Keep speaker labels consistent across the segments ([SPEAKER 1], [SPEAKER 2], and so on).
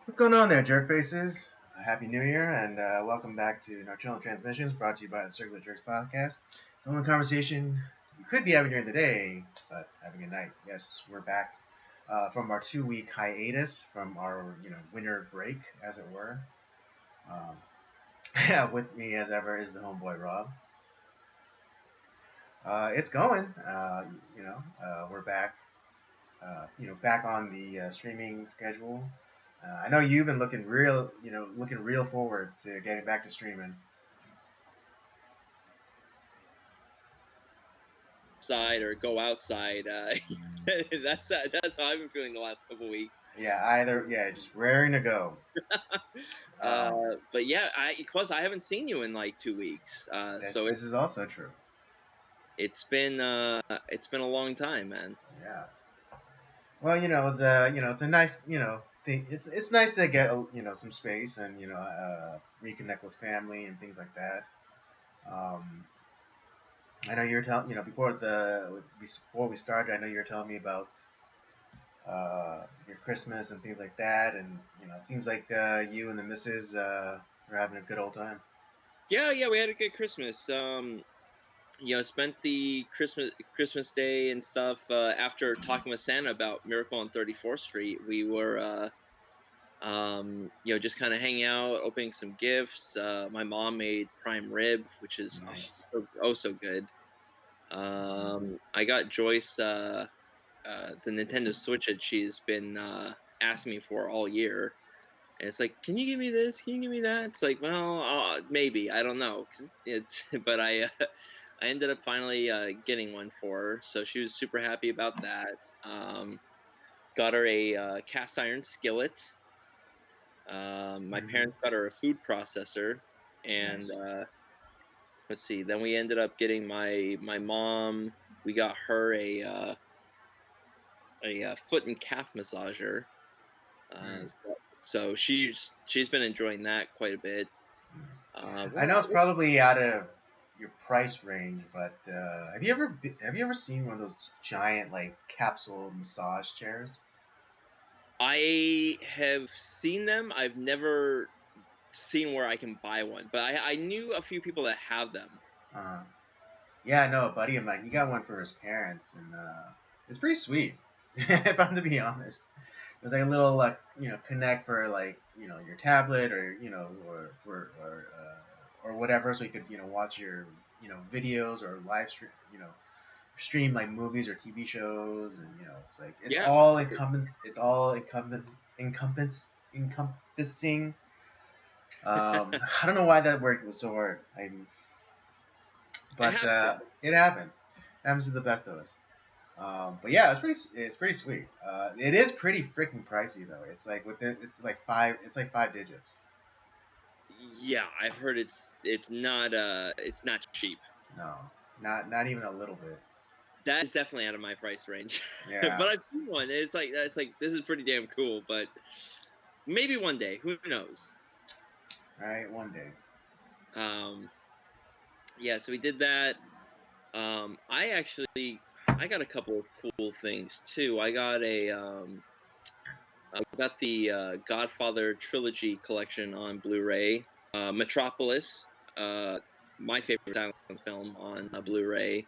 [SPEAKER 1] What's going on there, jerk faces? Happy New Year, and welcome back to Nocturnal Transmissions, brought to you by the Circular Jerks podcast. It's the only conversation you could be having during the day, but having at night. Yes, we're back from our 2-week hiatus, from our winter break, as it were. With me, as ever, is the homeboy Rob. It's going. We're back. Back on the streaming schedule. I know you've been looking real forward to getting back to streaming.
[SPEAKER 2] Outside or go outside. That's how I've been feeling the last couple weeks.
[SPEAKER 1] Yeah, just raring to go.
[SPEAKER 2] But yeah, because I haven't seen you in like 2 weeks. So
[SPEAKER 1] this is also true.
[SPEAKER 2] It's been a long time, man.
[SPEAKER 1] Yeah. Well, it's a nice thing. It's nice to get some space and reconnect with family and things like that. I know you were telling before we started. I know you were telling me about your Christmas and things like that, and it seems like you and the missus are having a good old time.
[SPEAKER 2] Yeah, we had a good Christmas. Spent the Christmas Day and stuff after talking with Santa about Miracle on 34th Street. We were just kind of hanging out, opening some gifts. My mom made prime rib, which is
[SPEAKER 1] nice.
[SPEAKER 2] so good. I got Joyce the Nintendo Switch that she's been asking me for all year. And it's like, can you give me this? Can you give me that? It's like, well, maybe. I don't know. But I ended up finally getting one for her. So she was super happy about that. Got her a cast iron skillet. My parents got her a food processor. And
[SPEAKER 1] nice.
[SPEAKER 2] Let's see. Then we ended up getting my mom. We got her a foot and calf massager. So she's been enjoying that quite a bit.
[SPEAKER 1] I know it's probably out of your price range, but have you ever seen one of those giant like capsule massage chairs?
[SPEAKER 2] I have seen them. I've never seen where I can buy one, but I knew a few people that have them.
[SPEAKER 1] Yeah, I know a buddy of mine. He got one for his parents, and it's pretty sweet. If I'm to be honest, there's like a little connect for your tablet or or whatever, so you could watch your videos or live stream like movies or TV shows, and it's like it's all encompassing. I don't know why that word was so hard. But it happens. It happens to the best of us. But yeah, it's pretty sweet. It is pretty freaking pricey though. It's like it's like five digits.
[SPEAKER 2] Yeah, I've heard it's not cheap.
[SPEAKER 1] No, not even a little bit.
[SPEAKER 2] That is definitely out of my price range.
[SPEAKER 1] Yeah.
[SPEAKER 2] But I've seen one. It's like this is pretty damn cool. But maybe one day, who knows?
[SPEAKER 1] Right, one day.
[SPEAKER 2] Yeah, so we did that. I got a couple of cool things too. I got the Godfather trilogy collection on Blu-ray. Metropolis, my favorite silent film on Blu-ray,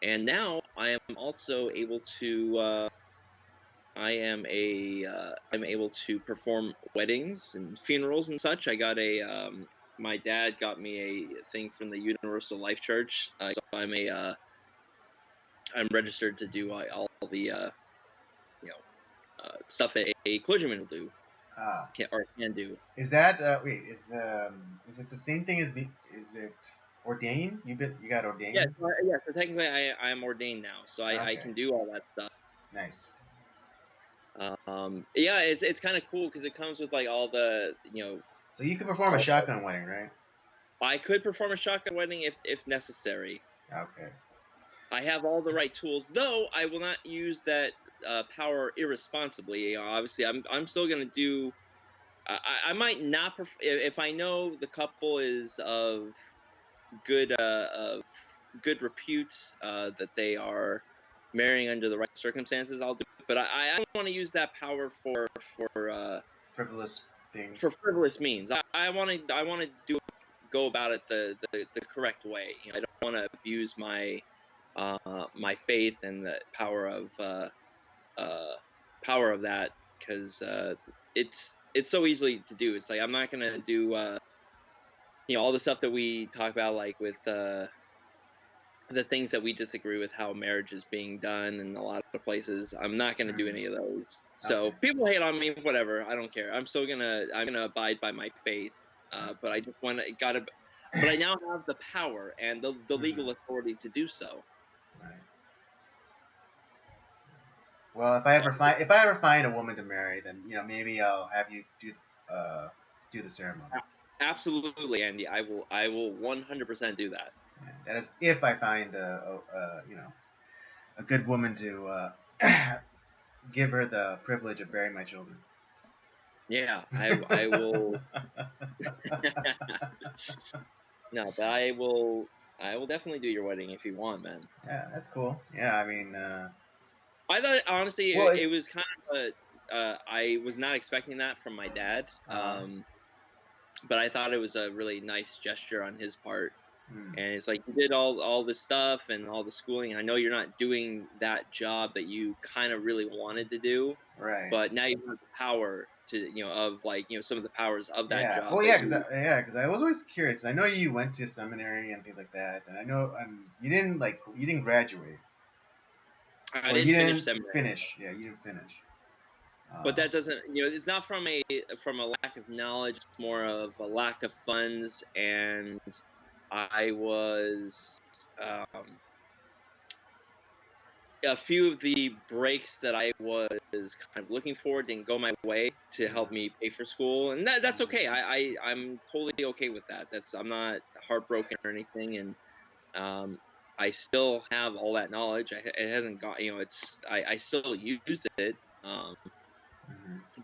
[SPEAKER 2] and now I am also able to. I'm able to perform weddings and funerals and such. I got my dad got me a thing from the Universal Life Church. So I'm registered to do all the stuff a clergyman will do. Can do.
[SPEAKER 1] Is that is it the same thing as is it ordained? You got ordained?
[SPEAKER 2] Yeah, so technically I am ordained now, so I can do all that stuff.
[SPEAKER 1] Nice.
[SPEAKER 2] Yeah, it's kind of cool because it comes with like all the
[SPEAKER 1] So you could perform a shotgun wedding, right?
[SPEAKER 2] I could perform a shotgun wedding if necessary.
[SPEAKER 1] Okay.
[SPEAKER 2] I have all the right tools, though I will not use that power irresponsibly. Obviously, I'm still gonna do. I might not if I know the couple is of good good repute, that they are marrying under the right circumstances. I'll do it, but I don't want to use that power for
[SPEAKER 1] frivolous things.
[SPEAKER 2] for frivolous means. I want to go about it the correct way. You know, I don't want to abuse my faith and the uh, power of that because it's so easily to do. It's like I'm not gonna do all the stuff that we talk about, like with the things that we disagree with how marriage is being done in a lot of places. I'm not gonna do
[SPEAKER 1] Mm,
[SPEAKER 2] any of those. So
[SPEAKER 1] okay.
[SPEAKER 2] people hate on me, whatever. I don't care. I'm gonna abide by my faith. But I just want to gotta. But I now have the power and the
[SPEAKER 1] Mhm.
[SPEAKER 2] legal authority to do so.
[SPEAKER 1] Right. Well,
[SPEAKER 2] So
[SPEAKER 1] if I ever find a woman to marry, then maybe I'll have you do the ceremony.
[SPEAKER 2] absolutely, Andy. I will 100% do that.
[SPEAKER 1] Yeah, that is if I find a good woman to give her the privilege of bearing my children.
[SPEAKER 2] Yeah, I will. No, but I will definitely do your wedding if you want, man.
[SPEAKER 1] Yeah, that's cool. Yeah, I mean,
[SPEAKER 2] I thought honestly
[SPEAKER 1] well,
[SPEAKER 2] it was kind of I was not expecting that from my dad.
[SPEAKER 1] uh,
[SPEAKER 2] But I thought it was a really nice gesture on his part.
[SPEAKER 1] hmm,
[SPEAKER 2] And it's like you did all this stuff and all the schooling. I know you're not doing that job that you kind of really wanted to do,
[SPEAKER 1] right.
[SPEAKER 2] but now you have the power to of like some of the powers of that
[SPEAKER 1] Yeah.
[SPEAKER 2] job
[SPEAKER 1] Well,
[SPEAKER 2] that
[SPEAKER 1] yeah,
[SPEAKER 2] you.
[SPEAKER 1] because I was always curious. I know you went to seminary and things like that, and I know you didn't graduate
[SPEAKER 2] I
[SPEAKER 1] or you
[SPEAKER 2] didn't finish
[SPEAKER 1] didn't
[SPEAKER 2] seminary,
[SPEAKER 1] finish. Yeah, you didn't finish.
[SPEAKER 2] but
[SPEAKER 1] Uh,
[SPEAKER 2] that doesn't it's not from a lack of knowledge. It's more of a lack of funds, and I was um, a few of the breaks that I was kind of looking for didn't go my way to help
[SPEAKER 1] yeah.
[SPEAKER 2] me pay for school, and that's
[SPEAKER 1] Mhm.
[SPEAKER 2] okay. I'm totally okay with that. I'm not heartbroken or anything, and um, I still have all that knowledge. It hasn't got it's I still use it,
[SPEAKER 1] Mhm.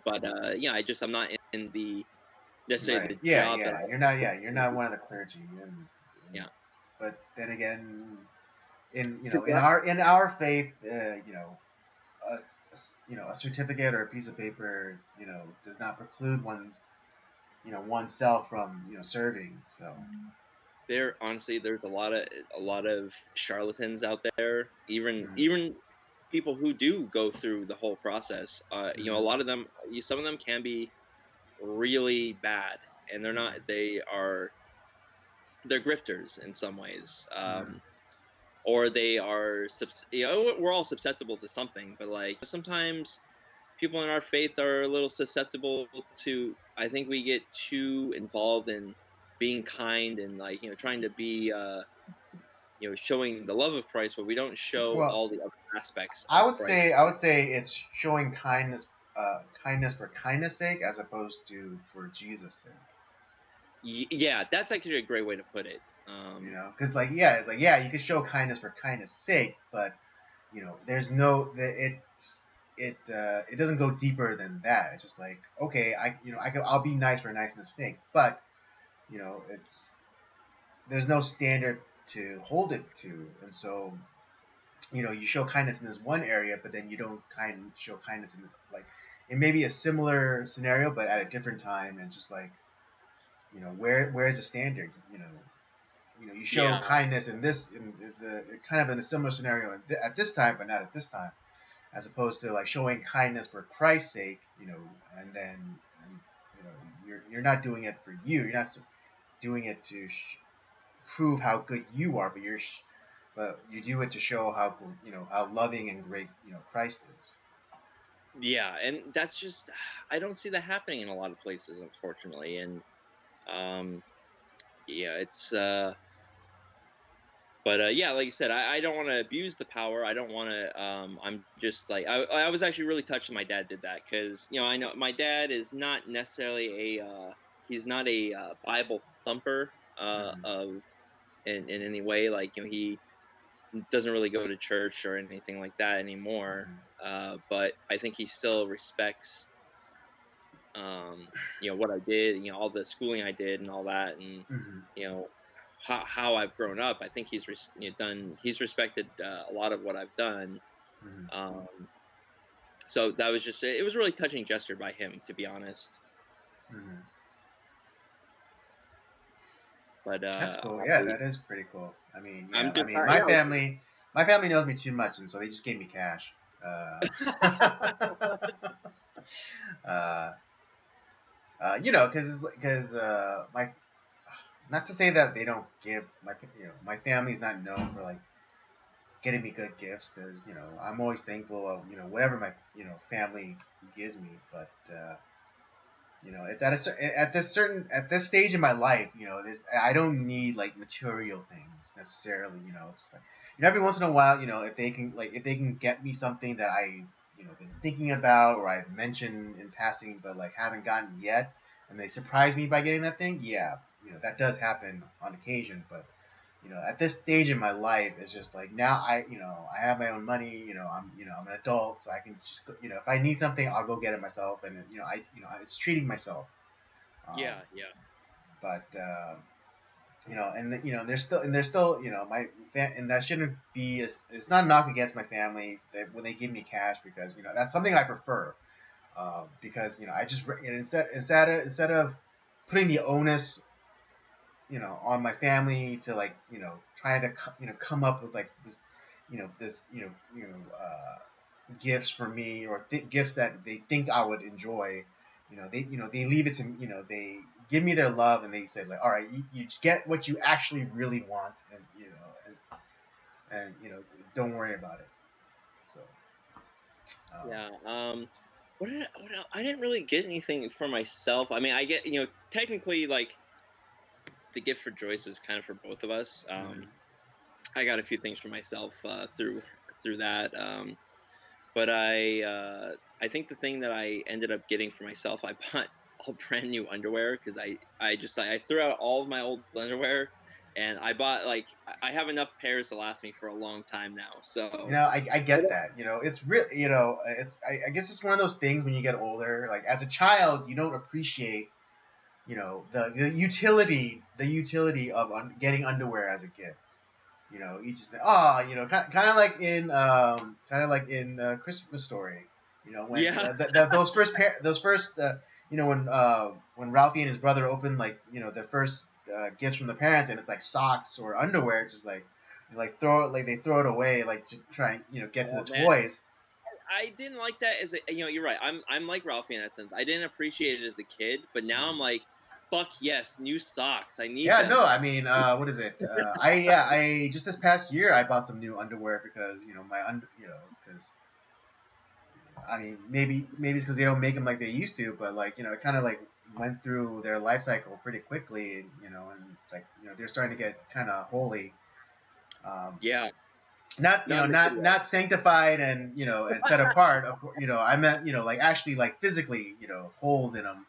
[SPEAKER 2] but yeah, I'm not in the necessarily
[SPEAKER 1] Right.
[SPEAKER 2] the
[SPEAKER 1] Yeah.
[SPEAKER 2] job that
[SPEAKER 1] Yeah.
[SPEAKER 2] I
[SPEAKER 1] You're not. Yeah. You're not one of the clergy.
[SPEAKER 2] yeah.
[SPEAKER 1] But then again, in
[SPEAKER 2] To
[SPEAKER 1] in our faith, a certificate or a piece of paper, does not preclude oneself from serving. So.
[SPEAKER 2] There honestly there's a lot of charlatans out there,
[SPEAKER 1] Mhm.
[SPEAKER 2] even people who do go through the whole process. A
[SPEAKER 1] Mhm.
[SPEAKER 2] lot of them, some of them can be really bad, and
[SPEAKER 1] Mhm.
[SPEAKER 2] they're grifters in some ways.
[SPEAKER 1] Mhm.
[SPEAKER 2] Or they are we're all susceptible to something, but like sometimes people in our faith are a little susceptible to. I think we get too involved in being kind and like trying to be showing the love of Christ, but we don't show
[SPEAKER 1] Well,
[SPEAKER 2] all the other aspects of Christ.
[SPEAKER 1] I would say it's showing kindness for kindness sake, as opposed to for Jesus' sake.
[SPEAKER 2] Yeah, that's actually a great way to put it.
[SPEAKER 1] Because it's like yeah, you can show kindness for kindness sake, but there's no it doesn't go deeper than that. It's just like okay, I'll be nice for niceness sake, but it's there's no standard to hold it to, and so you show kindness in this one area, but then you don't show kindness in this, like it may be a similar scenario but at a different time, and just like where's the standard? You show
[SPEAKER 2] Yeah,
[SPEAKER 1] kindness in the kind of in a similar scenario at this time, but not at this time, as opposed to like showing kindness for Christ's sake, and then you're not doing it for you. You're not doing it to prove how good you are, but you do it to show how loving and great Christ is.
[SPEAKER 2] yeah, and that's just I don't see that happening in a lot of places, unfortunately. And um, yeah, it's but yeah, like I said, I don't want to abuse the power. I don't want to. I'm just like I was actually really touched that my dad did that because I know my dad is not necessarily he's not a Bible thumper
[SPEAKER 1] Mm-hmm.
[SPEAKER 2] of in any way. Like he doesn't really go to church or anything like that anymore.
[SPEAKER 1] Mm-hmm.
[SPEAKER 2] But I think he still respects what I did, all the schooling I did and all that, and
[SPEAKER 1] Mm-hmm.
[SPEAKER 2] you know how I've grown up. I think he's respected a lot of what I've done.
[SPEAKER 1] Mm-hmm.
[SPEAKER 2] Um, so that was just it was a really touching gesture by him, to be honest.
[SPEAKER 1] Mhm.
[SPEAKER 2] But
[SPEAKER 1] That's cool. Yeah, that is pretty cool. I mean,
[SPEAKER 2] I'm
[SPEAKER 1] yeah. I
[SPEAKER 2] just
[SPEAKER 1] mean,
[SPEAKER 2] you know.
[SPEAKER 1] my family knows me too much, and so they just gave me cash. Uh, because my not to say that they don't give my family's not known for like getting me good gifts because I'm always thankful of whatever my family gives me, but it's at this stage in my life, this I don't need like material things necessarily. It's like every once in a while, if they can get me something that I been thinking about or I've mentioned in passing but like haven't gotten yet, and they surprise me by getting that thing. Yeah, that does happen on occasion, but at this stage in my life, it's just like now I have my own money. I'm an adult, so I can just go, if I need something, I'll go get it myself, and it's treating myself. Um,
[SPEAKER 2] Yeah, yeah,
[SPEAKER 1] but there's still and that shouldn't be. It's not a knock against my family that when they give me cash because that's something I prefer. Because I just instead of putting the onus on my family to like trying to come up with like this gifts for me or gifts that they think I would enjoy. They leave it to they give me their love and they say like, all right, you just get what you actually really want, and don't worry about it. So
[SPEAKER 2] yeah. I didn't really get anything for myself. I mean, I get technically like the gift for Joyce was kind of for both of us.
[SPEAKER 1] mhm.
[SPEAKER 2] I got a few things for myself through that. But I think the thing that I ended up getting for myself, I bought all brand new underwear because I just I threw out all of my old underwear, and I bought like I have enough pairs to last me for a long time now. So
[SPEAKER 1] I get that. It's real. It's I guess it's one of those things when you get older. Like as a child, you don't appreciate the utility of getting underwear as a gift. You just think, oh, kind of like in Christmas Story. When
[SPEAKER 2] yeah,
[SPEAKER 1] those first when Ralphie and his brother open like their first gifts from the parents, and it's like socks or underwear. It's just like they throw it away like to try and get to the
[SPEAKER 2] oh man,
[SPEAKER 1] toys.
[SPEAKER 2] I didn't like that as a you're right. I'm like Ralphie in that sense. I didn't appreciate it as a kid, but now I'm like, fuck yes, new socks. I need
[SPEAKER 1] Yeah, no,
[SPEAKER 2] them.
[SPEAKER 1] I mean, what is it? I just this past year I bought some new underwear because because I mean maybe it's because they don't make them like they used to, but like it kind of like went through their life cycle pretty quickly, and like they're starting to get kind of holy. Um,
[SPEAKER 2] Yeah,
[SPEAKER 1] not
[SPEAKER 2] not in a good way.
[SPEAKER 1] not sanctified and and set apart. Of course, I meant like actually like physically holes in them,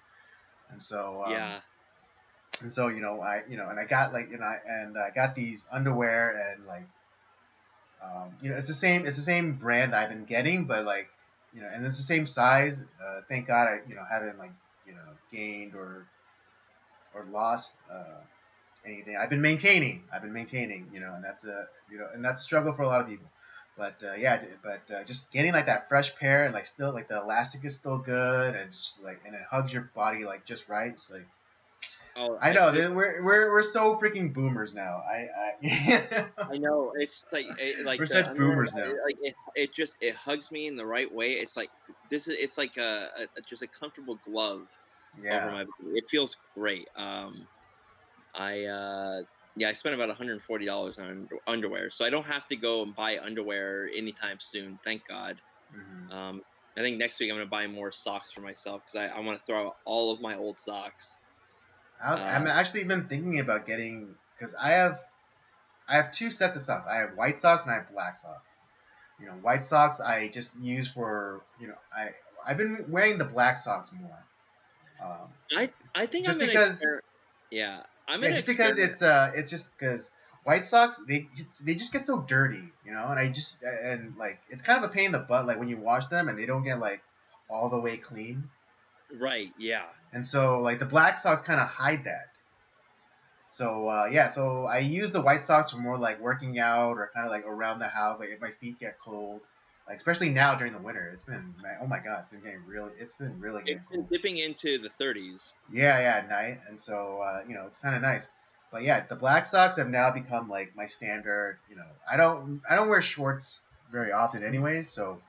[SPEAKER 1] and so
[SPEAKER 2] Yeah,
[SPEAKER 1] and I got like I got these underwear and like it's the same brand that I've been getting, but like and it's the same size. Thank God I haven't like gained or lost anything. I've been maintaining, and that's a and that's a struggle for a lot of people. But just getting like that fresh pair and like still like the elastic is still good and just like and it hugs your body like just right. It's like
[SPEAKER 2] oh,
[SPEAKER 1] I know we're so freaking boomers now.
[SPEAKER 2] I know it's like
[SPEAKER 1] we're
[SPEAKER 2] like the
[SPEAKER 1] such
[SPEAKER 2] underwear,
[SPEAKER 1] boomers now.
[SPEAKER 2] it just it hugs me in the right way. It's like it's like just a comfortable glove over
[SPEAKER 1] Yeah.
[SPEAKER 2] my body. It feels great. I yeah, I spent about $140 on underwear, so I don't have to go and buy underwear anytime soon. Thank God.
[SPEAKER 1] Hmm.
[SPEAKER 2] Um, I think next week I'm gonna buy more socks for myself because I want to throw out all of my old socks. Uh,
[SPEAKER 1] I'm actually been thinking about getting because I have two sets of socks. I have white socks and I have black socks. White socks I just use for I've been wearing the black socks more. Um,
[SPEAKER 2] I think I'm
[SPEAKER 1] just
[SPEAKER 2] gonna
[SPEAKER 1] because
[SPEAKER 2] experiment. Yeah, I'm
[SPEAKER 1] yeah,
[SPEAKER 2] gonna
[SPEAKER 1] just because
[SPEAKER 2] experiment.
[SPEAKER 1] it's just because white socks they just get so dirty, and like it's kind of a pain in the butt like when you wash them and they don't get like all the way clean,
[SPEAKER 2] Right? Yeah.
[SPEAKER 1] and so like the black socks kind of hide that. So so I use the white socks for more like working out or kind of like around the house, like if my feet get cold. Like, especially now during the winter, oh my god, it's been really
[SPEAKER 2] It's
[SPEAKER 1] getting
[SPEAKER 2] been
[SPEAKER 1] cold.
[SPEAKER 2] dipping into the 30s.
[SPEAKER 1] Yeah, yeah, at night, and so it's kind of nice. But yeah, the black socks have now become like my standard. I don't wear shorts very often, anyways, so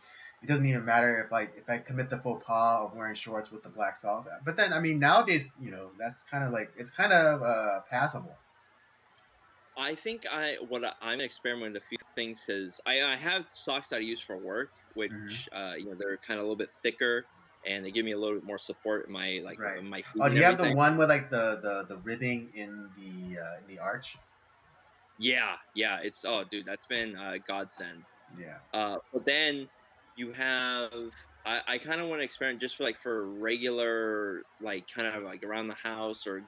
[SPEAKER 1] it doesn't even matter if I commit the faux pas of wearing shorts with the black socks. But then I mean nowadays, that's kind of like it's kind of passable.
[SPEAKER 2] I think I'm experimenting with a few things because I have socks that I use for work,
[SPEAKER 1] Hmm.
[SPEAKER 2] which they're kind of a little bit thicker and they give me a little bit more support in my
[SPEAKER 1] Right.
[SPEAKER 2] my feet
[SPEAKER 1] Oh, do
[SPEAKER 2] and
[SPEAKER 1] you have the
[SPEAKER 2] everything.
[SPEAKER 1] one with like the ribbing in the arch?
[SPEAKER 2] Yeah, yeah, it's oh dude, that's been godsend.
[SPEAKER 1] Yeah.
[SPEAKER 2] But then you have I kind of want to experiment just for regular kind of like around the house or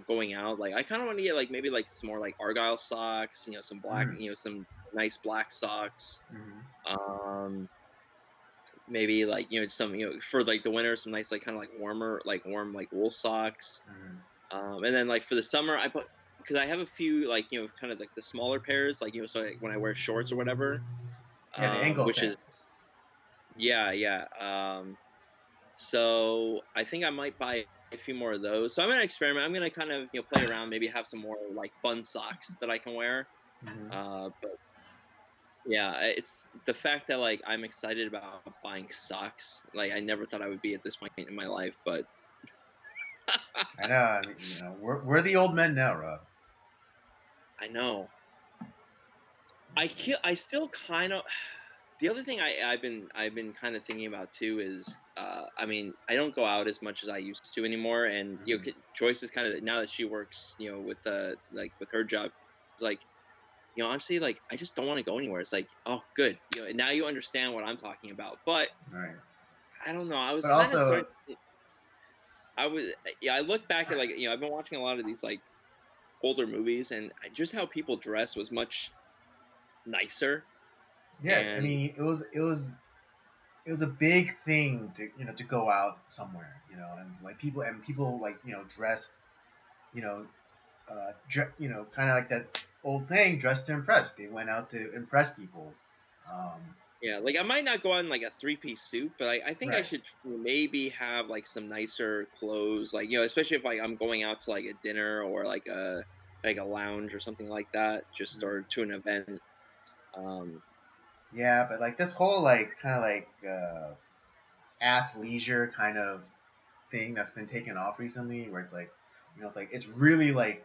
[SPEAKER 2] going out. Like I kind of want to get maybe some more Argyle socks, some black,
[SPEAKER 1] Mm.
[SPEAKER 2] some nice black socks.
[SPEAKER 1] Hmm.
[SPEAKER 2] Um, maybe some for the winter some nice kind of warmer warm wool socks.
[SPEAKER 1] Hmm.
[SPEAKER 2] And then for the summer I put because I have a few kind of the smaller pairs so when I wear shorts or whatever
[SPEAKER 1] Yeah, the ankle
[SPEAKER 2] which is
[SPEAKER 1] sandals.
[SPEAKER 2] yeah, yeah. So I think I might buy a few more of those. So I'm gonna experiment. I'm gonna kind of play around, maybe have some more fun socks that I can wear.
[SPEAKER 1] Hmm.
[SPEAKER 2] But yeah, it's the fact that I'm excited about buying socks. Like I never thought I would be at this point in my life, but
[SPEAKER 1] I know. I mean, we're the old men now, Rob.
[SPEAKER 2] I know I still kind of. The other thing I've been kind of thinking about too is I mean I don't go out as much as I used to anymore, and
[SPEAKER 1] Hmm.
[SPEAKER 2] Joyce is kind of now that she works with with her job, it's like honestly I just don't want to go anywhere. It's like, oh good, and now you understand what I'm talking about. But
[SPEAKER 1] Right.
[SPEAKER 2] I don't know. I was
[SPEAKER 1] But
[SPEAKER 2] kind of
[SPEAKER 1] also,
[SPEAKER 2] starting. I was yeah. I look back at I've been watching a lot of these older movies, and just how people dress was much nicer.
[SPEAKER 1] yeah. I
[SPEAKER 2] And
[SPEAKER 1] mean, it was a big thing to go out somewhere, and people dressed, you know, kind of like that old saying, dress to impress. They went out to impress people. Um,
[SPEAKER 2] yeah, I might not go on a three-piece suit, but I think I
[SPEAKER 1] right.
[SPEAKER 2] should maybe have some nicer clothes, especially if I'm going out to a dinner or a lounge or something like that, just
[SPEAKER 1] Mm.
[SPEAKER 2] or to an event. Um,
[SPEAKER 1] Yeah, but like this whole kind of athleisure kind of thing that's been taken off recently, where it's like, it's really like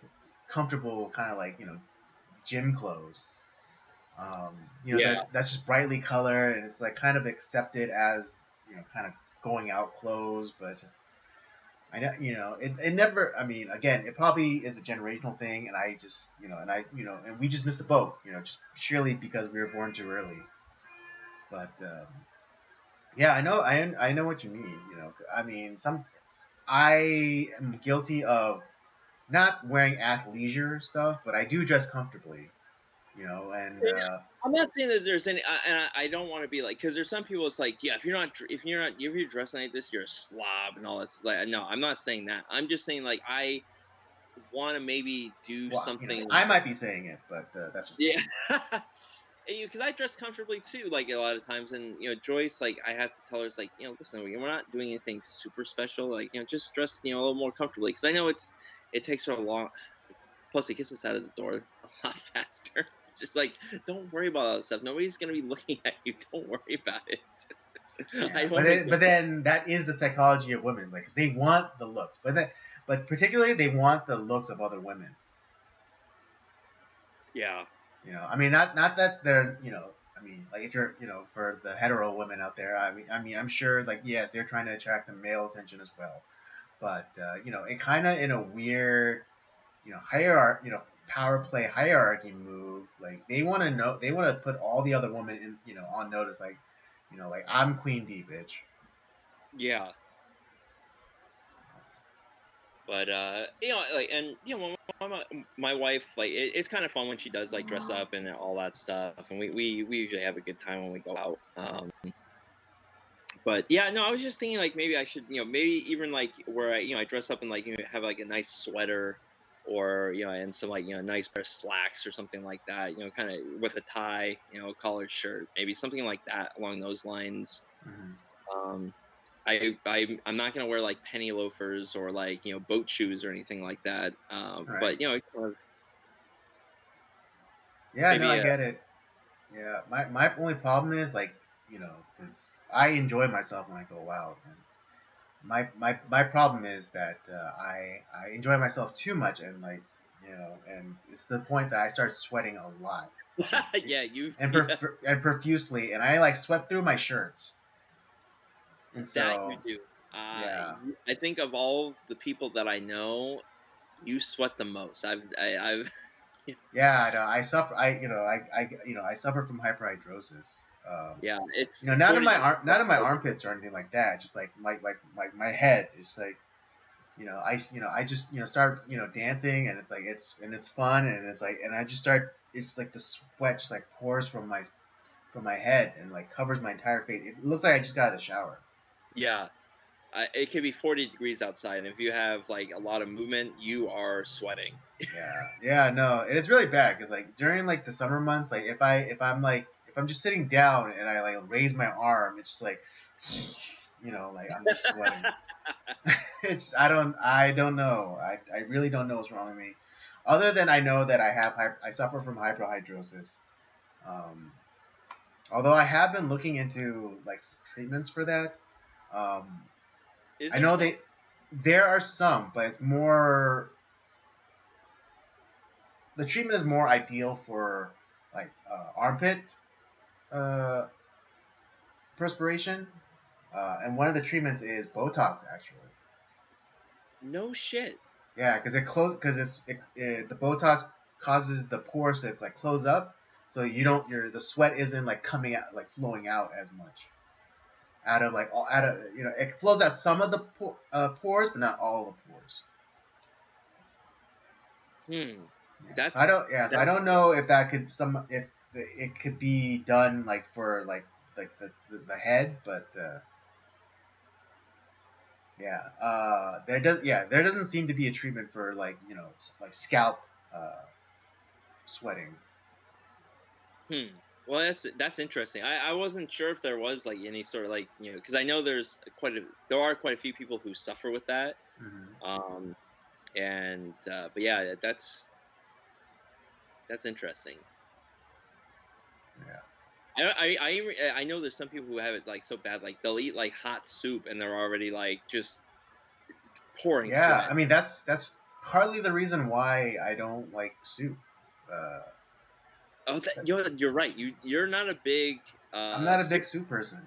[SPEAKER 1] comfortable, kind of like gym clothes.
[SPEAKER 2] yeah,
[SPEAKER 1] That's just brightly colored, and it's like kind of accepted as kind of going out clothes, but it's just I know it never. I mean, again, it probably is a generational thing, and I just and we just missed the boat, just surely because we were born too early. But yeah, I know what you mean. I mean, I am guilty of not wearing athleisure stuff, but I do dress comfortably. And
[SPEAKER 2] yeah. I'm not saying that there's any, and I don't want to be because there's some people. It's like, yeah, if you're dressing like this, you're a slob and all that. No, I'm not saying that. I'm just saying I want to maybe do
[SPEAKER 1] well,
[SPEAKER 2] something.
[SPEAKER 1] I might be saying it, but that's just me.
[SPEAKER 2] Yeah. Because I dress comfortably too, a lot of times, and Joyce, I have to tell her, it's like, listen, we're not doing anything super special, just dress, a little more comfortably, because I know it takes her a long. Plus, it gets us out of the door a lot faster. It's just don't worry about all that stuff. Nobody's gonna be looking at you. Don't worry about it. I
[SPEAKER 1] Yeah, but
[SPEAKER 2] want to
[SPEAKER 1] then,
[SPEAKER 2] go.
[SPEAKER 1] but then that is the psychology of women, like 'cause they want the looks, but particularly they want the looks of other women.
[SPEAKER 2] Yeah,
[SPEAKER 1] I mean, not that they're, I mean, like if you're, for the hetero women out there, I mean, I'm sure, like, yes, they're trying to attract the male attention as well, but it kind of in a weird, hierarchy, power play hierarchy move. Like they want to put all the other women in, on notice, like I'm queen bee, bitch.
[SPEAKER 2] yeah. But and my wife, it's kind of fun when she does dress up and all that stuff, and we usually have a good time when we go out. But yeah, no, I was just thinking maybe I should maybe even where I I dress up and have a nice sweater or and some like nice pair of slacks or something like that. Kind of with a tie, collared shirt, maybe something like that along those lines.
[SPEAKER 1] Mm-hmm.
[SPEAKER 2] Um, I'm not gonna wear like penny loafers or like boat shoes or anything like that.
[SPEAKER 1] Right.
[SPEAKER 2] But kind of
[SPEAKER 1] Yeah, no,
[SPEAKER 2] maybe
[SPEAKER 1] I
[SPEAKER 2] a
[SPEAKER 1] get it. Yeah, my only problem is like, because I enjoy myself when I go out. And my problem is that I enjoy myself too much, and like, and it's the point that I start sweating a lot
[SPEAKER 2] yeah you
[SPEAKER 1] and
[SPEAKER 2] yeah
[SPEAKER 1] and profusely, and I like sweat through my shirts, and
[SPEAKER 2] that you
[SPEAKER 1] so
[SPEAKER 2] do.
[SPEAKER 1] yeah.
[SPEAKER 2] I think of all the people that I know, you sweat the most. I've
[SPEAKER 1] Yeah, I know. I suffer. I suffer from hyperhidrosis.
[SPEAKER 2] yeah, it's
[SPEAKER 1] Not in
[SPEAKER 2] 40
[SPEAKER 1] my
[SPEAKER 2] degrees
[SPEAKER 1] not in my
[SPEAKER 2] outside.
[SPEAKER 1] armpits or anything like that. Just like my head is like, I just start dancing, and it's fun, and it's like, and I just start. It's like the sweat just like pours from my head and like covers my entire face. It looks like I just got out of the shower.
[SPEAKER 2] Yeah, it could be 40 degrees outside, and if you have like a lot of movement, you are sweating.
[SPEAKER 1] Yeah, no, and it's really bad because like during like the summer months, like if I'm just sitting down and I like raise my arm, it's just like, like I'm just sweating. It's I don't know. I really don't know what's wrong with me, other than I know that I suffer from hyperhidrosis. Um, Although I have been looking into like treatments for that. Um,
[SPEAKER 2] Is
[SPEAKER 1] I
[SPEAKER 2] there
[SPEAKER 1] know
[SPEAKER 2] some?
[SPEAKER 1] there are some, but it's more the treatment is more ideal for like armpit uh, perspiration, and one of the treatments is Botox actually.
[SPEAKER 2] No shit.
[SPEAKER 1] Yeah, because the Botox causes the pores to like close up, so you don't your the sweat isn't like coming out like flowing out as much out of like all out of it flows out some of the pores, but not all the pores.
[SPEAKER 2] Hmm.
[SPEAKER 1] Yeah,
[SPEAKER 2] That's
[SPEAKER 1] so I
[SPEAKER 2] that's
[SPEAKER 1] don't know if that could it could be done like for like the head, but there doesn't seem to be a treatment for like like scalp uh, sweating.
[SPEAKER 2] well, that's interesting. I wasn't sure if there was like any sort of like because I know there are quite a few people who suffer with that.
[SPEAKER 1] Hmm.
[SPEAKER 2] Um, and but yeah, that's interesting.
[SPEAKER 1] Yeah.
[SPEAKER 2] I know there's some people who have it like so bad, like they'll eat like hot soup and they're already like just pouring
[SPEAKER 1] Yeah,
[SPEAKER 2] sweat.
[SPEAKER 1] I mean that's partly the reason why I don't like soup. Uh,
[SPEAKER 2] Oh, you're right. You're not a big
[SPEAKER 1] I'm not a big
[SPEAKER 2] soup.
[SPEAKER 1] soup person,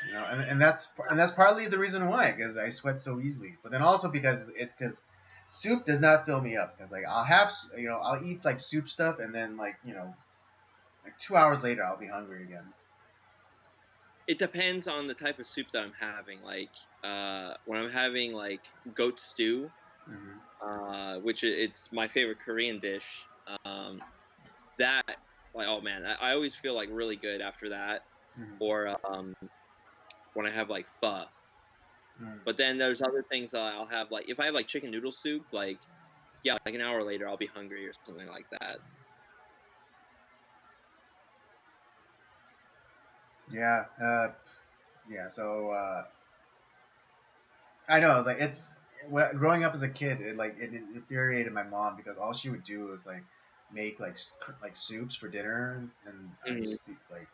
[SPEAKER 1] and that's partly the reason why, because I sweat so easily. But then also because soup does not fill me up, because like I'll eat like soup stuff, and then like 2 hours later I'll be hungry again.
[SPEAKER 2] It depends on the type of soup that I'm having. Like when I'm having like goat stew,
[SPEAKER 1] Hmm.
[SPEAKER 2] which it's my favorite Korean dish. That like oh man, I always feel like really good after that.
[SPEAKER 1] Hmm.
[SPEAKER 2] Or when I have like pho.
[SPEAKER 1] Mm.
[SPEAKER 2] But then there's other things that I'll have like if I have like chicken noodle soup, like yeah, like an hour later I'll be hungry or something like that.
[SPEAKER 1] Yeah, yeah. So I know, like growing up as a kid, it infuriated my mom because all she would do was like make like soups for dinner, and I
[SPEAKER 2] Mhm.
[SPEAKER 1] just be like,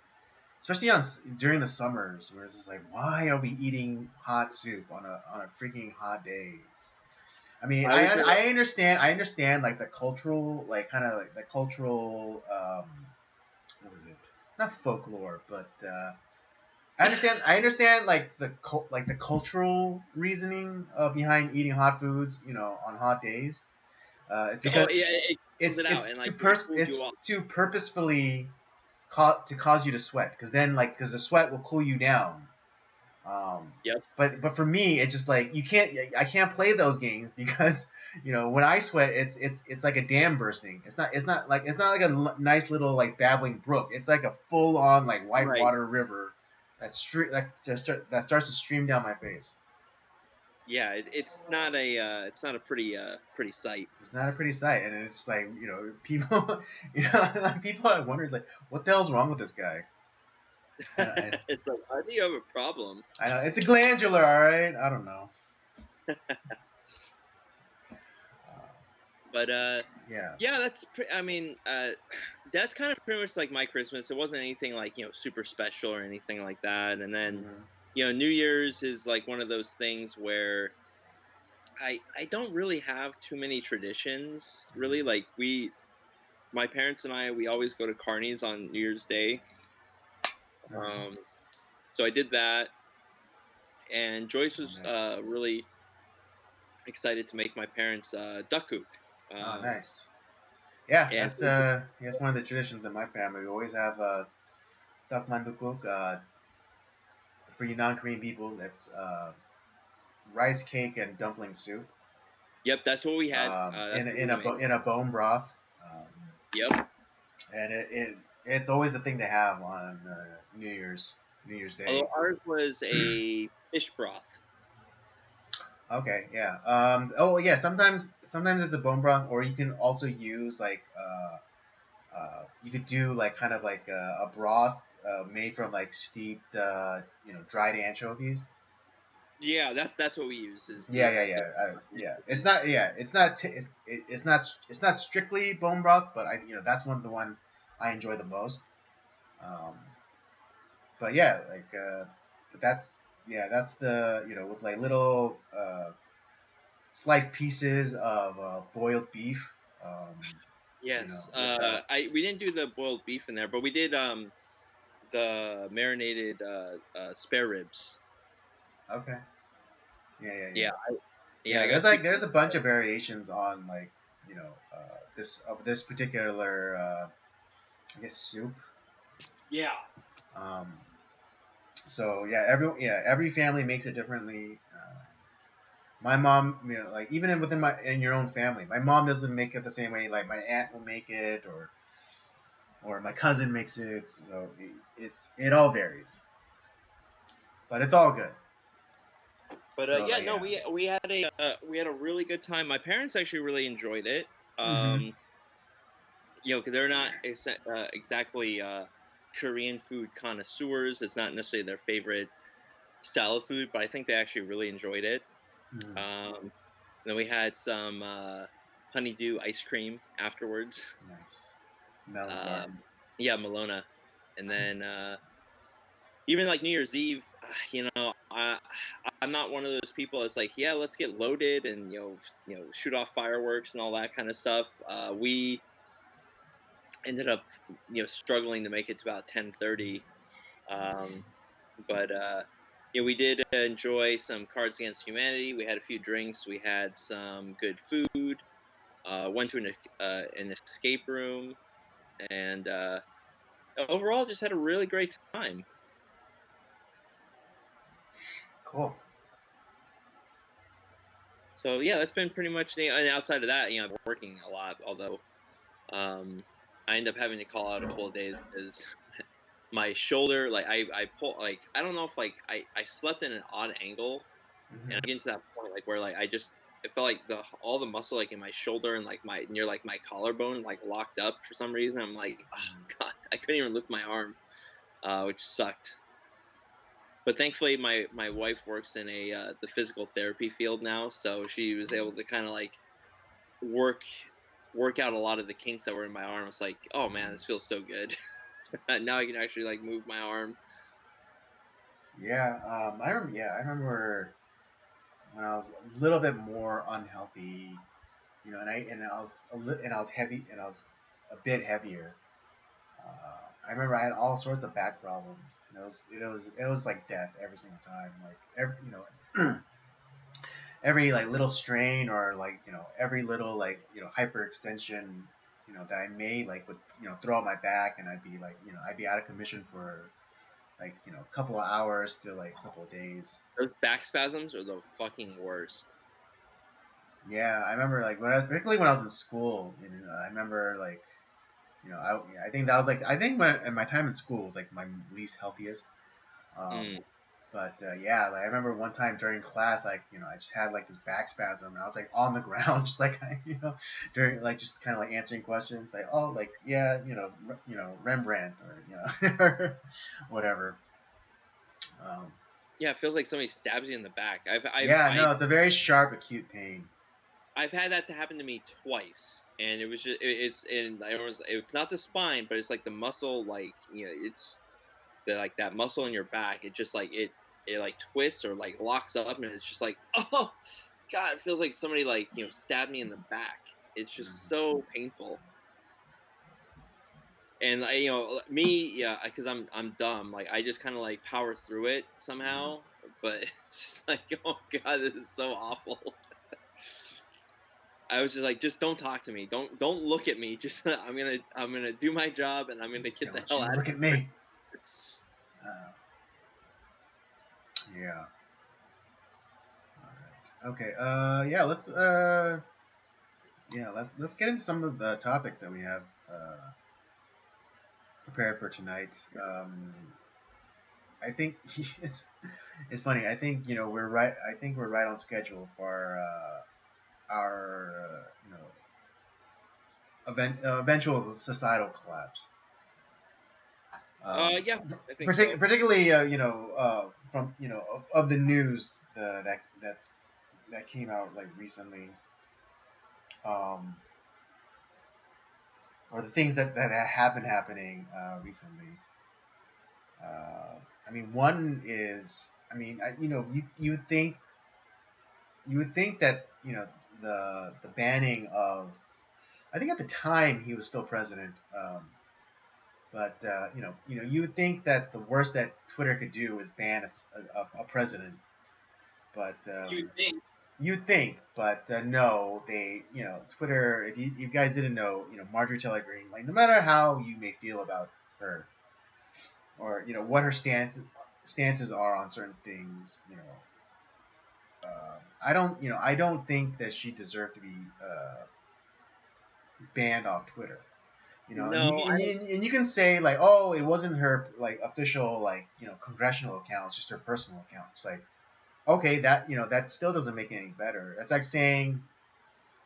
[SPEAKER 1] especially during the summers, where it's just like, why are we eating hot soup on a freaking hot day? I mean,
[SPEAKER 2] I would say
[SPEAKER 1] I understand like the cultural, like kind of like the cultural, what was it? Not folklore, but I understand like the cultural reasoning behind eating hot foods, on hot days. It's
[SPEAKER 2] oh
[SPEAKER 1] because
[SPEAKER 2] yeah, it cools it out and like really cools you
[SPEAKER 1] it's
[SPEAKER 2] off.
[SPEAKER 1] to purposefully to cause you to sweat, because then like because the sweat will cool you down. Um,
[SPEAKER 2] Yep.
[SPEAKER 1] but for me, it's just like I can't play those games because when I sweat, it's like a dam bursting. It's not like a nice little like babbling brook. It's like a full on like
[SPEAKER 2] Right.
[SPEAKER 1] whitewater river that starts to stream down my face.
[SPEAKER 2] Yeah, it's not a pretty sight.
[SPEAKER 1] It's not a pretty sight, and it's like people, like people have wondered like what the hell's wrong with this guy. I,
[SPEAKER 2] It's like I think you have a problem.
[SPEAKER 1] I know it's a glandular, all right. I don't know. Uh,
[SPEAKER 2] But
[SPEAKER 1] yeah.
[SPEAKER 2] yeah, I mean, that's kind of pretty much like my Christmas. It wasn't anything like super special or anything like that. And then
[SPEAKER 1] Hmm.
[SPEAKER 2] New Year's is like one of those things where I don't really have too many traditions. Really, like my parents and I, we always go to Carney's on New Year's Day.
[SPEAKER 1] Hmm.
[SPEAKER 2] Um, so I did that, and Joyce
[SPEAKER 1] Oh,
[SPEAKER 2] was
[SPEAKER 1] nice.
[SPEAKER 2] really excited to make my parents duck cook.
[SPEAKER 1] Oh,
[SPEAKER 2] Um,
[SPEAKER 1] nice. Yeah,
[SPEAKER 2] and
[SPEAKER 1] that's
[SPEAKER 2] so we
[SPEAKER 1] that's one of the traditions in my family. We always have duck mandukuk. For you non-Korean people, that's rice cake and dumpling soup.
[SPEAKER 2] Yep, that's what we had. That's
[SPEAKER 1] In
[SPEAKER 2] what we made.
[SPEAKER 1] in a bone broth.
[SPEAKER 2] Yep.
[SPEAKER 1] And it's always the thing to have on New Year's Day.
[SPEAKER 2] Although ours was a fish broth.
[SPEAKER 1] Okay, yeah. Oh, yeah. Sometimes it's a bone broth, or you can also use like you could do like kind of like a broth made from like steeped dried anchovies.
[SPEAKER 2] Yeah, that's what we use. Is
[SPEAKER 1] Yeah,
[SPEAKER 2] the
[SPEAKER 1] yeah, yeah, yeah. It's not, yeah, it's not, it's not strictly bone broth, but that's the one I enjoy the most. Um, but yeah, like, but that's yeah, that's the with like little sliced pieces of boiled beef.
[SPEAKER 2] yes.
[SPEAKER 1] With
[SPEAKER 2] I we didn't do the boiled beef in there, but we did the marinated spare ribs.
[SPEAKER 1] okay, yeah, yeah,
[SPEAKER 2] Yeah,
[SPEAKER 1] yeah,
[SPEAKER 2] yeah.
[SPEAKER 1] yeah.
[SPEAKER 2] I got two.
[SPEAKER 1] There's a bunch of variations on like this particular I guess soup.
[SPEAKER 2] Yeah.
[SPEAKER 1] Um, so yeah, every family makes it differently. My mom, like even within in your own family, my mom doesn't make it the same way. Like my aunt will make it, or my cousin makes it. So it all varies, but it's all good.
[SPEAKER 2] But
[SPEAKER 1] So
[SPEAKER 2] yeah, no,
[SPEAKER 1] yeah.
[SPEAKER 2] we had a really good time. My parents actually really enjoyed it.
[SPEAKER 1] Hmm.
[SPEAKER 2] Because they're not exactly Korean food connoisseurs. It's not necessarily their favorite style of food, but I think they actually really enjoyed it.
[SPEAKER 1] Hmm.
[SPEAKER 2] Um, then we had some honeydew ice cream afterwards.
[SPEAKER 1] Nice. Melon bar.
[SPEAKER 2] Um, yeah, Malona. And then even like New Year's Eve, I'm not one of those people that's like, yeah, let's get loaded and shoot off fireworks and all that kind of stuff. We ended up struggling to make it to about 10:30. Um, but we did enjoy some Cards Against Humanity. We had a few drinks. We had some good food. Went to an escape room, and overall just had a really great time.
[SPEAKER 1] Cool.
[SPEAKER 2] So yeah, that's been pretty much and outside of that, I've been working a lot. Although um, I end up having to call out a couple of days because my shoulder, like I pull, like I don't know if like I slept in an odd angle, and
[SPEAKER 1] Hmm.
[SPEAKER 2] I'm getting to that point like where like it felt like the all the muscle like in my shoulder and like my near like my collarbone like locked up for some reason. I'm like, oh god, I couldn't even lift my arm, which sucked. But thankfully, my wife works in the physical therapy field now, so she was able to kind of like work work out a lot of the kinks that were in my arm. It's like, oh man, this feels so good. Now I can actually like move my arm.
[SPEAKER 1] Yeah. I remember. Yeah, I remember when I was a little bit more unhealthy. And I was heavy, and I was a bit heavier. I remember I had all sorts of back problems. It was like death every single time. Like every like little strain, or like every little like hyperextension that I made like would throw out my back, and I'd be like I'd be out of commission for like a couple of hours to like a couple of days.
[SPEAKER 2] Those back spasms are the fucking worst.
[SPEAKER 1] Yeah, I remember like particularly when I was in school. I remember like I think that was like I think when in my time in school was like my least healthiest. Um,
[SPEAKER 2] Mm.
[SPEAKER 1] But yeah, like I remember one time during class, like I just had like this back spasm, and I was like on the ground, just like during like just kind of like answering questions, like oh like yeah Rembrandt or whatever. Um,
[SPEAKER 2] Yeah, it feels like somebody stabs you in the back.
[SPEAKER 1] yeah, no, it's a very sharp, acute pain.
[SPEAKER 2] I've had that to happen to me twice, and it was just it's and I was it's not the spine, but it's like the muscle, like it's the like that muscle in your back. It just like it like twists or like locks up, and it's just like oh god, it feels like somebody like stabbed me in the back. It's just
[SPEAKER 1] Mhm.
[SPEAKER 2] so painful. And me, yeah, because I'm dumb. Like I just kind of like power through it
[SPEAKER 1] Mhm.
[SPEAKER 2] somehow, but it's just like oh god, this is so awful. I was just like, just don't talk to me. Don't look at me. Just I'm gonna do my job and I'm gonna get the
[SPEAKER 1] Don't
[SPEAKER 2] hell
[SPEAKER 1] you
[SPEAKER 2] out of
[SPEAKER 1] look at
[SPEAKER 2] here.
[SPEAKER 1] me. Uh, yeah. All right. Okay. Yeah. Let's get into some of the topics that we have prepared for tonight. I think it's funny. I think we're right. I think we're right on schedule for our eventual societal collapse. Um,
[SPEAKER 2] Yeah, I think so.
[SPEAKER 1] particularly from of the news that came out like recently, um, or the things that have been happening recently. I mean, one is, I mean, you would think that the banning of, I think at the time he was still president, but you would think that the worst that Twitter could do is ban a president, but
[SPEAKER 2] You think?
[SPEAKER 1] you'd think, but no, they Twitter. If you guys didn't know, Marjorie Taylor Greene, like no matter how you may feel about her, or what her stances are on certain things, I don't think that she deserved to be banned off Twitter. And
[SPEAKER 2] No, I don't.
[SPEAKER 1] and you can say like, oh, it wasn't her like official like congressional account, it's just her personal account. It's like, okay, that that still doesn't make it any better. That's like saying,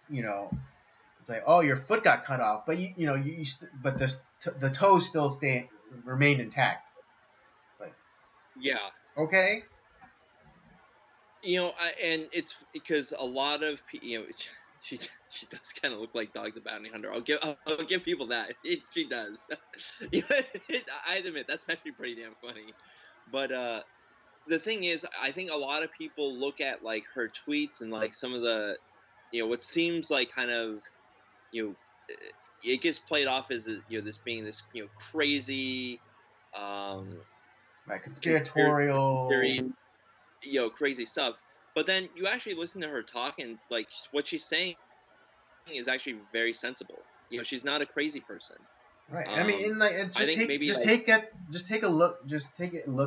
[SPEAKER 1] you know, it's like, oh, your foot got cut off, but but the toes still remained intact. It's like,
[SPEAKER 2] Yeah,
[SPEAKER 1] okay,
[SPEAKER 2] and it's because a lot of she she does kind of look like Dog the Bounty Hunter. I'll give people that she does. I admit that's actually pretty damn funny, but the thing is, I think a lot of people look at like her tweets and like some of the, what seems like kind of, you know, it gets played off as this being this crazy, um,
[SPEAKER 1] right,
[SPEAKER 2] conspiracy
[SPEAKER 1] conspiratorial.
[SPEAKER 2] theory, crazy stuff. But then you actually listen to her talk, and like what she's saying is actually very sensible. She's not a crazy person.
[SPEAKER 1] Right. I mean,
[SPEAKER 2] Um,
[SPEAKER 1] like,
[SPEAKER 2] I think maybe like
[SPEAKER 1] just take a look,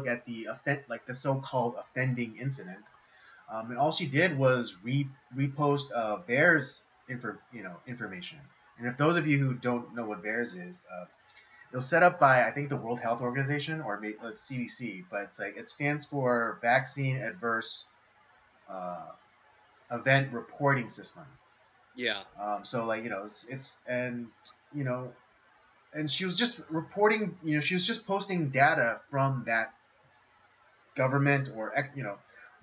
[SPEAKER 1] at the like the so-called offending incident. And all she did was repost VAERS information. And if those of you who don't know what VAERS is, it was set up by I think the World Health Organization or maybe CDC, but it's like it stands for Vaccine Adverse uh, Event Reporting System.
[SPEAKER 2] yeah,
[SPEAKER 1] So like it's you know and she was just reporting, she was just posting data from that government or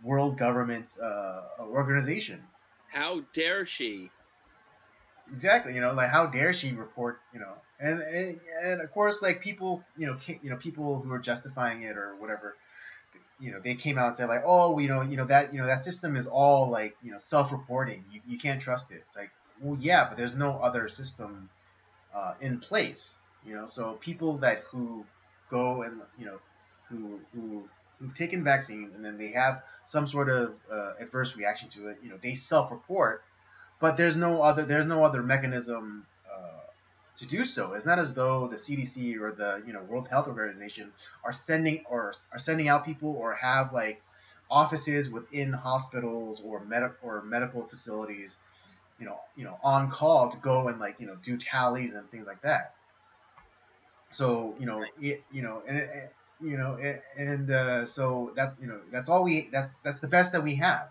[SPEAKER 1] world government organization.
[SPEAKER 2] how dare she?
[SPEAKER 1] Exactly, like how dare she report, and of course like people, people who are justifying it or whatever, they came out and said like, oh, that system is all like self-reporting. You can't trust it. It's like, well, yeah, but there's no other system in place. So people who go and who've taken vaccine and then they have some sort of adverse reaction to it. They self-report, but there's no other mechanism to do so. It's not as though the CDC or the World Health Organization are sending out people or have like offices within hospitals or medical facilities, on call to go and like do tallies and things like that. So So that's all that's the best that we have,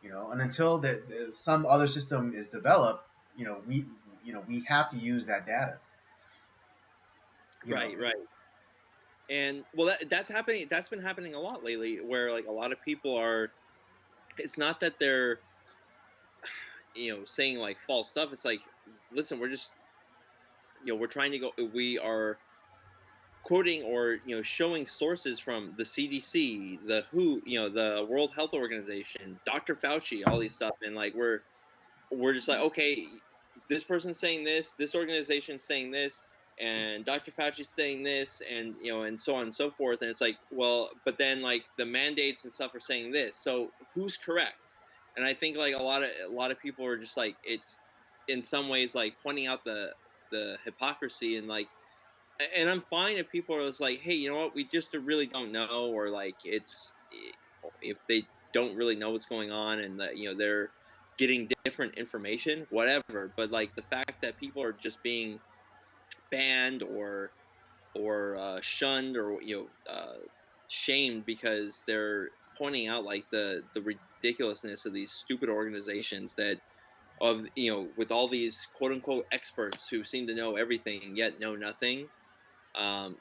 [SPEAKER 1] and until some other system is developed, we have to use that data, you know.
[SPEAKER 2] Right, right. And well, that's happening. That's been happening a lot lately, where like a lot of people are. It's not that they're saying like false stuff. It's like, listen, we're just we're trying to go. We are quoting or showing sources from the CDC, the WHO, the World Health Organization, Dr. Fauci, all these stuff, and like we're just like, okay, this person's saying this organization's saying this, and Dr. Fauci's saying this, and and so on and so forth. And it's like, well, but then like the mandates and stuff are saying this. So who's correct? And I think like a lot of people are just like it's in some ways like pointing out the hypocrisy and like and I'm fine if people are just like, hey, you know what, we just really don't know, or like if they don't really know what's going on and that they're getting different information, whatever. But like the fact that people are just being banned or shunned or shamed because they're pointing out like the ridiculousness of these stupid organizations that of with all these quote unquote experts who seem to know everything yet know nothing. um,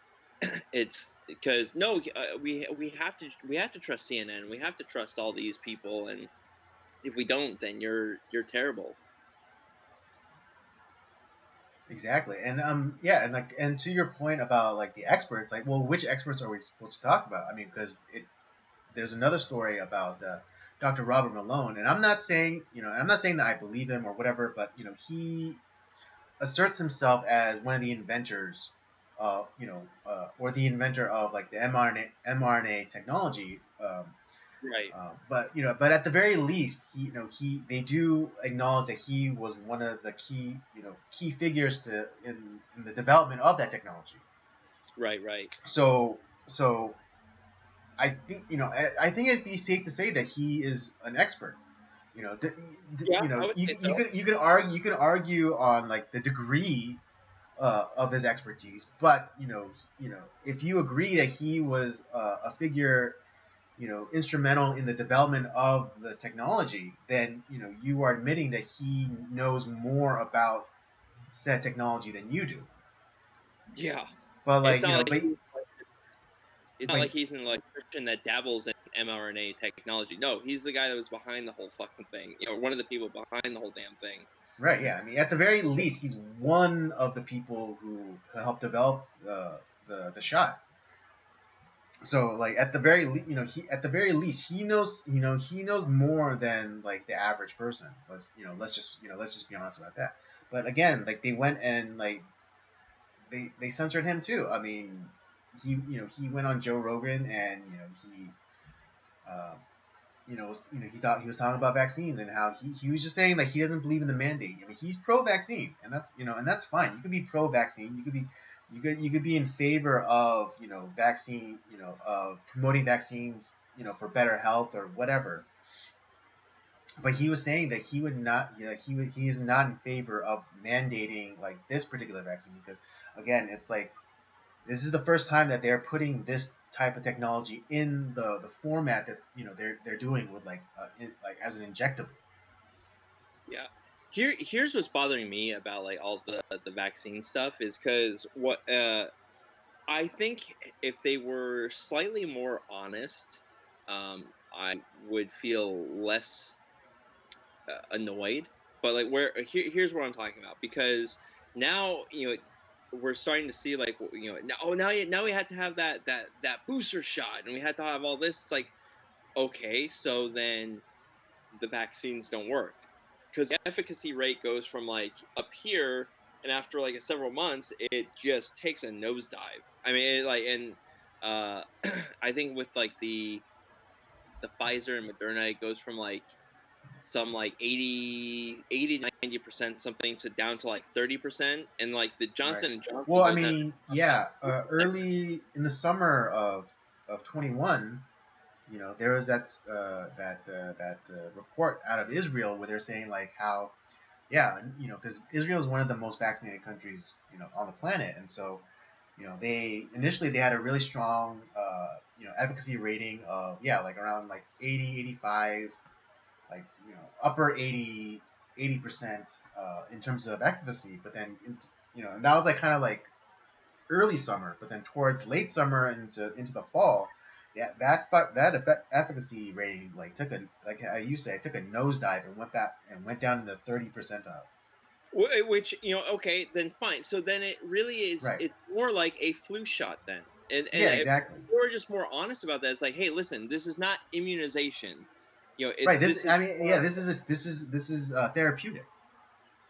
[SPEAKER 2] it's because no, we have to trust CNN. We have to trust all these people, and if we don't, then you're terrible.
[SPEAKER 1] Exactly. And yeah, and to your point about like the experts, like, well, which experts are we supposed to talk about? I mean, because there's another story about Dr. Robert Malone, and I'm not saying that I believe him or whatever, but he asserts himself as one of the inventors, or the inventor of like the mRNA technology.
[SPEAKER 2] Right,
[SPEAKER 1] But at the very least, they do acknowledge that he was one of the key figures in the development of that technology.
[SPEAKER 2] right, right.
[SPEAKER 1] So I think I think it'd be safe to say that he is an expert.
[SPEAKER 2] Yeah, I would say so.
[SPEAKER 1] You could argue on like the degree of his expertise, but if you agree that he was a figure instrumental in the development of the technology, then you are admitting that he knows more about said technology than you do.
[SPEAKER 2] Yeah,
[SPEAKER 1] But
[SPEAKER 2] it's
[SPEAKER 1] like
[SPEAKER 2] not like
[SPEAKER 1] but
[SPEAKER 2] it's not
[SPEAKER 1] but
[SPEAKER 2] like he's an electrician that dabbles in mRNA technology. No, he's the guy that was behind the whole fucking thing. One of the people behind the whole damn thing.
[SPEAKER 1] right, yeah. I mean, at the very least, he's one of the people who helped develop the shot. So like at the very least he knows more than like the average person. Let's just be honest about that. But again, like they went and like they censored him too. I mean, he went on Joe Rogan, and he uh, he thought he was talking about vaccines, and how he was just saying like he doesn't believe in the mandate. I mean, he's pro-vaccine, and that's fine. You could be pro-vaccine. You could be in favor of vaccine, of promoting vaccines, for better health or whatever. But he was saying that he would not, he is not in favor of mandating like this particular vaccine, because again, it's like this is the first time that they're putting this type of technology in the format that they're doing with like as an injectable.
[SPEAKER 2] Yeah. Here's what's bothering me about like all the vaccine stuff is because what I think if they were slightly more honest, I would feel less annoyed. But like here's what I'm talking about, because now we're starting to see like now, now we had to have that booster shot, and we had to have all this. It's like, okay, so then the vaccines don't work because the efficacy rate goes from like up here, and after like several months it just takes a nosedive. I mean, and uh I think with like the Pfizer and Moderna, it goes from like some like 80, 90% something to down to like 30%, and like the
[SPEAKER 1] Right.
[SPEAKER 2] Johnson and Johnson
[SPEAKER 1] Well, I
[SPEAKER 2] goes down
[SPEAKER 1] mean,
[SPEAKER 2] to like
[SPEAKER 1] yeah.
[SPEAKER 2] 2%.
[SPEAKER 1] Early in the summer of 21, there was that report out of Israel where they're saying like how, yeah, because Israel is one of the most vaccinated countries on the planet, and so they initially they had a really strong efficacy rating of like around like 80, 85, like upper 80% in terms of efficacy, but then and that was like kind of like early summer, but then towards late summer into the fall, efficacy rating like took a like I used to say, it took a nosedive and went down in the 30 percentile.
[SPEAKER 2] Which, okay, then fine. So then it really is.
[SPEAKER 1] Right.
[SPEAKER 2] It's more like a flu shot then, and
[SPEAKER 1] Yeah.
[SPEAKER 2] if
[SPEAKER 1] Exactly.
[SPEAKER 2] we're just more honest about that, it's like, hey, listen, this is not immunization.
[SPEAKER 1] Right.
[SPEAKER 2] This
[SPEAKER 1] This.
[SPEAKER 2] is
[SPEAKER 1] I mean, yeah.
[SPEAKER 2] more.
[SPEAKER 1] This is therapeutic.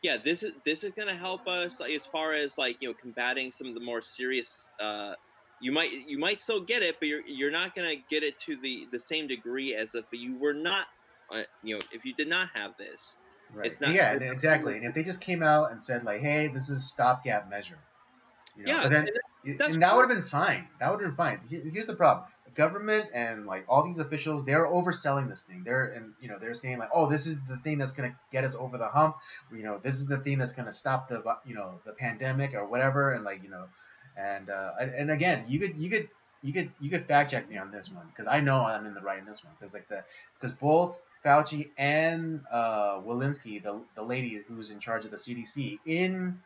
[SPEAKER 2] Yeah, this is gonna help us, like, as far as, like, combating some of the more serious. You might still get it, but you're not gonna get it to the same degree as if you were not. If you did not have this,
[SPEAKER 1] Right.
[SPEAKER 2] it's
[SPEAKER 1] And
[SPEAKER 2] not.
[SPEAKER 1] yeah. And
[SPEAKER 2] It's not gonna
[SPEAKER 1] exactly. And if they just came out and said like, "Hey, this is stopgap measure,"
[SPEAKER 2] Yeah,
[SPEAKER 1] but then
[SPEAKER 2] that's
[SPEAKER 1] and that would
[SPEAKER 2] fine.
[SPEAKER 1] have been fine. That would have been fine. Here's the problem: the government and like all these officials, they're overselling this thing. They're saying like, "Oh, this is the thing that's gonna get us over the hump." This is the thing that's gonna stop the pandemic or whatever. And and again, you could fact check me on this one because I know I'm in the right in this one because both Fauci and Walensky, the lady who's in charge of the CDC, in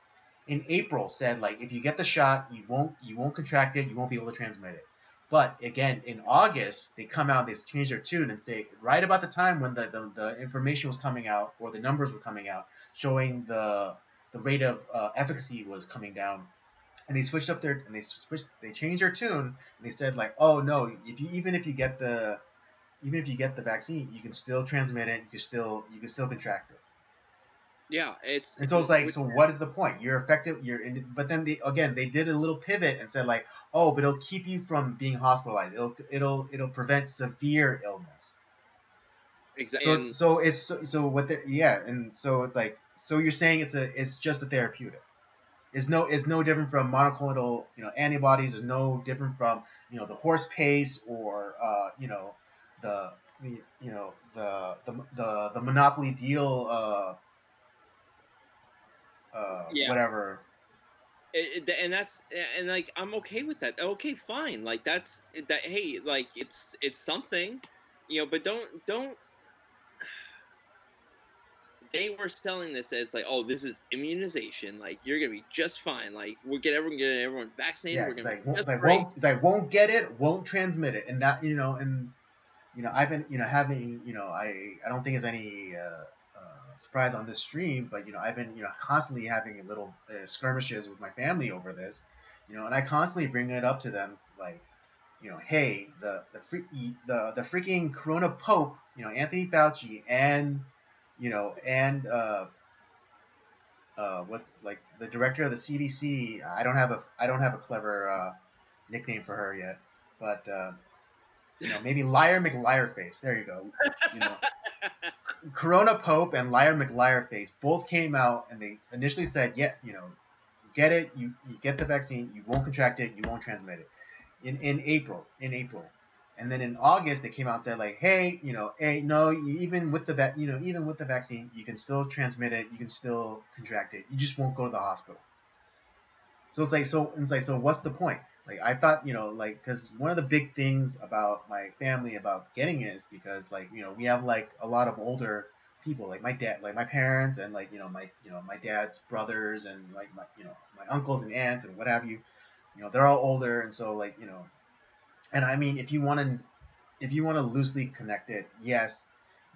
[SPEAKER 1] April said like if you get the shot, you won't contract it, you won't be able to transmit it. But again, in August, they come out, they change their tune and say right about the time when the information was coming out or the numbers were coming out showing the rate of efficacy was coming down, and they changed their tune and they said like, oh no, even if you get the vaccine, you can still transmit it, you can still contract it.
[SPEAKER 2] Yeah,
[SPEAKER 1] And so it's like, so what is the point? You're effective. But then they did a little pivot and said like, oh, but it'll keep you from being hospitalized. It'll prevent severe illness.
[SPEAKER 2] exactly.
[SPEAKER 1] So
[SPEAKER 2] And
[SPEAKER 1] so it's so what they yeah, and so it's like, so you're saying it's just a therapeutic. It's no different from monoclonal antibodies. It's no different from the horse pace or the monopoly deal
[SPEAKER 2] yeah,
[SPEAKER 1] whatever.
[SPEAKER 2] and that's and like I'm okay with that. Okay, fine. Like that's that. Hey, like it's something, but don't. They were selling this as like, oh, this is immunization. Like you're gonna be just fine. Like we'll get everyone vaccinated.
[SPEAKER 1] Yeah,
[SPEAKER 2] We're
[SPEAKER 1] it's
[SPEAKER 2] gonna be
[SPEAKER 1] like won't
[SPEAKER 2] just
[SPEAKER 1] it's like
[SPEAKER 2] great.
[SPEAKER 1] won't get it, won't transmit it, and that and I've been having I don't think it's any surprise on this stream, but I've been constantly having little skirmishes with my family over this, and I constantly bring it up to them like hey, the freaking Corona Pope, Anthony Fauci, and what's like the director of the CDC. I don't have a clever nickname for her yet, but maybe Liar McLiarface. There you go. You know, Corona Pope and Liar McLiarface both came out and they initially said, yeah, get it, you get the vaccine, you won't contract it, you won't transmit it. In April, and then in August they came out and said like, hey, hey, no, even with the vaccine, you can still transmit it, you can still contract it, you just won't go to the hospital. So it's like, so what's the point? Like I thought, like because one of the big things about my family about getting it is because like we have like a lot of older people, like my dad, like my parents, and like my dad's brothers, and like my uncles and aunts and what have you. They're all older, and so like and I mean if you want to loosely connect it, yes,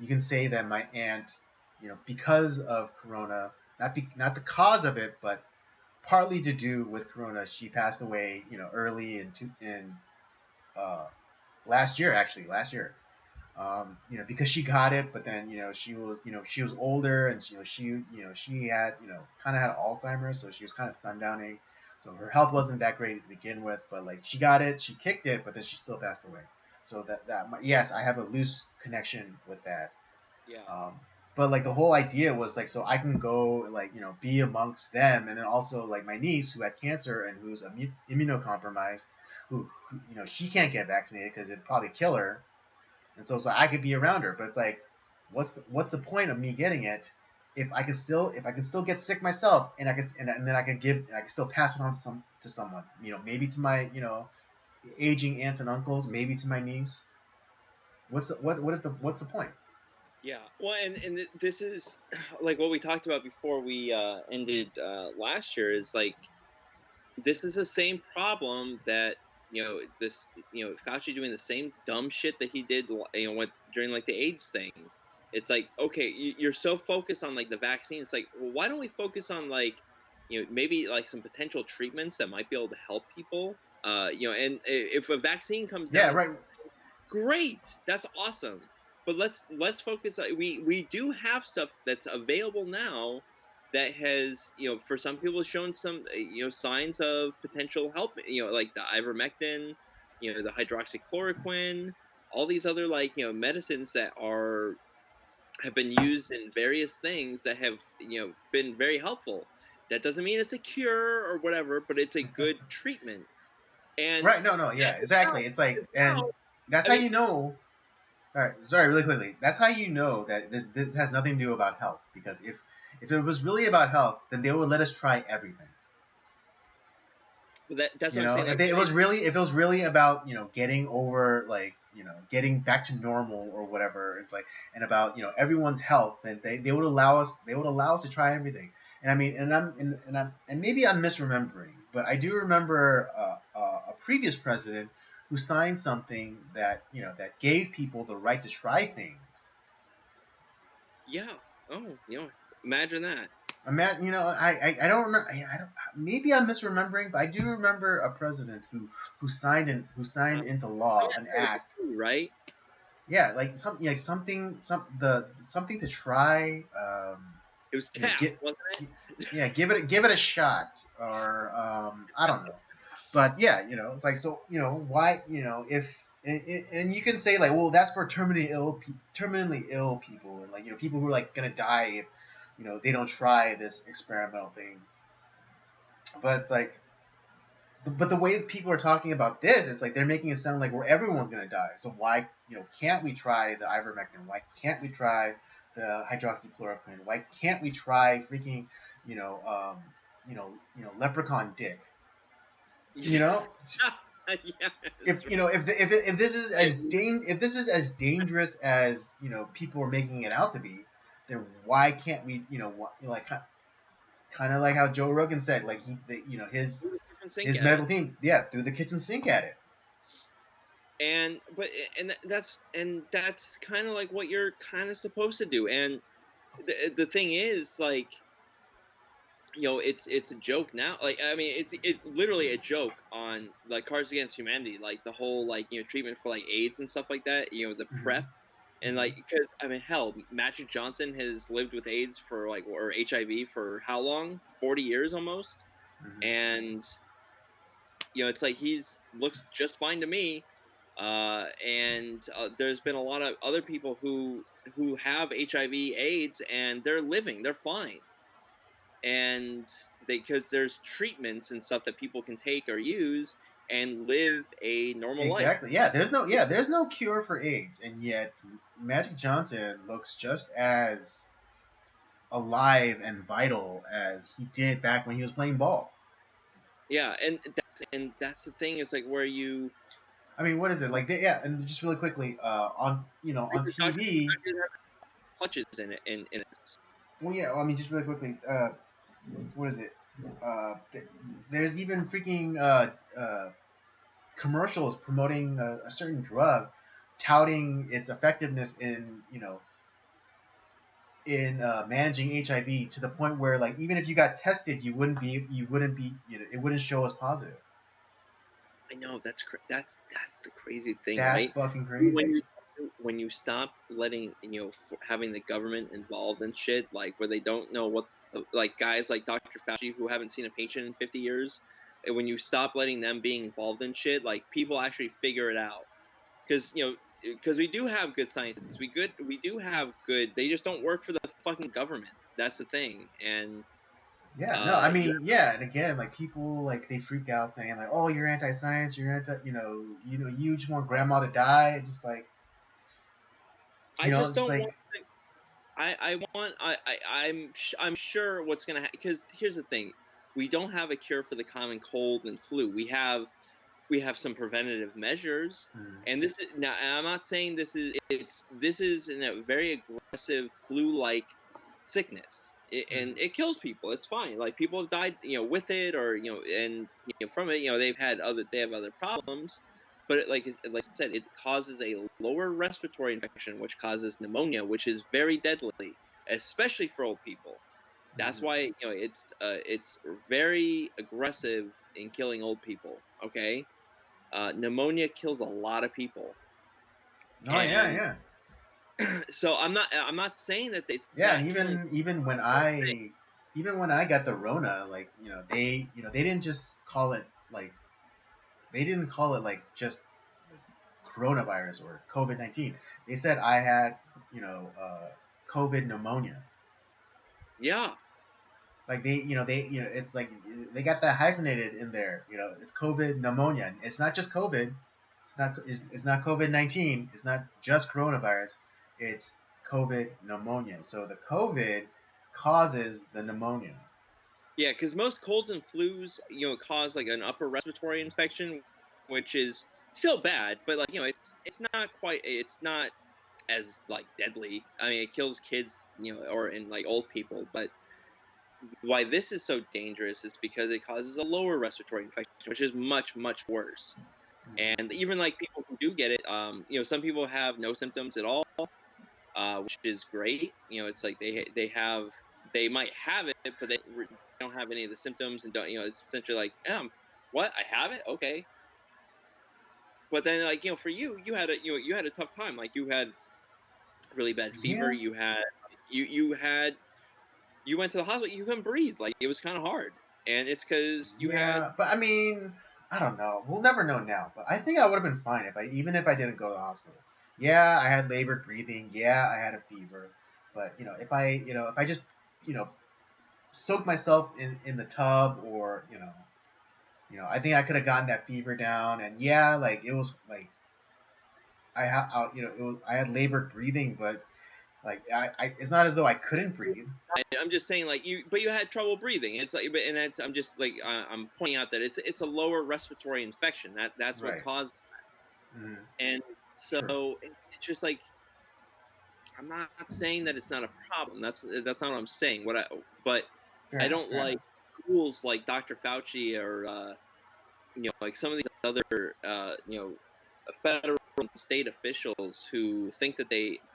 [SPEAKER 1] you can say that my aunt, because of Corona, not the cause of it, but partly to do with Corona, she passed away, early in uh, last year, actually, last year. Because she got it, but then she was older, and she had kind of had Alzheimer's, so she was kind of sundowning, so her health wasn't that great to begin with. But like she got it, she kicked it, but then she still passed away. So yes, I have a loose connection with that.
[SPEAKER 2] Yeah.
[SPEAKER 1] Um, but like the whole idea was like, so I can go like be amongst them, and then also like my niece who had cancer and who's immunocompromised, who she can't get vaccinated because it'd probably kill her, and so I could be around her. But it's like, what's the point of me getting it if I can still get sick myself, and then I can still pass it on to someone, maybe to my aging aunts and uncles, maybe to my niece. What's the point?
[SPEAKER 2] Yeah. Well, and this is like what we talked about before we ended last year. Is like this is the same problem that this Fauci doing the same dumb shit that he did what during like the AIDS thing. It's like, okay, you're so focused on like the vaccine. It's like, well, why don't we focus on like maybe like some potential treatments that might be able to help people. And if a vaccine comes
[SPEAKER 1] Yeah,
[SPEAKER 2] down,
[SPEAKER 1] right.
[SPEAKER 2] great, that's awesome. But let's focus. We do have stuff that's available now that has for some people shown some signs of potential help. Like the ivermectin, the hydroxychloroquine, all these other like medicines that have been used in various things that have been very helpful. That doesn't mean it's a cure or whatever, but it's a good treatment. And
[SPEAKER 1] Right. No. Yeah.
[SPEAKER 2] as now,
[SPEAKER 1] Exactly. It's like,
[SPEAKER 2] as
[SPEAKER 1] and
[SPEAKER 2] now,
[SPEAKER 1] that's
[SPEAKER 2] I
[SPEAKER 1] how
[SPEAKER 2] mean,
[SPEAKER 1] you know. All right. Sorry, really quickly. That's how you know that this has nothing to do about health. Because if it was really about health, then they would let us try everything.
[SPEAKER 2] that's what I'm saying. Like,
[SPEAKER 1] If it was really about getting over, like, getting back to normal or whatever, it's like, and about everyone's health, then they would allow us to try everything. And I mean, and maybe I'm misremembering, but I do remember a previous president who signed something that gave people the right to try things.
[SPEAKER 2] yeah. Oh, imagine that.
[SPEAKER 1] I don't remember. I don't. Maybe I'm misremembering, but I do remember a president who
[SPEAKER 2] Uh,
[SPEAKER 1] signed into law an act.
[SPEAKER 2] right?
[SPEAKER 1] Yeah, like something to try.
[SPEAKER 2] It was
[SPEAKER 1] You know,
[SPEAKER 2] tap,
[SPEAKER 1] get
[SPEAKER 2] wasn't it?
[SPEAKER 1] yeah, give it a shot, or I don't know. But yeah, it's like, so why, if and you can say, like, well, that's for terminally ill people, and, like, people who are, like, gonna die if they don't try this experimental thing. But it's like, but the way people are talking about this, it's like they're making it sound like where everyone's gonna die. So why can't we try the ivermectin? Why can't we try the hydroxychloroquine? Why can't we try freaking leprechaun dick? You
[SPEAKER 2] Yeah.
[SPEAKER 1] know,
[SPEAKER 2] Yeah, that's
[SPEAKER 1] if
[SPEAKER 2] right.
[SPEAKER 1] if this is as
[SPEAKER 2] And
[SPEAKER 1] if this is as dangerous as people are making it out to be, then why can't we like, kind of like how Joe Rogan said, like,
[SPEAKER 2] threw the kitchen sink
[SPEAKER 1] his
[SPEAKER 2] at it.
[SPEAKER 1] medical team, yeah, threw the kitchen sink at it.
[SPEAKER 2] And but that's kind of like what you're kind of supposed to do. And the thing is, like, it's a joke now. Like, I mean, it's literally a joke on like Cards Against Humanity, like the whole like treatment for like AIDS and stuff like that. The
[SPEAKER 1] Hmm.
[SPEAKER 2] PrEP. And like, because I mean, hell, Magic Johnson has lived with AIDS for like, or HIV for how long? 40 years almost.
[SPEAKER 1] Hmm.
[SPEAKER 2] And it's like he's looks just fine to me. And there's been a lot of other people who have HIV, AIDS, and they're living, they're fine. And because there's treatments and stuff that people can take or use and live a normal life.
[SPEAKER 1] Exactly. There's no cure for AIDS, and yet Magic Johnson looks just as alive and vital as he did back when he was playing ball.
[SPEAKER 2] Yeah, and that's the thing. Is like where you
[SPEAKER 1] I mean, what is it like? Yeah, and just really quickly, on
[SPEAKER 2] Doctor
[SPEAKER 1] TV.
[SPEAKER 2] clutches in it.
[SPEAKER 1] Well, yeah. Well, I mean, just really quickly, what is it? There's even freaking commercials promoting a certain drug, touting its effectiveness in managing HIV, to the point where, like, even if you got tested, it wouldn't show as positive.
[SPEAKER 2] I know that's the crazy thing,
[SPEAKER 1] That's
[SPEAKER 2] right?
[SPEAKER 1] fucking
[SPEAKER 2] When
[SPEAKER 1] crazy.
[SPEAKER 2] you stop letting having the government involved in shit, like where they don't know what like guys like Dr. Fauci who haven't seen a patient in 50 years, and when you stop letting them being involved in shit, like people actually figure it out. Because because we do have good scientists, we do have good. They just don't work for the fucking government. That's the thing, and
[SPEAKER 1] Yeah, no, I
[SPEAKER 2] yeah,
[SPEAKER 1] mean, yeah, and again, like, people, like, they freak out saying, like, oh, you're anti-science, you're you just want grandma to die. Just like,
[SPEAKER 2] I just
[SPEAKER 1] just
[SPEAKER 2] don't
[SPEAKER 1] like,
[SPEAKER 2] want. I'm sure what's gonna because here's the thing, we don't have a cure for the common cold and flu. We have some preventative measures,
[SPEAKER 1] Mm,
[SPEAKER 2] and this is now. I'm not saying this is a very aggressive flu-like sickness,
[SPEAKER 1] mm,
[SPEAKER 2] and it kills people. It's fine. Like people have died, with it, or and from it. They have other problems, but like I said, it causes a lower respiratory infection, which causes pneumonia, which is very deadly, especially for old people. That's
[SPEAKER 1] mm.
[SPEAKER 2] why it's very aggressive in killing old people. Okay, pneumonia kills a lot of people,
[SPEAKER 1] Oh yeah,
[SPEAKER 2] and
[SPEAKER 1] yeah,
[SPEAKER 2] so I'm not saying that it's
[SPEAKER 1] yeah.
[SPEAKER 2] not
[SPEAKER 1] And
[SPEAKER 2] killing.
[SPEAKER 1] even when I got the Rona, like they didn't just call it like they didn't call it like just coronavirus or COVID-19. They said I had COVID pneumonia.
[SPEAKER 2] Yeah,
[SPEAKER 1] Like it's like they got that hyphenated in there. It's COVID pneumonia. It's not just COVID. It's not COVID-19. It's not just coronavirus. It's COVID pneumonia. So the COVID causes the pneumonia.
[SPEAKER 2] yeah, because most colds and flus, cause like an upper respiratory infection, which is still bad, but like it's not as like deadly. I mean, it kills kids, or in like old people, but why this is so dangerous is because it causes a lower respiratory infection, which is much, much worse. And even like people who do get it, some people have no symptoms at all, which is great. It's like they might have it, but they don't have any of the symptoms and don't. It's essentially like, what, I have it, okay. But then like for you, you had a tough time. Like you had really bad fever.
[SPEAKER 1] Yeah,
[SPEAKER 2] You went to the hospital. You couldn't breathe. Like it was kind of hard, and it's because you had.
[SPEAKER 1] yeah. But I mean, I don't know. We'll never know now. But I think I would have been fine even if I didn't go to the hospital. Yeah, I had labored breathing. Yeah, I had a fever. But if I just you know soak myself in the tub, or I think I could have gotten that fever down. And yeah, like it was like I had labored breathing, but like it's not as though I couldn't breathe.
[SPEAKER 2] I'm just saying, like but you had trouble breathing. It's like, and I'm just like, I'm pointing out that it's a lower respiratory infection that's what
[SPEAKER 1] Right.
[SPEAKER 2] caused,
[SPEAKER 1] Mm-hmm.
[SPEAKER 2] and so
[SPEAKER 1] True.
[SPEAKER 2] it's just like, I'm not saying that it's not a problem. That's not what I'm saying. But
[SPEAKER 1] Fair
[SPEAKER 2] I
[SPEAKER 1] enough.
[SPEAKER 2] don't
[SPEAKER 1] Fair
[SPEAKER 2] like
[SPEAKER 1] enough.
[SPEAKER 2] schools like Dr. Fauci, or like some of these other federal and state officials who think that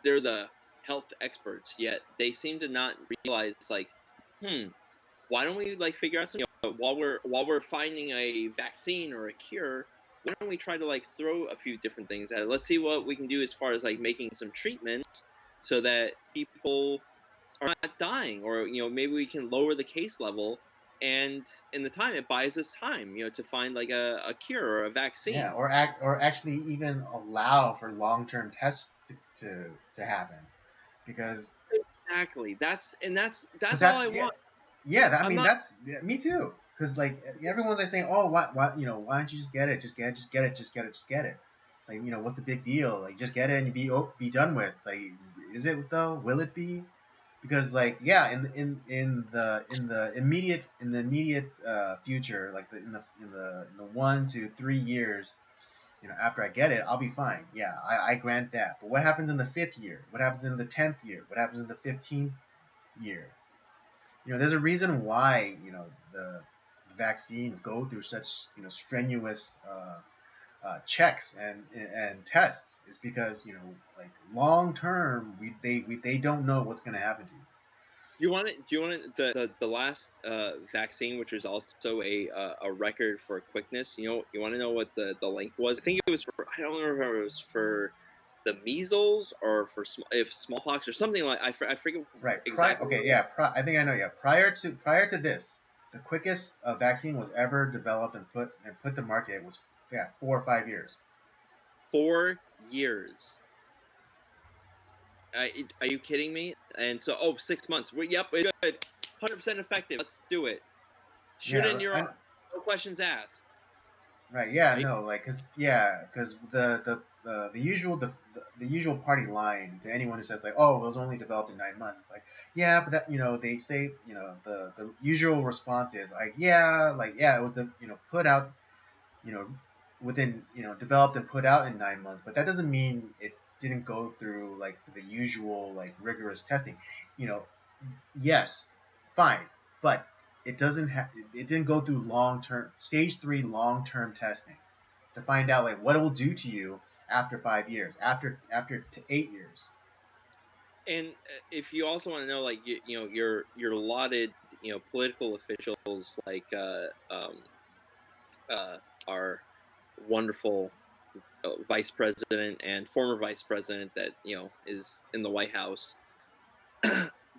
[SPEAKER 2] they're the health experts, yet they seem to not realize, like, hmm, why don't we like figure out some, while we're finding a vaccine or a cure, why don't we try to like throw a few different things at it? Let's see what we can do as far as like making some treatments so that people are not dying, or maybe we can lower the case level, and in the time it buys us time, to find like a cure or a
[SPEAKER 1] Yeah,
[SPEAKER 2] vaccine.
[SPEAKER 1] or actually even allow for long-term tests to happen, because
[SPEAKER 2] Exactly. That's all
[SPEAKER 1] that's
[SPEAKER 2] I
[SPEAKER 1] yeah,
[SPEAKER 2] want.
[SPEAKER 1] yeah. I
[SPEAKER 2] I'm
[SPEAKER 1] mean,
[SPEAKER 2] not.
[SPEAKER 1] that's yeah, me too. Because like everyone's like saying, oh, why don't you just get it? Just get it. Just get it. Just get it. Just get it. It's like, what's the big deal? Like, just get it and be done with. It's like, is it though? Will it be? Because like, yeah, in the immediate future, like in the 1 to 3 years, after I get it, I'll be fine. Yeah, I grant that. But what happens in the fifth year? What happens in the 10th year? What happens in the 15th year? There's a reason why the vaccines go through such strenuous checks and tests. Is because like long term, they don't know what's going to happen to you.
[SPEAKER 2] Do you want the last vaccine, which was also a record for quickness? You want to know what the length was? I think it was for, I don't remember if it was for the measles or for if smallpox or something, like I forget
[SPEAKER 1] Right.
[SPEAKER 2] exactly what
[SPEAKER 1] Okay.
[SPEAKER 2] it was.
[SPEAKER 1] Yeah. I think I know. Yeah. Prior to this, the quickest vaccine was ever developed and put to market was 4 or 5 years.
[SPEAKER 2] 4 years. Are you kidding me? And so, 6 months. Yep, we're good. 100% effective. Let's do it. Shoot it
[SPEAKER 1] Yeah.
[SPEAKER 2] in your arm. No questions asked.
[SPEAKER 1] Right. Yeah.
[SPEAKER 2] right?
[SPEAKER 1] No. Like, cause the usual party line to anyone who says like, oh, it was only developed in 9 months. It's like, yeah, but that they say the usual response is like, yeah, it was put out within developed and put out in 9 months, but that doesn't mean it didn't go through like the usual like rigorous testing. You know, yes, fine, but it didn't go through stage 3 long-term testing to find out like what it will do to you after 5 years, after 8 years.
[SPEAKER 2] And if you also want to know, like your lauded political officials like uh, our wonderful vice president and former vice president that is in the White House,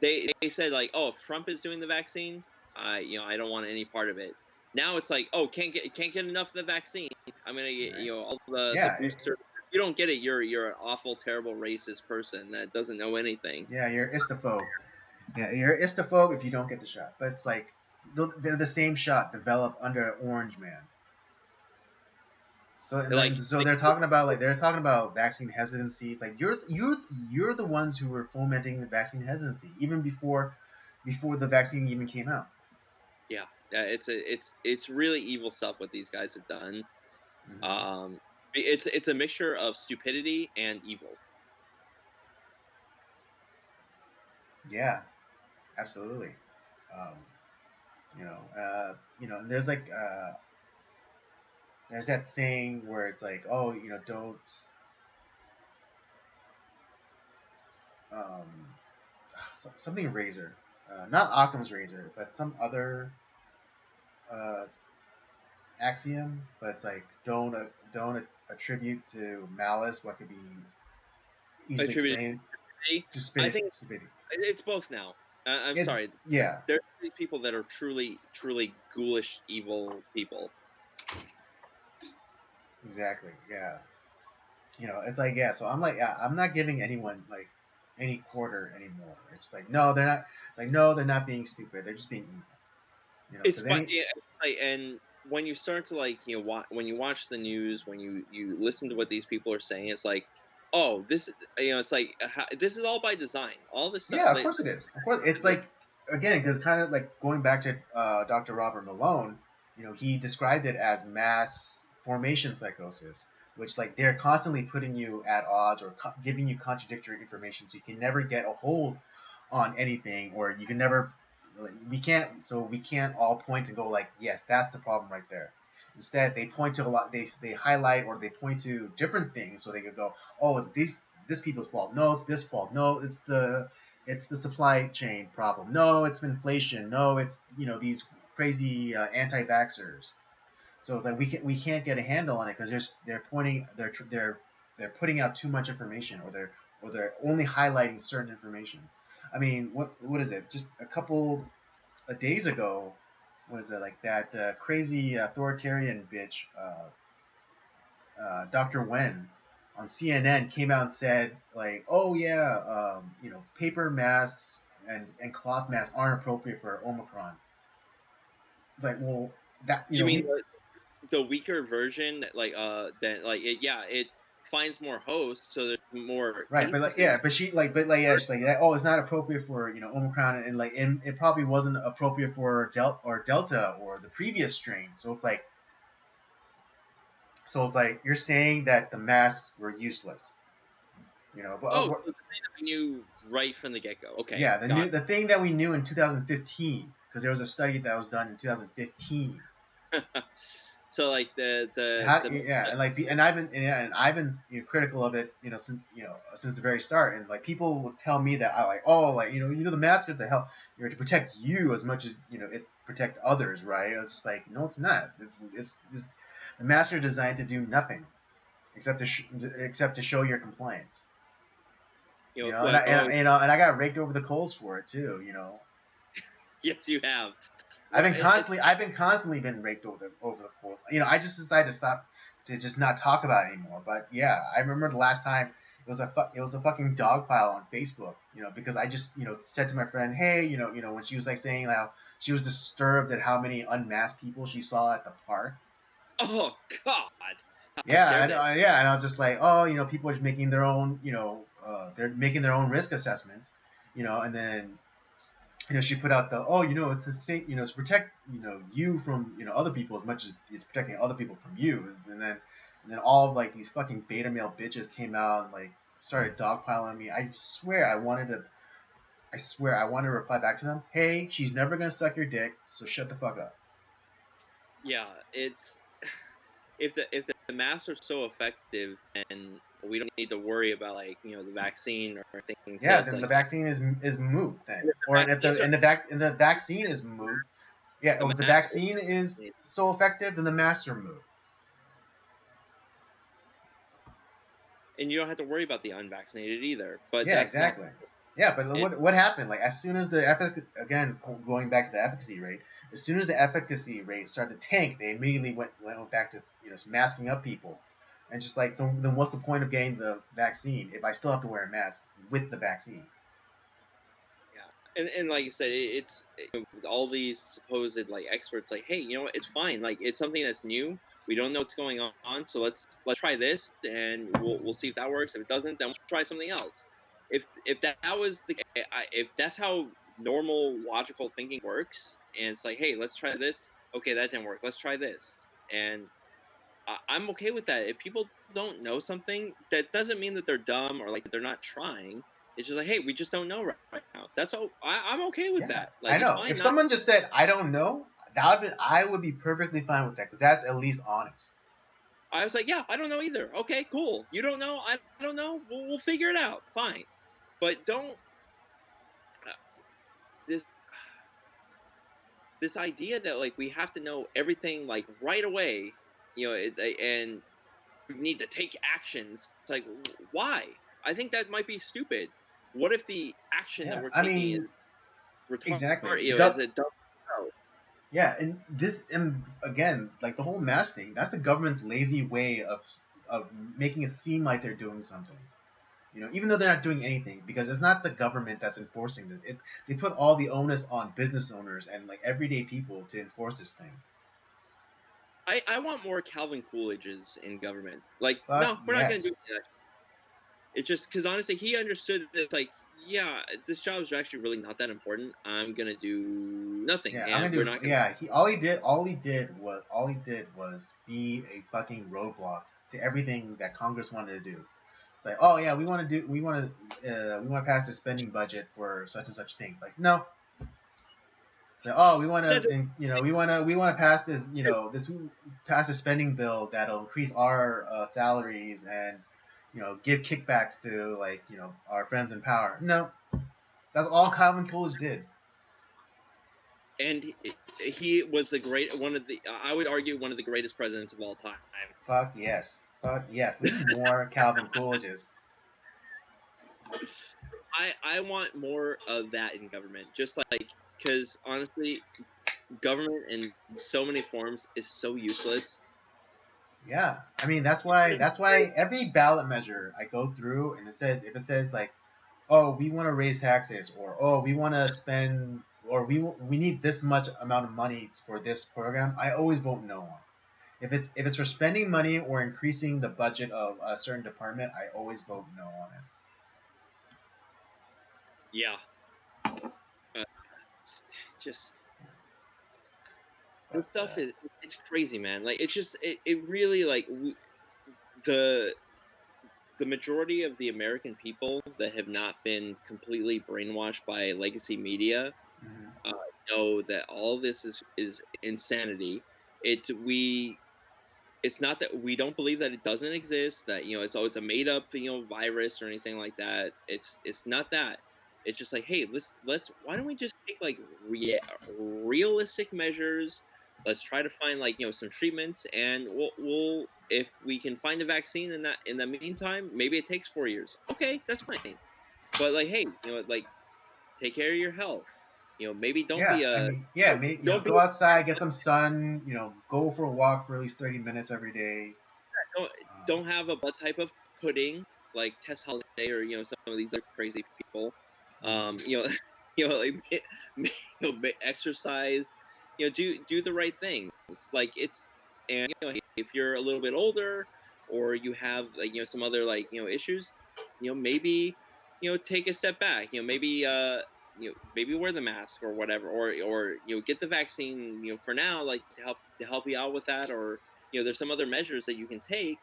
[SPEAKER 2] they said like, oh, if Trump is doing the vaccine, I don't want any part of it. Now it's like, oh, can't get enough of the vaccine. I'm gonna get
[SPEAKER 1] Right.
[SPEAKER 2] all the
[SPEAKER 1] Yeah.
[SPEAKER 2] booster. If you don't get it, you're an awful, terrible, racist person that doesn't know anything.
[SPEAKER 1] Yeah, you're istophobe. Yeah, you're istophobe if you don't get the shot. But it's like they're the same shot developed under Orange Man. So and
[SPEAKER 2] Like,
[SPEAKER 1] then so they're talking about vaccine hesitancy. It's like you're the ones who were fomenting the vaccine hesitancy even before the vaccine even came out.
[SPEAKER 2] yeah, it's really evil stuff what these guys have done.
[SPEAKER 1] Hmm.
[SPEAKER 2] Um, it's a mixture of stupidity and evil.
[SPEAKER 1] Yeah, absolutely. Um, and there's that saying where it's like, oh, don't um, something razor, not Occam's razor, but some other uh, axiom, but it's like don't attribute to malice what could be easily
[SPEAKER 2] Attributed
[SPEAKER 1] explained
[SPEAKER 2] to
[SPEAKER 1] to
[SPEAKER 2] I think
[SPEAKER 1] stupidity.
[SPEAKER 2] it's both now. I'm
[SPEAKER 1] It's
[SPEAKER 2] sorry.
[SPEAKER 1] yeah,
[SPEAKER 2] There are these people that are truly, truly ghoulish, evil people.
[SPEAKER 1] exactly. Yeah, it's like yeah. So I'm like yeah, I'm not giving anyone like any quarter anymore. It's like no, they're not. It's like no, they're not being stupid. They're just being evil.
[SPEAKER 2] It's
[SPEAKER 1] Because
[SPEAKER 2] fun,
[SPEAKER 1] any
[SPEAKER 2] yeah, like, and when you start to like when you watch the news, when you listen to what these people are saying, it's like, oh, this it's like this is all by design. All this stuff,
[SPEAKER 1] yeah, of
[SPEAKER 2] like,
[SPEAKER 1] course it is. Of course, it's like again because kind of like going back to Dr. Robert Malone. He described it as mass formation psychosis, which like they're constantly putting you at odds or giving you contradictory information, so you can never get a hold on anything, or you can never. Like, we can't all point and go like, yes, that's the problem right there. Instead, they point to a lot. They highlight or they point to different things, so they could go, oh, it's this people's fault. No, it's this fault. No, it's the supply chain problem. No, it's inflation. No, it's these crazy anti-vaxxers. So it's like we can't get a handle on it because they're putting out too much information, or they're only highlighting certain information. I mean, what is it? Just a couple of days ago, was it like that crazy authoritarian bitch, Dr. Wen, on CNN came out and said like, oh yeah, paper masks and cloth masks aren't appropriate for Omicron. It's like, well, that
[SPEAKER 2] you mean
[SPEAKER 1] we
[SPEAKER 2] the weaker version that like it finds more hosts, so there's more
[SPEAKER 1] right, but like
[SPEAKER 2] cases.
[SPEAKER 1] yeah, yeah, she's like oh, it's not appropriate for Omicron, and it probably wasn't appropriate for Delta or the previous strain. So it's like you're saying that the masks were useless, but
[SPEAKER 2] Oh, so the thing that we knew right from the get go. Okay,
[SPEAKER 1] yeah,
[SPEAKER 2] got
[SPEAKER 1] the thing that we knew in 2015, because there was a study that was done in 2015.
[SPEAKER 2] it. So like
[SPEAKER 1] Yeah, and I've been critical of it, since the very start, and like people will tell me that I like, oh, like the mask is to help, to protect you as much as it's protect others, right? It's just like no, it's not. It's the masks are designed to do nothing except to show your compliance.
[SPEAKER 2] well,
[SPEAKER 1] And I got raked over the coals for it too.
[SPEAKER 2] yes, you have.
[SPEAKER 1] I've
[SPEAKER 2] Well,
[SPEAKER 1] been constantly I've been constantly been raked over the coals. I just decided to stop to just not talk about it anymore. But yeah, I remember the last time it was a fucking dog pile on Facebook. Because I just said to my friend, hey, when she was like saying how she was disturbed at how many unmasked people she saw at the park.
[SPEAKER 2] Oh God.
[SPEAKER 1] Yeah, and I was just like, oh, people are making their own, they're making their own risk assessments, and then she put out the, oh, it's the same, it's protect, you from, other people as much as it's protecting other people from you, and then all of like these fucking beta male bitches came out and like started dogpiling me. I swear I wanted to reply back to them, hey, she's never gonna suck your dick, so shut the fuck up.
[SPEAKER 2] Yeah, it's if the masks are so effective, then we don't need to worry about like the vaccine or anything.
[SPEAKER 1] Yeah,
[SPEAKER 2] Just
[SPEAKER 1] then the
[SPEAKER 2] like
[SPEAKER 1] vaccine is moot then,
[SPEAKER 2] if
[SPEAKER 1] or
[SPEAKER 2] the
[SPEAKER 1] if
[SPEAKER 2] vaccines are
[SPEAKER 1] the vaccine is moot. Yeah,
[SPEAKER 2] the
[SPEAKER 1] if the
[SPEAKER 2] masks,
[SPEAKER 1] vaccine is so effective, then the masks are moot.
[SPEAKER 2] and you don't have to worry about the unvaccinated either. But
[SPEAKER 1] Yeah,
[SPEAKER 2] that's not
[SPEAKER 1] exactly. Yeah, but
[SPEAKER 2] it.
[SPEAKER 1] what happened? Like as soon as again going back to the efficacy rate, as soon as the efficacy rate started to tank, they immediately went back to masking up people, and just like then what's the point of getting the vaccine if I still have to wear a mask with the vaccine?
[SPEAKER 2] Yeah, and like you said, it's all these supposed like experts like, hey, it's fine. Like it's something that's new. We don't know what's going on, so let's try this, and we'll see if that works. If it doesn't, then we'll try something else. If that was if that's how normal logical thinking works, and it's like, hey, let's try this. Okay, that didn't work. Let's try this, and I'm okay with that. If people don't know something, that doesn't mean that they're dumb or like they're not trying. It's just like, hey, we just don't know right now. That's all. I'm okay with
[SPEAKER 1] Yeah,
[SPEAKER 2] that. Like,
[SPEAKER 1] I
[SPEAKER 2] it's
[SPEAKER 1] know.
[SPEAKER 2] fine.
[SPEAKER 1] If
[SPEAKER 2] Not.
[SPEAKER 1] someone just said I don't know, I would be perfectly fine with that because that's at least honest.
[SPEAKER 2] I was like, yeah, I don't know either. Okay, cool. You don't know. I don't know. We'll figure it out. Fine. But don't this this idea that like we have to know everything like right away. And we need to take actions. It's like, why? I think that might be stupid. What if the action that
[SPEAKER 1] Yeah,
[SPEAKER 2] we're
[SPEAKER 1] I
[SPEAKER 2] taking
[SPEAKER 1] mean,
[SPEAKER 2] is retarded?
[SPEAKER 1] exactly.
[SPEAKER 2] Is a dumb show?
[SPEAKER 1] Yeah, and again, like the whole mask thing, that's the government's lazy way of making it seem like they're doing something. Even though they're not doing anything, because it's not the government that's enforcing it. They put all the onus on business owners and like everyday people to enforce this thing.
[SPEAKER 2] I want more Calvin Coolidge's in government. Like,
[SPEAKER 1] Fuck
[SPEAKER 2] no, we're not going to do
[SPEAKER 1] yes.
[SPEAKER 2] that. It's just because honestly, he understood that it's like, yeah, this job is actually really not that important. I'm going to do nothing,
[SPEAKER 1] Yeah, I'm
[SPEAKER 2] and
[SPEAKER 1] gonna
[SPEAKER 2] we're
[SPEAKER 1] do.
[SPEAKER 2] not going to.
[SPEAKER 1] Yeah, all he did was be a fucking roadblock to everything that Congress wanted to do. It's like, oh yeah, we want to pass the spending budget for such and such things. Like, no. It's like, oh, we want to pass this, pass a spending bill that'll increase our salaries and give kickbacks to like our friends in power. No, that's all Calvin Coolidge did.
[SPEAKER 2] And he was one of the. I would argue one of the greatest presidents of all time.
[SPEAKER 1] Fuck yes. Fuck yes. We need more Calvin Coolidges.
[SPEAKER 2] I want more of that in government, just like because honestly, government in so many forms is so useless.
[SPEAKER 1] Yeah, I mean that's why every ballot measure I go through and if it says like, oh, we want to raise taxes, or oh, we want to spend, or we need this much amount of money for this program, I always vote no on. If it's for spending money or increasing the budget of a certain department, I always vote no on it.
[SPEAKER 2] Yeah, just this
[SPEAKER 1] But
[SPEAKER 2] stuff is it's crazy, man. Like it's just it really like the the majority of the American people that have not been completely brainwashed by legacy media
[SPEAKER 1] mhm.
[SPEAKER 2] uh, know that all this is insanity. It we it's not that we don't believe that it doesn't exist, that it's a made up virus or anything like that. It's not that. It's just like, hey, let's why don't we just take like realistic measures. Let's try to find like some treatments, and we'll if we can find a vaccine in the meantime, maybe it takes 4 years. Okay, that's fine. But like, hey, like take care of your health. Maybe don't
[SPEAKER 1] Yeah,
[SPEAKER 2] be
[SPEAKER 1] I
[SPEAKER 2] a
[SPEAKER 1] mean, yeah, maybe,
[SPEAKER 2] don't be
[SPEAKER 1] go outside, get some sun, go for a walk for at least 30 minutes every day.
[SPEAKER 2] don't
[SPEAKER 1] Um,
[SPEAKER 2] don't have a blood type of pudding like Tess Holiday or some of these other crazy people. You know, like exercise. Do the right things. Like And if you're a little bit older, or you have like some other like issues, maybe take a step back. Maybe maybe wear the mask or whatever, or get the vaccine. For now, like to help you out with that, or there's some other measures that you can take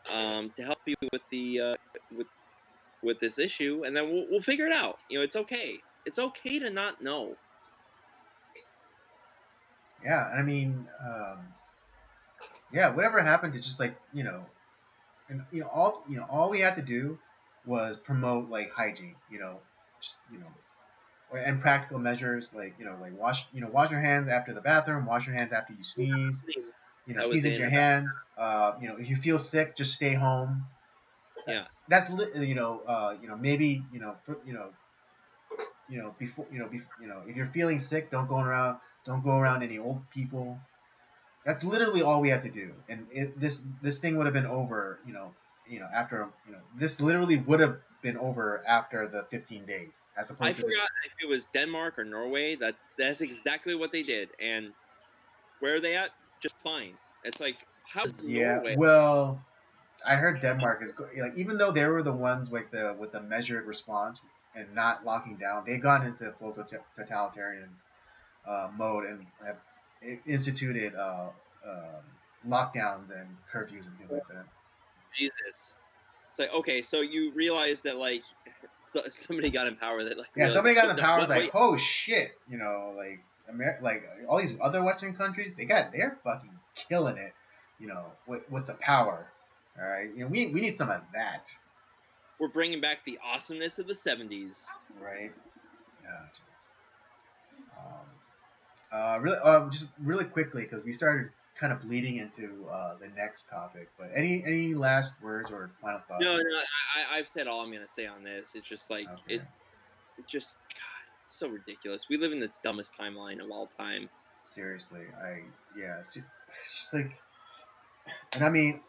[SPEAKER 2] to help you with the with with this issue, and then we'll figure it out. It's okay. It's okay to not know.
[SPEAKER 1] Yeah, and I mean, yeah, whatever happened to just like and all we had to do was promote like hygiene, just and practical measures like like wash your hands after the bathroom, wash your hands after you sneeze,
[SPEAKER 2] That was
[SPEAKER 1] sneeze
[SPEAKER 2] the
[SPEAKER 1] into
[SPEAKER 2] end
[SPEAKER 1] your
[SPEAKER 2] of that.
[SPEAKER 1] hands. If you feel sick, just stay home.
[SPEAKER 2] Yeah.
[SPEAKER 1] That's maybe for, before if you're feeling sick, don't go around any old people. That's literally all we had to do, and this thing would have been over. After this literally would have been over after the 15 days, as
[SPEAKER 2] I
[SPEAKER 1] opposed to this.
[SPEAKER 2] forgot if it was Denmark or Norway. That's exactly what they did. And where are they at? Just fine. It's like, how is
[SPEAKER 1] Yeah,
[SPEAKER 2] Norway?
[SPEAKER 1] well, I heard Denmark is like, even though they were the ones with the measured response and not locking down, they got into full totalitarian mode and have instituted lockdowns and curfews and things
[SPEAKER 2] Oh,
[SPEAKER 1] like that.
[SPEAKER 2] Jesus. It's like, okay, so you realize that like somebody got in power that like
[SPEAKER 1] Yeah,
[SPEAKER 2] realized,
[SPEAKER 1] somebody got
[SPEAKER 2] oh
[SPEAKER 1] in the
[SPEAKER 2] no,
[SPEAKER 1] power is
[SPEAKER 2] what
[SPEAKER 1] like,
[SPEAKER 2] wait,
[SPEAKER 1] oh shit, like like all these other Western countries, they're fucking killing it, with the power. All right, we need some of that,
[SPEAKER 2] we're bringing back the awesomeness of the 70s.
[SPEAKER 1] right? Yeah, jeez. Really, just really quickly because we started kind of bleeding into the next topic. But any last words or final thoughts?
[SPEAKER 2] No, no, I've said all I'm gonna say on this. It's just like
[SPEAKER 1] Okay,
[SPEAKER 2] it just God, it's so ridiculous. We live in the dumbest timeline of all time.
[SPEAKER 1] seriously, it's just like, and I mean,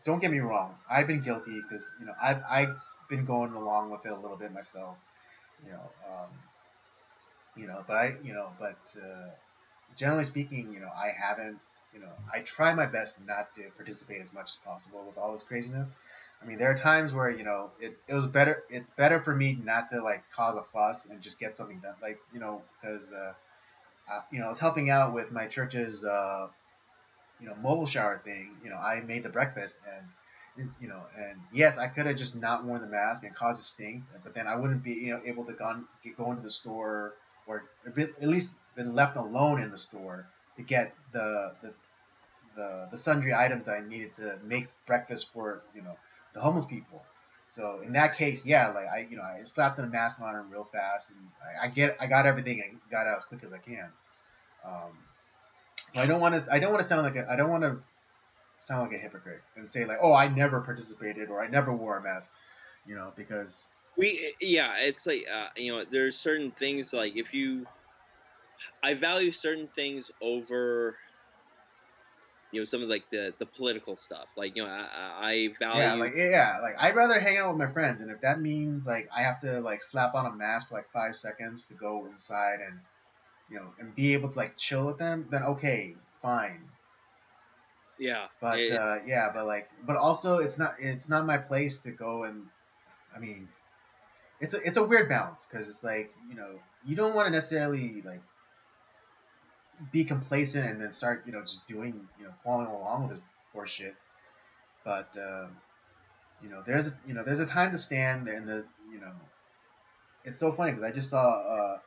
[SPEAKER 1] don't get me wrong, I've been guilty because I've been going along with it a little bit myself, you know, um, but generally speaking, I haven't, I try my best not to participate as much as possible with all this craziness. I mean, there are times where it was better. It's better for me not to like cause a fuss and just get something done. Like because I was helping out with my church's mobile shower thing. I made the breakfast and yes, I could have just not worn the mask and caused a stink, but then I wouldn't be able to go into the store or at least been left alone in the store to get the sundry items that I needed to make breakfast for the homeless people. So in that case, yeah, like I slapped a mask on him real fast, and I got everything and got out as quick as I can. Um, so I don't want to sound like I don't want to sound like a hypocrite and say like, oh, I never participated or I never wore a mask, because
[SPEAKER 2] Yeah, it's like there's certain things like if you I value certain things over some of like the political stuff. Like I value
[SPEAKER 1] like I'd rather hang out with my friends, and if that means like I have to like slap on a mask for like 5 seconds to go inside and and be able to like chill with them, then okay, fine.
[SPEAKER 2] yeah
[SPEAKER 1] But
[SPEAKER 2] it,
[SPEAKER 1] but also it's not my place to go and I mean it's a weird balance because it's like you don't want to necessarily like be complacent and then start just doing following along with this horseshit. But there's a time to stand there, and it's so funny because I just saw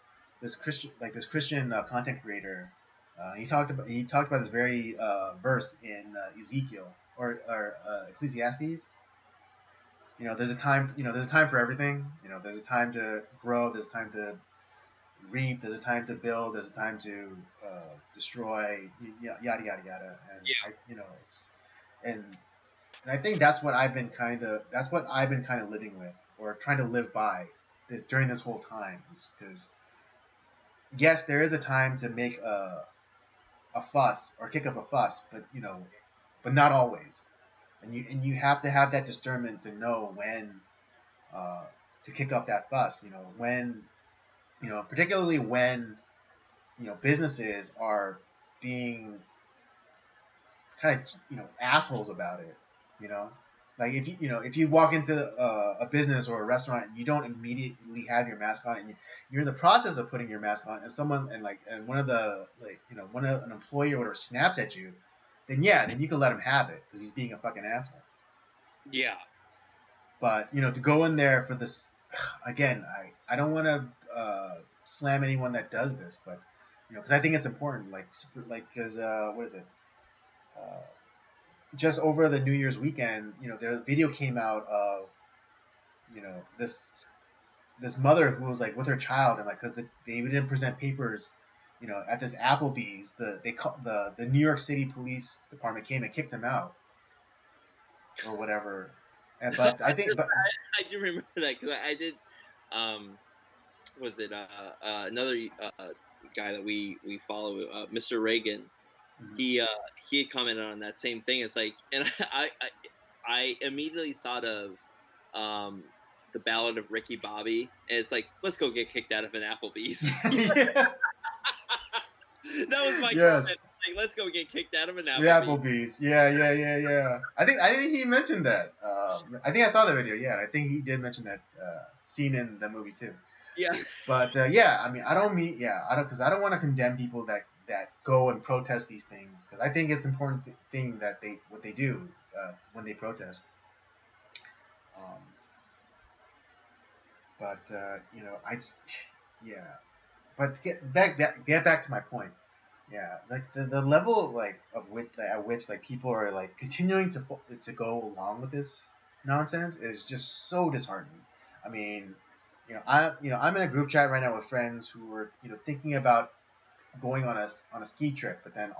[SPEAKER 1] this Christian content creator. He talked about this very verse in Ezekiel or Ecclesiastes. There's a time for everything. There's a time to grow. There's a time to reap. There's a time to build. There's a time to destroy. Yada yada yada. And
[SPEAKER 2] yeah
[SPEAKER 1] and and I think that's what I've been kind of living with or trying to live by during this whole time. Because yes, there is a time to make a fuss or kick up a fuss, but not always. And you have to have that discernment to know when uh, to kick up that fuss. When particularly when businesses are being kind of assholes about it. You know, like if you walk into a business or a restaurant and you don't immediately have your mask on, and you're in the process of putting your mask on, and one of the an employee or whatever snaps at you, then then you can let him have it because he's being a fucking asshole.
[SPEAKER 2] Yeah.
[SPEAKER 1] But to go in there for this again, I don't want to slam anyone that does this, but because I think it's important, because what is it? Just over the New Year's weekend, their video came out of this mother who was like with her child, and because they didn't present papers, at this Applebee's, the New York City Police Department came and kicked them out or whatever. But I think,
[SPEAKER 2] I do remember that because I did. Was it another guy that we follow, Mr. Reagan?
[SPEAKER 1] mm-hmm.
[SPEAKER 2] He had commented on that same thing. It's like, and I immediately thought of the Ballad of Ricky Bobby, and it's like, let's go get kicked out of an Applebee's.
[SPEAKER 1] Yeah.
[SPEAKER 2] That was my comment. Like, let's go get kicked out of an Applebee's.
[SPEAKER 1] Applebee's. Yeah. I think he mentioned that. I think I saw the video. Yeah, I think he did mention that scene in the movie too.
[SPEAKER 2] Yeah.
[SPEAKER 1] But I mean, I don't because I don't want to condemn people that go and protest these things, because I think it's important thing that what they do when they protest. But But get back to my point. Yeah, like the level at which people are continuing to go along with this nonsense is just so disheartening. I mean, I'm in a group chat right now with friends who are thinking about going on a ski trip, but then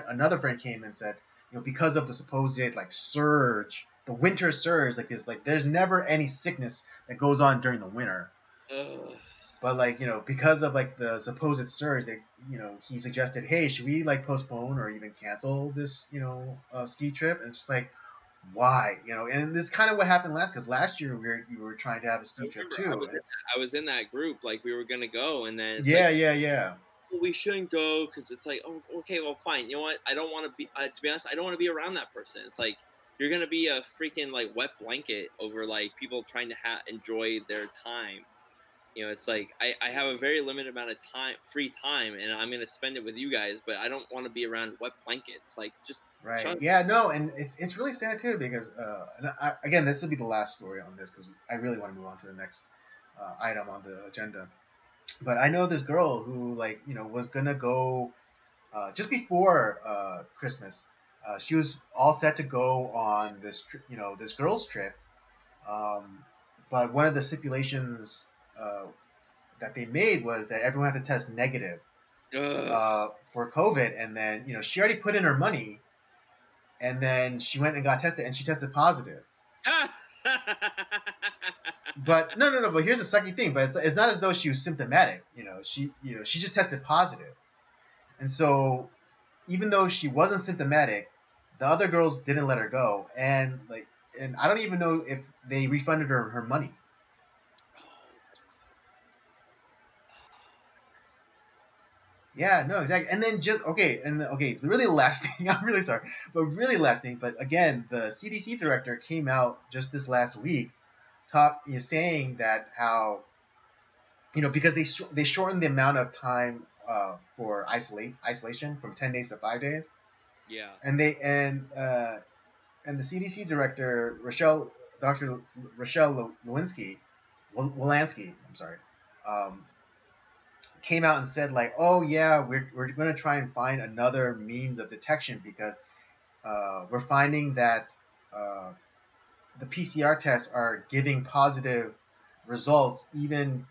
[SPEAKER 1] another friend came and said, because of the supposed surge, the winter surge, there's never any sickness that goes on during the winter.
[SPEAKER 2] Ugh.
[SPEAKER 1] But because of the supposed surge, he suggested, hey, should we postpone or even cancel this ski trip? And it's just why? And this is kind of what happened because last year you were trying to have a ski trip too.
[SPEAKER 2] I was in that group, we were gonna go, and then
[SPEAKER 1] yeah.
[SPEAKER 2] Well, we shouldn't go because it's oh, okay, well, fine. You know what? I don't want to be. To be honest, I don't want to be around that person. It's you're gonna be a freaking wet blanket over people trying to enjoy their time. It's I have a very limited amount of free time, and I'm gonna spend it with you guys. But I don't want to be around wet blankets. Just
[SPEAKER 1] right. Yeah, no, and it's really sad too because again, this will be the last story on this because I really want to move on to the next item on the agenda. But I know this girl who was gonna go just before Christmas. She was all set to go on this this girls trip, but one of the stipulations that they made was that everyone had to test negative for COVID, and then she already put in her money, and then she went and got tested, and she tested positive. But no. But here's the sucky thing. But it's not as though she was symptomatic. She just tested positive, and so even though she wasn't symptomatic, the other girls didn't let her go, and I don't even know if they refunded her money. Yeah, no, exactly. And then really last thing, I'm really sorry, but really last thing, but again, the CDC director came out just this last week saying that how because they shortened the amount of time for isolation from 10 days to 5 days.
[SPEAKER 2] Yeah.
[SPEAKER 1] And the CDC director Dr. Rochelle Walensky, I'm sorry, came out and said oh yeah, we're going to try and find another means of detection because we're finding that the PCR tests are giving positive results even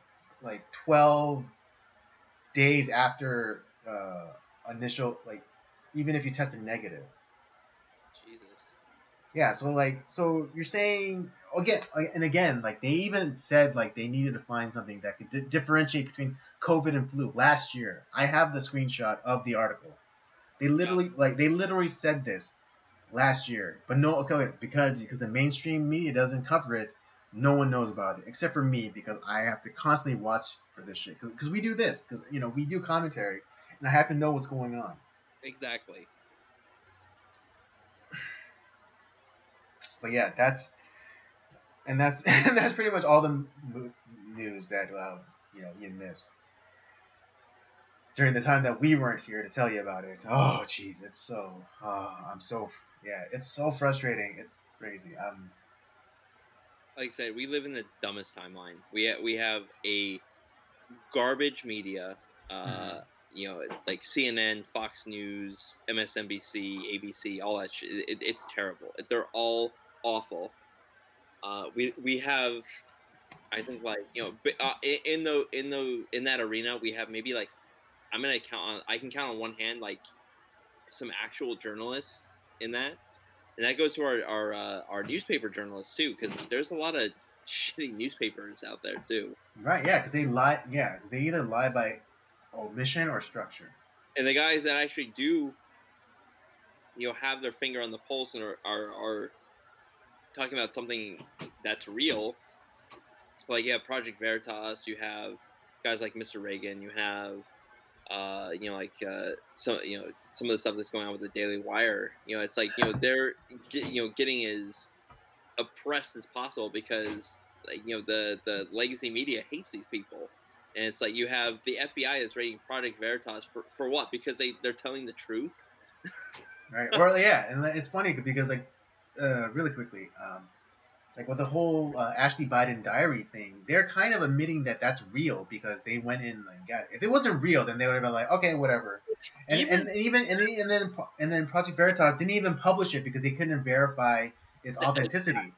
[SPEAKER 1] 12 days after initial even if you tested negative.
[SPEAKER 2] Jesus.
[SPEAKER 1] Yeah, so you're saying again they even said they needed to find something that could differentiate between COVID and flu last year. I have the screenshot of the article. They literally said this last year, but because the mainstream media doesn't cover it, no one knows about it except for me because I have to constantly watch for this shit because we do this because we do commentary and I have to know what's going on.
[SPEAKER 2] Exactly.
[SPEAKER 1] But yeah, that's and that's pretty much all the news that you missed during the time that we weren't here to tell you about it. Oh, jeez, it's so. It's so frustrating. It's crazy.
[SPEAKER 2] Like I said, we live in the dumbest timeline. We have a garbage media,
[SPEAKER 1] Mhm.
[SPEAKER 2] like CNN, Fox News, MSNBC, ABC, all that shit. It's terrible. They're all awful. We have, I think, like, in that arena, we have maybe like, I can count on one hand like some actual journalists in that, and that goes to our newspaper journalists too, because there's a lot of shitty newspapers out there too.
[SPEAKER 1] Right? Yeah, because they lie. Yeah, because they either lie by omission or structure.
[SPEAKER 2] And the guys that actually do, have their finger on the pulse and are talking about something that's real, like you have Project Veritas, you have guys like Mr. Reagan, you have some of the stuff that's going on with the Daily Wire. It's like, they're getting as oppressed as possible because, like, the legacy media hates these people. And it's like you have the FBI that's raiding Project Veritas for what? Because they're telling the truth.
[SPEAKER 1] Right? Or yeah, and it's funny because like really quickly, like with the whole Ashley Biden diary thing, they're kind of admitting that that's real because they went in and got it. If it wasn't real, then they would have been like, okay, whatever. And
[SPEAKER 2] Even
[SPEAKER 1] and then Project Veritas didn't even publish it because they couldn't verify its authenticity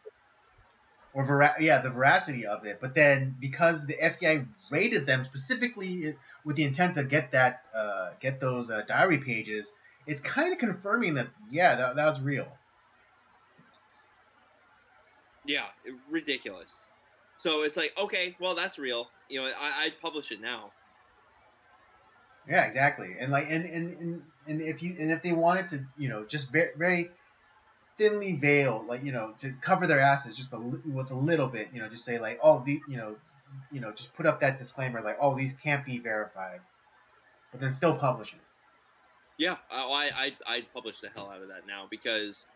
[SPEAKER 1] or the veracity of it. But then because the FBI raided them specifically with the intent to get those diary pages, it's kind of confirming that that was real.
[SPEAKER 2] Yeah, ridiculous. So it's like, okay, well, that's real. I'd publish it now.
[SPEAKER 1] Yeah, exactly. And like and if they wanted to, just very, very thinly veil, like, to cover their asses just with a little bit, just say like, oh, just put up that disclaimer like, oh, these can't be verified, but then still publish it.
[SPEAKER 2] Yeah, I'd publish the hell out of that now because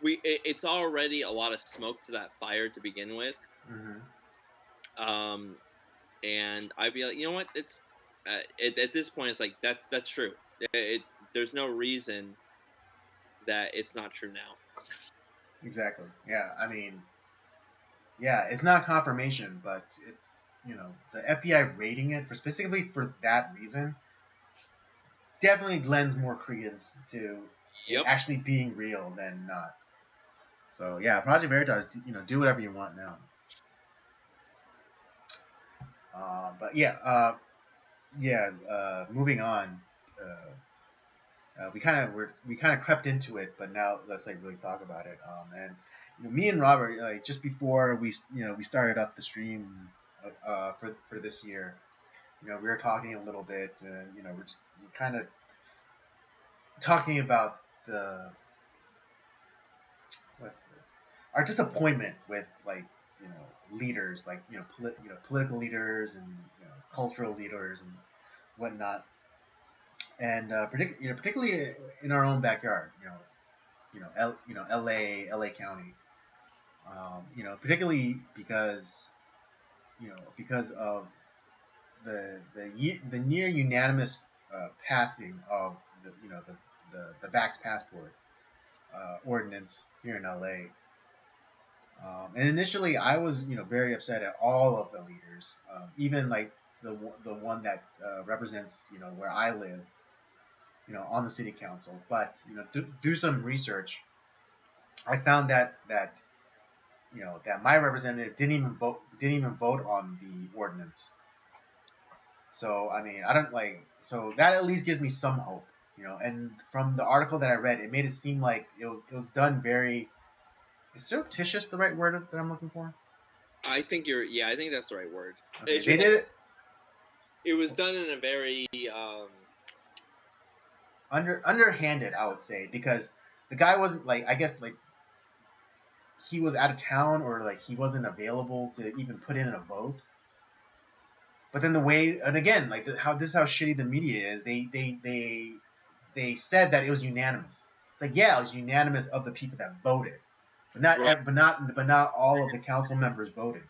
[SPEAKER 2] it's already a lot of smoke to that fire to begin with.
[SPEAKER 1] Mm-hmm.
[SPEAKER 2] Um, and I'd be like, you know what? It's at this point, it's like that's true. There's no reason that it's not true now.
[SPEAKER 1] Exactly. Yeah. I mean, yeah, it's not confirmation, but it's the FBI rating it for specifically for that reason definitely lends more credence to it
[SPEAKER 2] Yep.
[SPEAKER 1] actually being real than not. So yeah, Project Veritas, do whatever you want now. But yeah, moving on. We kind of crept into it, but now let's like really talk about it. And me and Robert, like just before we started up the stream for this year, we were talking a little bit, and we're kind of talking about the what's the, our disappointment with like leaders, like political leaders and cultural leaders and whatnot, and particularly in our own backyard, LA County, particularly because of the near unanimous passing of the Vax passport ordinance here in LA. And initially, I was very upset at all of the leaders, even like the one that represents where I live, on the city council. But do some research. I found that my representative didn't even vote on the ordinance. So I mean, I don't like so that at least gives me some hope. And from the article that I read, it made it seem like it was done very. Is surreptitious the right word that I'm looking for?
[SPEAKER 2] I think that's the right word.
[SPEAKER 1] Okay, they did it
[SPEAKER 2] It was done in a very
[SPEAKER 1] underhanded, I would say, because the guy wasn't like, I guess like he was out of town or like he wasn't available to even put in a vote. But then the way, and again, like how this is how shitty the media is. They said that it was unanimous. It's like, yeah, it was unanimous of the people that voted,
[SPEAKER 2] Right.
[SPEAKER 1] but not all of the council members voted.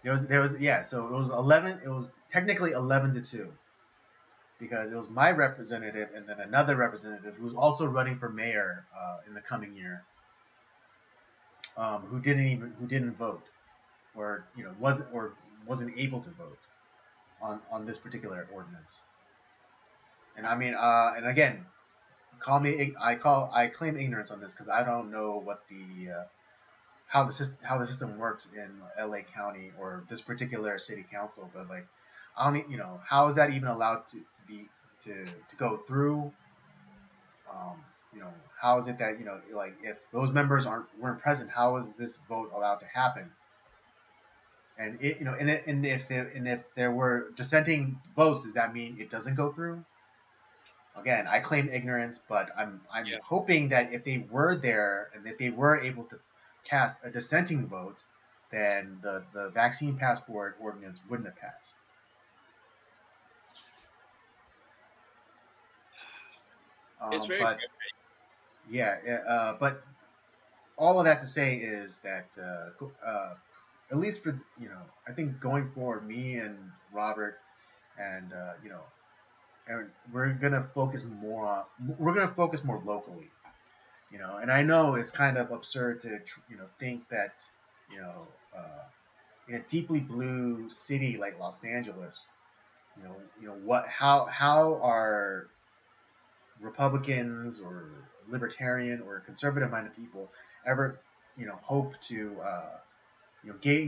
[SPEAKER 1] So it was 11. It was technically 11-2 because it was my representative and then another representative who was also running for mayor in the coming year, who didn't vote or wasn't able to vote on this particular ordinance. And I mean, and again, I claim ignorance on this because I don't know what the how the system works in LA County or this particular city council, but like I don't, how is that even allowed to be to go through? Um, how is it that like if those members weren't present, how is this vote allowed to happen? And if there were dissenting votes, does that mean it doesn't go through? Again, I claim ignorance, but I'm
[SPEAKER 2] Yeah.
[SPEAKER 1] hoping that if they were there and that they were able to cast a dissenting vote, then the vaccine passport ordinance wouldn't have passed.
[SPEAKER 2] It's very
[SPEAKER 1] But yeah, but all of that to say is that at least for I think going forward, me and Robert and and we're gonna focus more locally. And I know it's kind of absurd to think that you know in a deeply blue city like Los Angeles, what how are Republicans or libertarian or conservative minded people ever hope to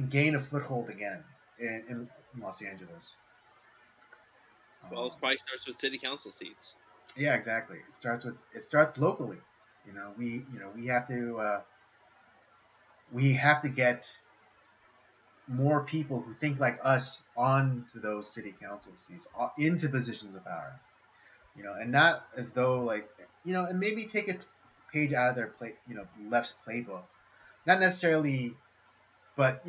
[SPEAKER 1] gain a foothold again in Los Angeles.
[SPEAKER 2] well. It
[SPEAKER 1] Um,
[SPEAKER 2] probably starts with city council seats.
[SPEAKER 1] yeah, exactly. It starts locally. We have to get more people who think like us onto those city council seats, into positions of power. And not as though like and maybe take a page out of their left's playbook. Not necessarily, but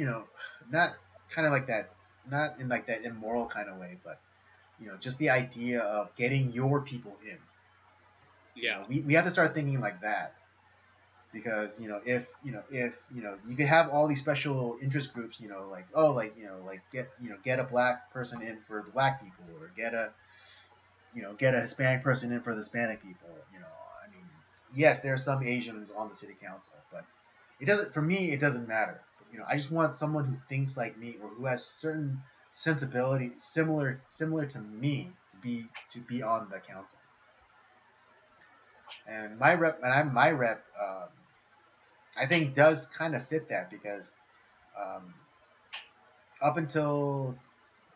[SPEAKER 1] not kind of like that, not in like that immoral kind of way, but just the idea of getting your people in.
[SPEAKER 2] Yeah.
[SPEAKER 1] We have to start thinking like that because if you could have all these special interest groups, like get a black person in for the black people or get a Hispanic person in for the Hispanic people. I mean, yes, there are some Asians on the city council, but it doesn't. For me, it doesn't matter. I just want someone who thinks like me or who has certain sensibility similar to me to be on the council. And my rep, I think does kind of fit that because um, up until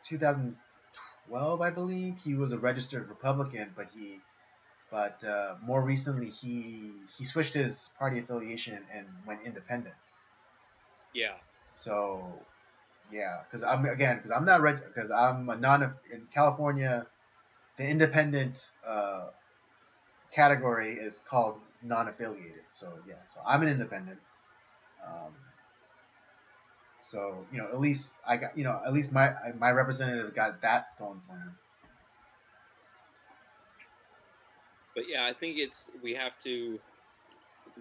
[SPEAKER 1] 2012, I believe he was a registered Republican, but more recently he switched his party affiliation and went independent.
[SPEAKER 2] Yeah.
[SPEAKER 1] So yeah, because I'm not because I'm a non in California. The independent category is called non-affiliated. So yeah, so I'm an independent. Um, so at least I got at least my representative got that going for him.
[SPEAKER 2] But yeah, I think we have to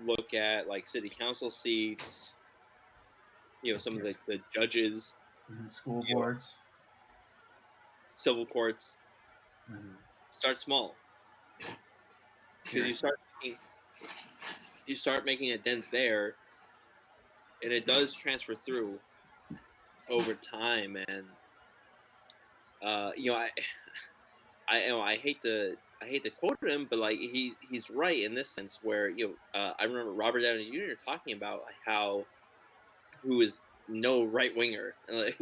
[SPEAKER 2] look at like city council seats. Some of
[SPEAKER 1] Yes,
[SPEAKER 2] the judges.
[SPEAKER 1] school
[SPEAKER 2] You know,
[SPEAKER 1] boards.
[SPEAKER 2] civil courts.
[SPEAKER 1] Mm-hmm.
[SPEAKER 2] Start small because
[SPEAKER 1] Seriously.
[SPEAKER 2] you start making a dent there, and it does transfer through over time. And I hate to quote him, but like he's right in this sense where I remember Robert Downey Jr. talking about how who is no right winger, but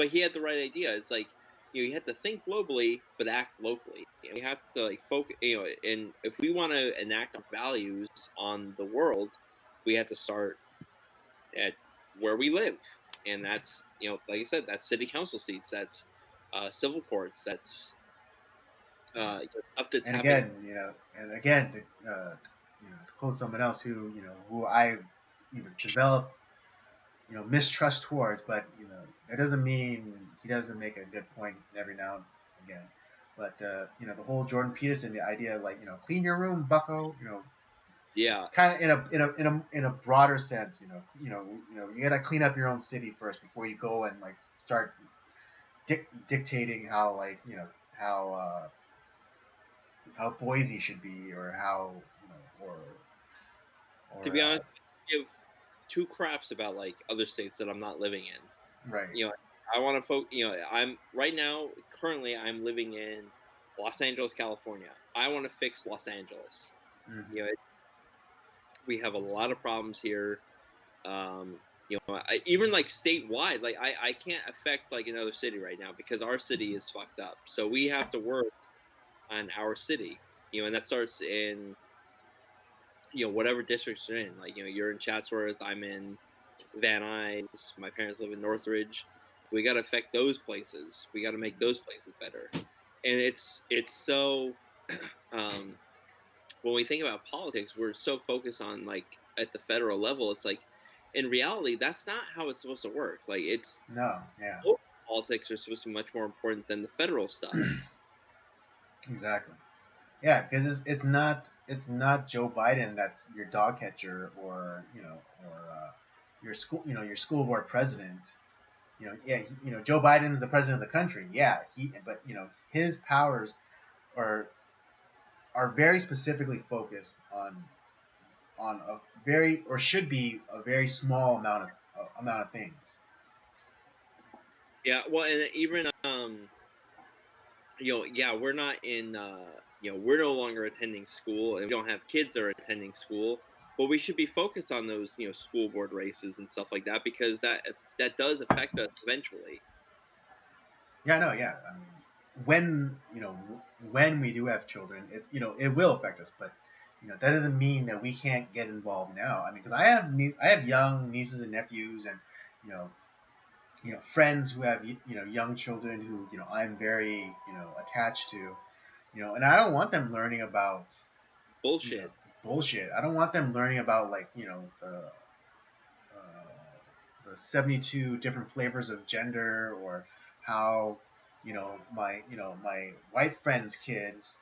[SPEAKER 2] he had the right idea. It's like you have to think globally but act locally, and we have to like focus. And if we want to enact our values on the world, we have to start at where we live, and that's like I said, that's city council seats, that's civil courts, that's stuff that's
[SPEAKER 1] And
[SPEAKER 2] happening.
[SPEAKER 1] again, to quote someone else who I developed mistrust towards, but that doesn't mean he doesn't make a good point every now and again. But the whole Jordan Peterson, the idea of like clean your room, Bucko.
[SPEAKER 2] Yeah.
[SPEAKER 1] kind of in a broader sense. You gotta clean up your own city first before you go and like start dictating how like how Boise should be, or how
[SPEAKER 2] To
[SPEAKER 1] or
[SPEAKER 2] be honest, I give two craps about like other states that I'm not living in.
[SPEAKER 1] right.
[SPEAKER 2] I want to focus. I'm right now. Currently, I'm living in Los Angeles, California. I want to fix Los Angeles.
[SPEAKER 1] Mm-hmm.
[SPEAKER 2] We have a lot of problems here. Even like statewide, like I can't affect like another city right now because our city is fucked up. So we have to work on our city. And that starts in whatever districts you're in. Like you're in Chatsworth, I'm in Van Nuys, my parents live in Northridge. We got to affect those places. We got to make those places better. And it's so um, when we think about politics, we're so focused on like at the federal level. It's like in reality, that's not how it's supposed to work. Like it's
[SPEAKER 1] No, yeah,
[SPEAKER 2] local politics are supposed to be much more important than the federal stuff.
[SPEAKER 1] exactly. Yeah, because it's not Joe Biden that's your dog catcher, or your school board president. Yeah, Joe Biden is the president of the country. Yeah, but his powers are are very specifically focused on a very, or should be a very small amount of things.
[SPEAKER 2] Yeah, well, and even yeah, we're not in we're no longer attending school and we don't have kids that are attending school, but we should be focused on those school board races and stuff like that because that does affect us eventually.
[SPEAKER 1] Yeah, no, yeah. I mean, when when we do have children, it will affect us, but that doesn't mean that we can't get involved now. I mean, because I have young nieces and nephews, and you know, friends who have young children who I'm very attached to, and I don't want them learning about you know
[SPEAKER 2] Bullshit.
[SPEAKER 1] bullshit. I don't want them learning about like the 72 different flavors of gender, or how my white friend's kids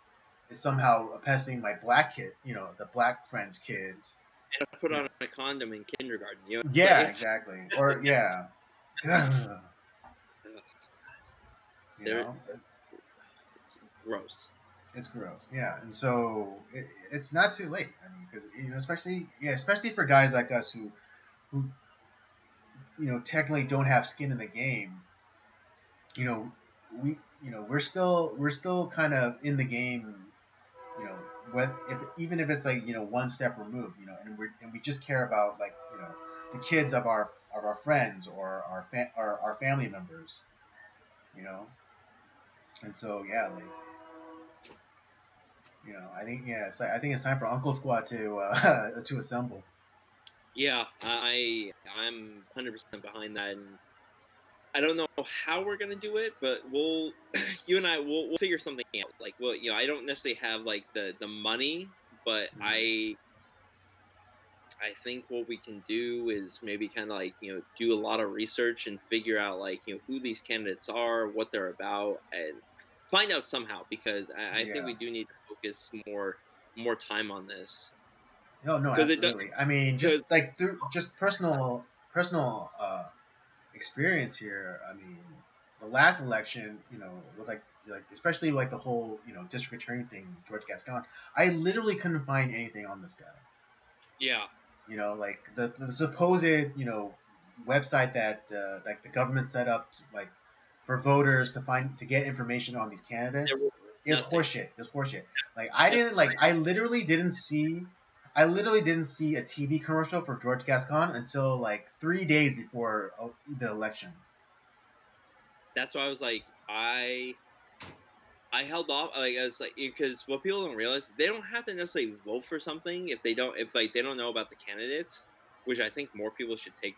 [SPEAKER 1] is somehow pesting my black kid, the black friend's kids.
[SPEAKER 2] And I put
[SPEAKER 1] You know,
[SPEAKER 2] on a condom in kindergarten. It's like
[SPEAKER 1] yeah,
[SPEAKER 2] it's
[SPEAKER 1] exactly. Or yeah, you
[SPEAKER 2] there.
[SPEAKER 1] know,
[SPEAKER 2] It's gross.
[SPEAKER 1] it's gross. Yeah, and so it's not too late. I mean, because especially for guys like us who technically don't have skin in the game. You know, we're still kind of in the game. What if even if it's like one step removed. And we just care about like the kids of our friends, or our family members. You know, and so yeah, like I think it's time for Uncle Squad to to assemble.
[SPEAKER 2] Yeah, I'm 100% behind that, and I don't know how we're gonna do it, but we'll you and I we'll figure something out. Like, well, I don't necessarily have like the money, but
[SPEAKER 1] Mm-hmm.
[SPEAKER 2] I think what we can do is maybe kind of like do a lot of research and figure out like who these candidates are, what they're about, and find out somehow because I think
[SPEAKER 1] Yeah.
[SPEAKER 2] we do need to focus more time on this
[SPEAKER 1] No, no,
[SPEAKER 2] because it does
[SPEAKER 1] absolutely. I mean,
[SPEAKER 2] because
[SPEAKER 1] just like through just personal experience here. I mean, the last election, was like especially like the whole district attorney thing with George Gascon. I literally couldn't find anything on this guy.
[SPEAKER 2] yeah.
[SPEAKER 1] Like the supposed website that like the government set up like for voters to get information on these
[SPEAKER 2] There
[SPEAKER 1] candidates
[SPEAKER 2] was
[SPEAKER 1] is
[SPEAKER 2] nothing.
[SPEAKER 1] horseshit. It's horseshit. Like
[SPEAKER 2] That's
[SPEAKER 1] I literally didn't see a TV commercial for George Gascon until like 3 days before the election.
[SPEAKER 2] that's why I was like I held off like I was like because what people don't realize they don't have to necessarily vote for something if like they don't know about the candidates, which I think more people should take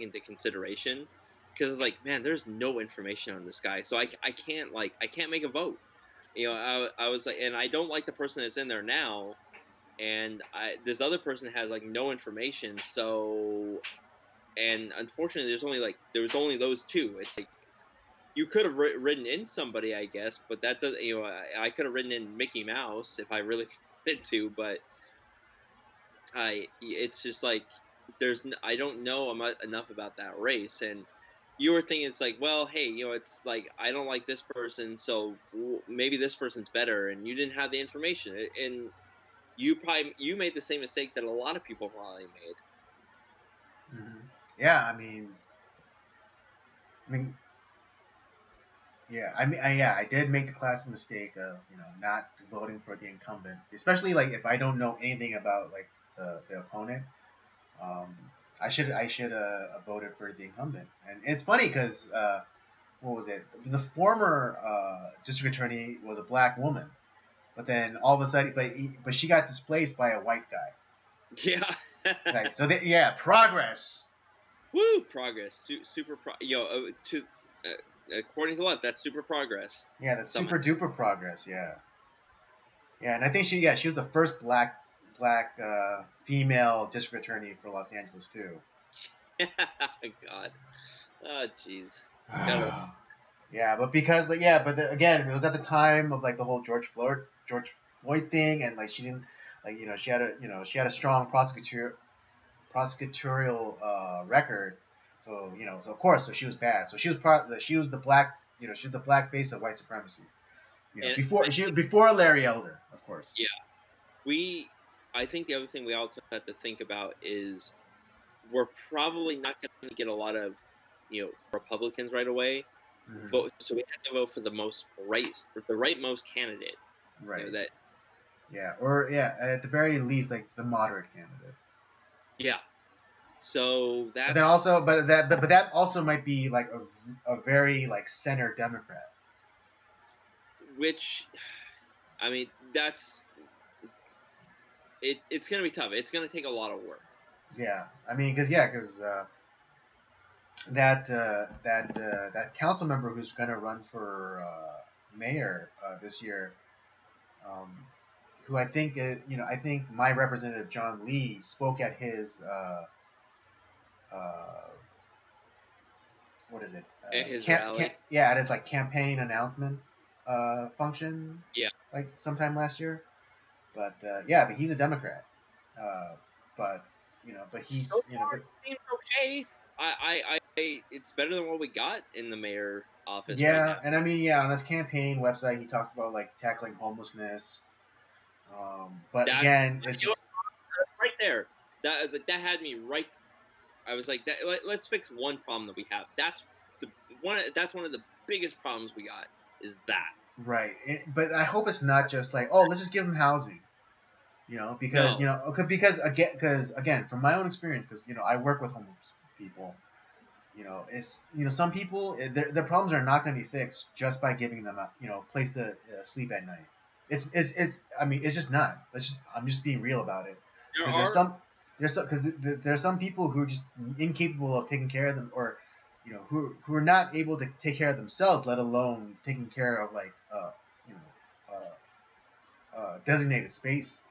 [SPEAKER 2] into consideration because like man, there's no information on this guy, so I can't make a vote. I was like, and I don't like the person that's in there now, and this other person has like no information, so and unfortunately there was only those two. It's like you could have written in somebody, I guess, but that doesn't. I could have written in Mickey Mouse if I really wanted to, but it's just like I don't know enough about that race, and you were thinking it's like, well, hey, it's like I don't like this person, so maybe this person's better, and you didn't have the information, and you made the same mistake that a lot of people probably made.
[SPEAKER 1] Hmm. Yeah, I mean, yeah, yeah, I did make the classic mistake of not voting for the incumbent, especially like if I don't know anything about like the opponent. Um, I should voted for the incumbent, and it's funny because what was it? The former district attorney was a black woman, but then all of a sudden, but she got displaced by a white guy.
[SPEAKER 2] Yeah.
[SPEAKER 1] Like so, yeah, progress.
[SPEAKER 2] Woo, progress. Super to according to left, that's super progress.
[SPEAKER 1] Yeah, that's
[SPEAKER 2] Somehow.
[SPEAKER 1] super duper progress. Yeah, yeah, and I think she was the first black female district attorney for Los Angeles too.
[SPEAKER 2] God. Oh, jeez. Gotta.
[SPEAKER 1] Yeah, but because like yeah, but again, it was at the time of like the whole George Floyd thing, and like she didn't like she had a strong prosecutorial record, so so of course so she was bad, so she was the black she's the black face of white supremacy,
[SPEAKER 2] And
[SPEAKER 1] before Larry Elder, of course.
[SPEAKER 2] yeah, we. I think the other thing we also have to think about is we're probably not going to get a lot of Republicans right away.
[SPEAKER 1] Hmm.
[SPEAKER 2] Vote, so we have to vote for the rightmost candidate.
[SPEAKER 1] Right.
[SPEAKER 2] That
[SPEAKER 1] Yeah, or yeah, at the very least, like the moderate candidate.
[SPEAKER 2] yeah. So
[SPEAKER 1] But then
[SPEAKER 2] that's
[SPEAKER 1] also, but that also might be like a very like center Democrat.
[SPEAKER 2] which I mean that's it's going to be tough. It's going to take a lot of work.
[SPEAKER 1] Yeah, I mean, because that council member who's gonna run for mayor this year, um, who I think I think my representative John Lee spoke at his uh, what is it?
[SPEAKER 2] At his rally.
[SPEAKER 1] Yeah, at its like campaign announcement function,
[SPEAKER 2] Yeah.
[SPEAKER 1] like sometime last year. But yeah, but he's a Democrat. But but
[SPEAKER 2] So
[SPEAKER 1] he's
[SPEAKER 2] far, it seems okay. It's better than what we got in the mayor office right now.
[SPEAKER 1] yeah, and I mean yeah, on his campaign website he talks about like tackling homelessness. But
[SPEAKER 2] That's
[SPEAKER 1] again, it's just
[SPEAKER 2] right there. That had me right. I was like, let's fix one problem that we have. The That's one of the biggest problems we got is that.
[SPEAKER 1] right. But I hope it's not just like, oh, let's just give them housing. Because
[SPEAKER 2] No,
[SPEAKER 1] because again, from my own experience, because I work with homeless people. It's some people their problems are not going to be fixed just by giving them a place to sleep at night. It's I mean it's just not. I'm just being real about it
[SPEAKER 2] there
[SPEAKER 1] because
[SPEAKER 2] are.
[SPEAKER 1] there's some people who are just incapable of taking care of them, or who are not able to take care of themselves, let alone taking care of like you know designated space.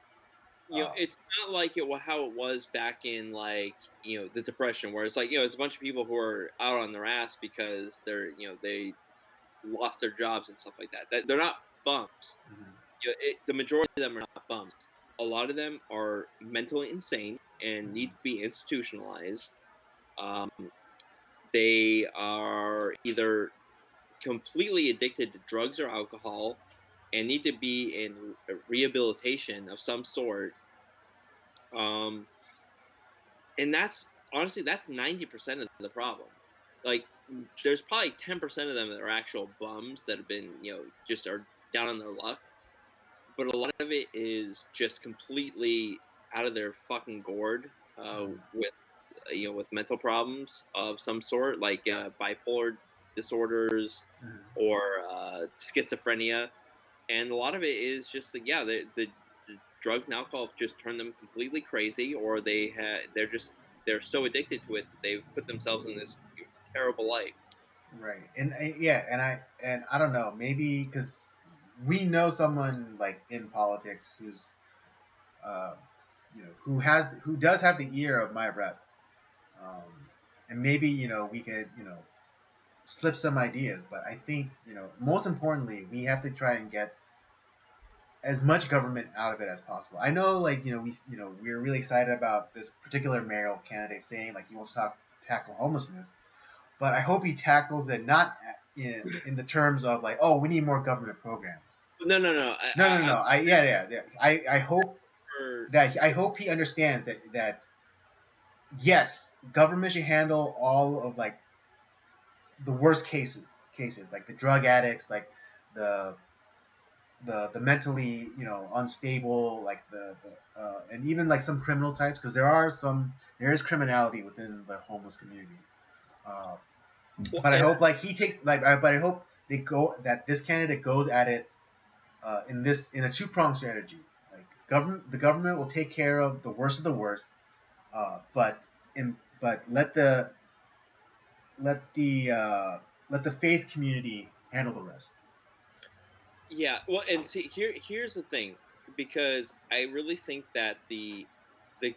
[SPEAKER 1] Uh,
[SPEAKER 2] It's not like how it was back in like the Depression, where it's like it's a bunch of people who are out on their ass because they lost their jobs and stuff like that. That they're not bums.
[SPEAKER 1] mhm,
[SPEAKER 2] The majority of them are not bums. A lot of them are mentally insane and need
[SPEAKER 1] mhm,
[SPEAKER 2] to be institutionalized. Um, they are either completely addicted to drugs or alcohol and need to be in rehabilitation of some sort. Um, and that's honestly that's 90% of the problem. Like there's probably 10% of them that are actual bums that have been just are down on their luck, but a lot of it is just completely out of their fucking gourd
[SPEAKER 1] mhm,
[SPEAKER 2] with with mental problems of some sort, like bipolar disorders
[SPEAKER 1] mhm.
[SPEAKER 2] or schizophrenia, and a lot of it is just like the drugs and alcohol have just turned them completely crazy, or they're so addicted to it that they've put themselves in this terrible life.
[SPEAKER 1] Right, and yeah, and I don't know, maybe because we know someone like in politics who's uh, who does have the ear of my rep, and maybe we could slip some ideas, but I think most importantly we have to try and get as much government out of it as possible. I know, like, we're really excited about this particular mayoral candidate saying like he wants to tackle homelessness, but I hope he tackles it not in the terms of like, oh, we need more government programs.
[SPEAKER 2] No.
[SPEAKER 1] No. I hope
[SPEAKER 2] For,
[SPEAKER 1] I hope he understands that yes, government should handle all of like the worst cases like the drug addicts, like the the mentally unstable, like the and even like some criminal types, because there is criminality within the homeless community. Uh, but I hope like he takes like but I hope this candidate goes at it in a two-pronged strategy. Like the government will take care of the worst, but let the uh, let the faith community handle the rest.
[SPEAKER 2] yeah, well, and see, here's the thing, because I really think that the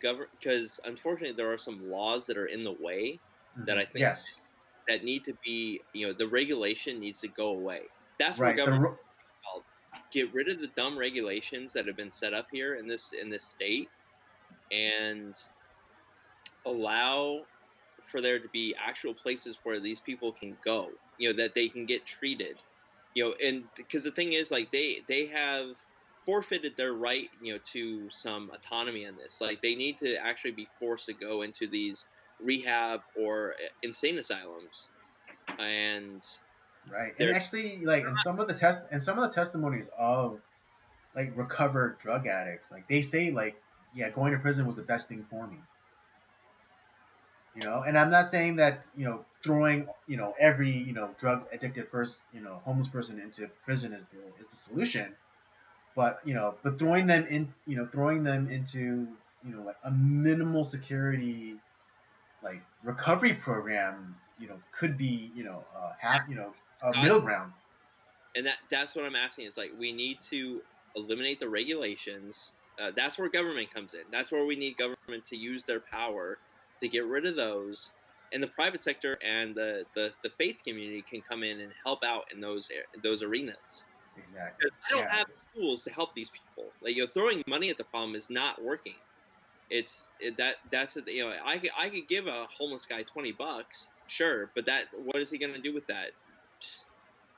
[SPEAKER 2] government, because unfortunately there are some laws that are in the way that I think
[SPEAKER 1] Yes,
[SPEAKER 2] that need to be, the regulation needs to go away. That's where
[SPEAKER 1] right.
[SPEAKER 2] government involved. Get rid of the dumb regulations that have been set up here in this state, and allow for there to be actual places where these people can go, that they can get treated, and because the thing is, like, they have forfeited their right, to some autonomy in this. Like, they need to actually be forced to go into these rehab or insane asylums, and
[SPEAKER 1] Right. And
[SPEAKER 2] they're
[SPEAKER 1] actually, like in some of the testimonies of like recovered drug addicts, like they say like, yeah, going to prison was the best thing for me. And I'm not saying that, throwing, every, drug addicted person, homeless person into prison is the solution. But, throwing them into, like a minimal security like recovery program, could be, a
[SPEAKER 2] not.
[SPEAKER 1] middle ground.
[SPEAKER 2] And that's what I'm asking, is like, we need to eliminate the regulations. That's where government comes in. That's where we need government to use their power to get rid of those, and the private sector and the faith community can come in and help out in those arenas.
[SPEAKER 1] Exactly.
[SPEAKER 2] Because I don't
[SPEAKER 1] Yeah.
[SPEAKER 2] have tools to help these people. Like, throwing money at the problem is not working. That's it. I could give a homeless guy $20, sure, but what is he gonna do with that?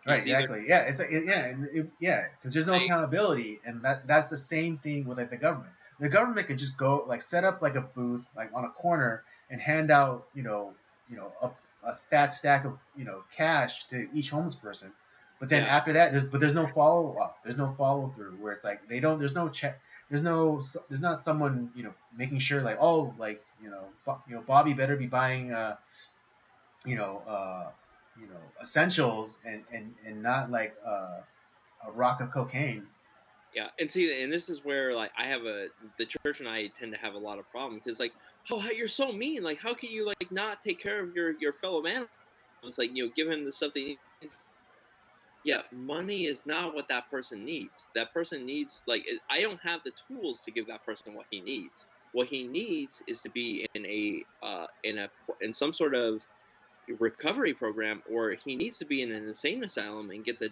[SPEAKER 1] Right.
[SPEAKER 2] He's either
[SPEAKER 1] Exactly. Yeah. Yeah. Because there's no
[SPEAKER 2] like,
[SPEAKER 1] accountability, and that's the same thing with like the government. The government could just go like set up like a booth like on a corner and hand out a fat stack of cash to each homeless person. But then
[SPEAKER 2] yeah.
[SPEAKER 1] after that, there's no follow up. There's no follow through where it's like they don't. There's no check. There's not someone making sure like, oh, like Bobby better be buying you know uh essentials and not like a rock of cocaine.
[SPEAKER 2] Yeah, and see, and this is where, like, the church and I tend to have a lot of problems, because, like, oh, you're so mean. Like, how can you, like, not take care of your fellow man? It's like, give him the stuff they need. Yeah, money is not what that person needs. That person needs, like, I don't have the tools to give that person what he needs. What he needs is to be in some sort of recovery program, or he needs to be in an insane asylum and get the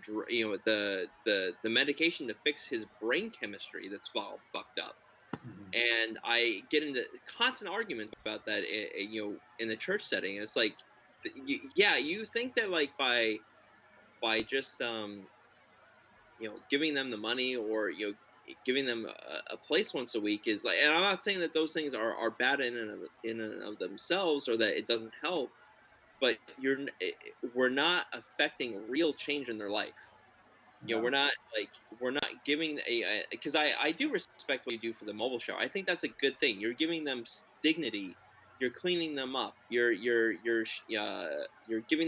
[SPEAKER 2] medication to fix his brain chemistry that's all fucked up.
[SPEAKER 1] Mm-hmm.
[SPEAKER 2] And I get into constant arguments about that, in the church setting. It's like, yeah, you think that, like, by just giving them the money, or giving them a place once a week is like, and I'm not saying that those things are bad in and of themselves, or that it doesn't help, but we're not affecting real change in their life.
[SPEAKER 1] No.
[SPEAKER 2] We're not giving because I do respect what you do for the mobile shower. I think that's a good thing. You're giving them dignity. You're cleaning them up. You're giving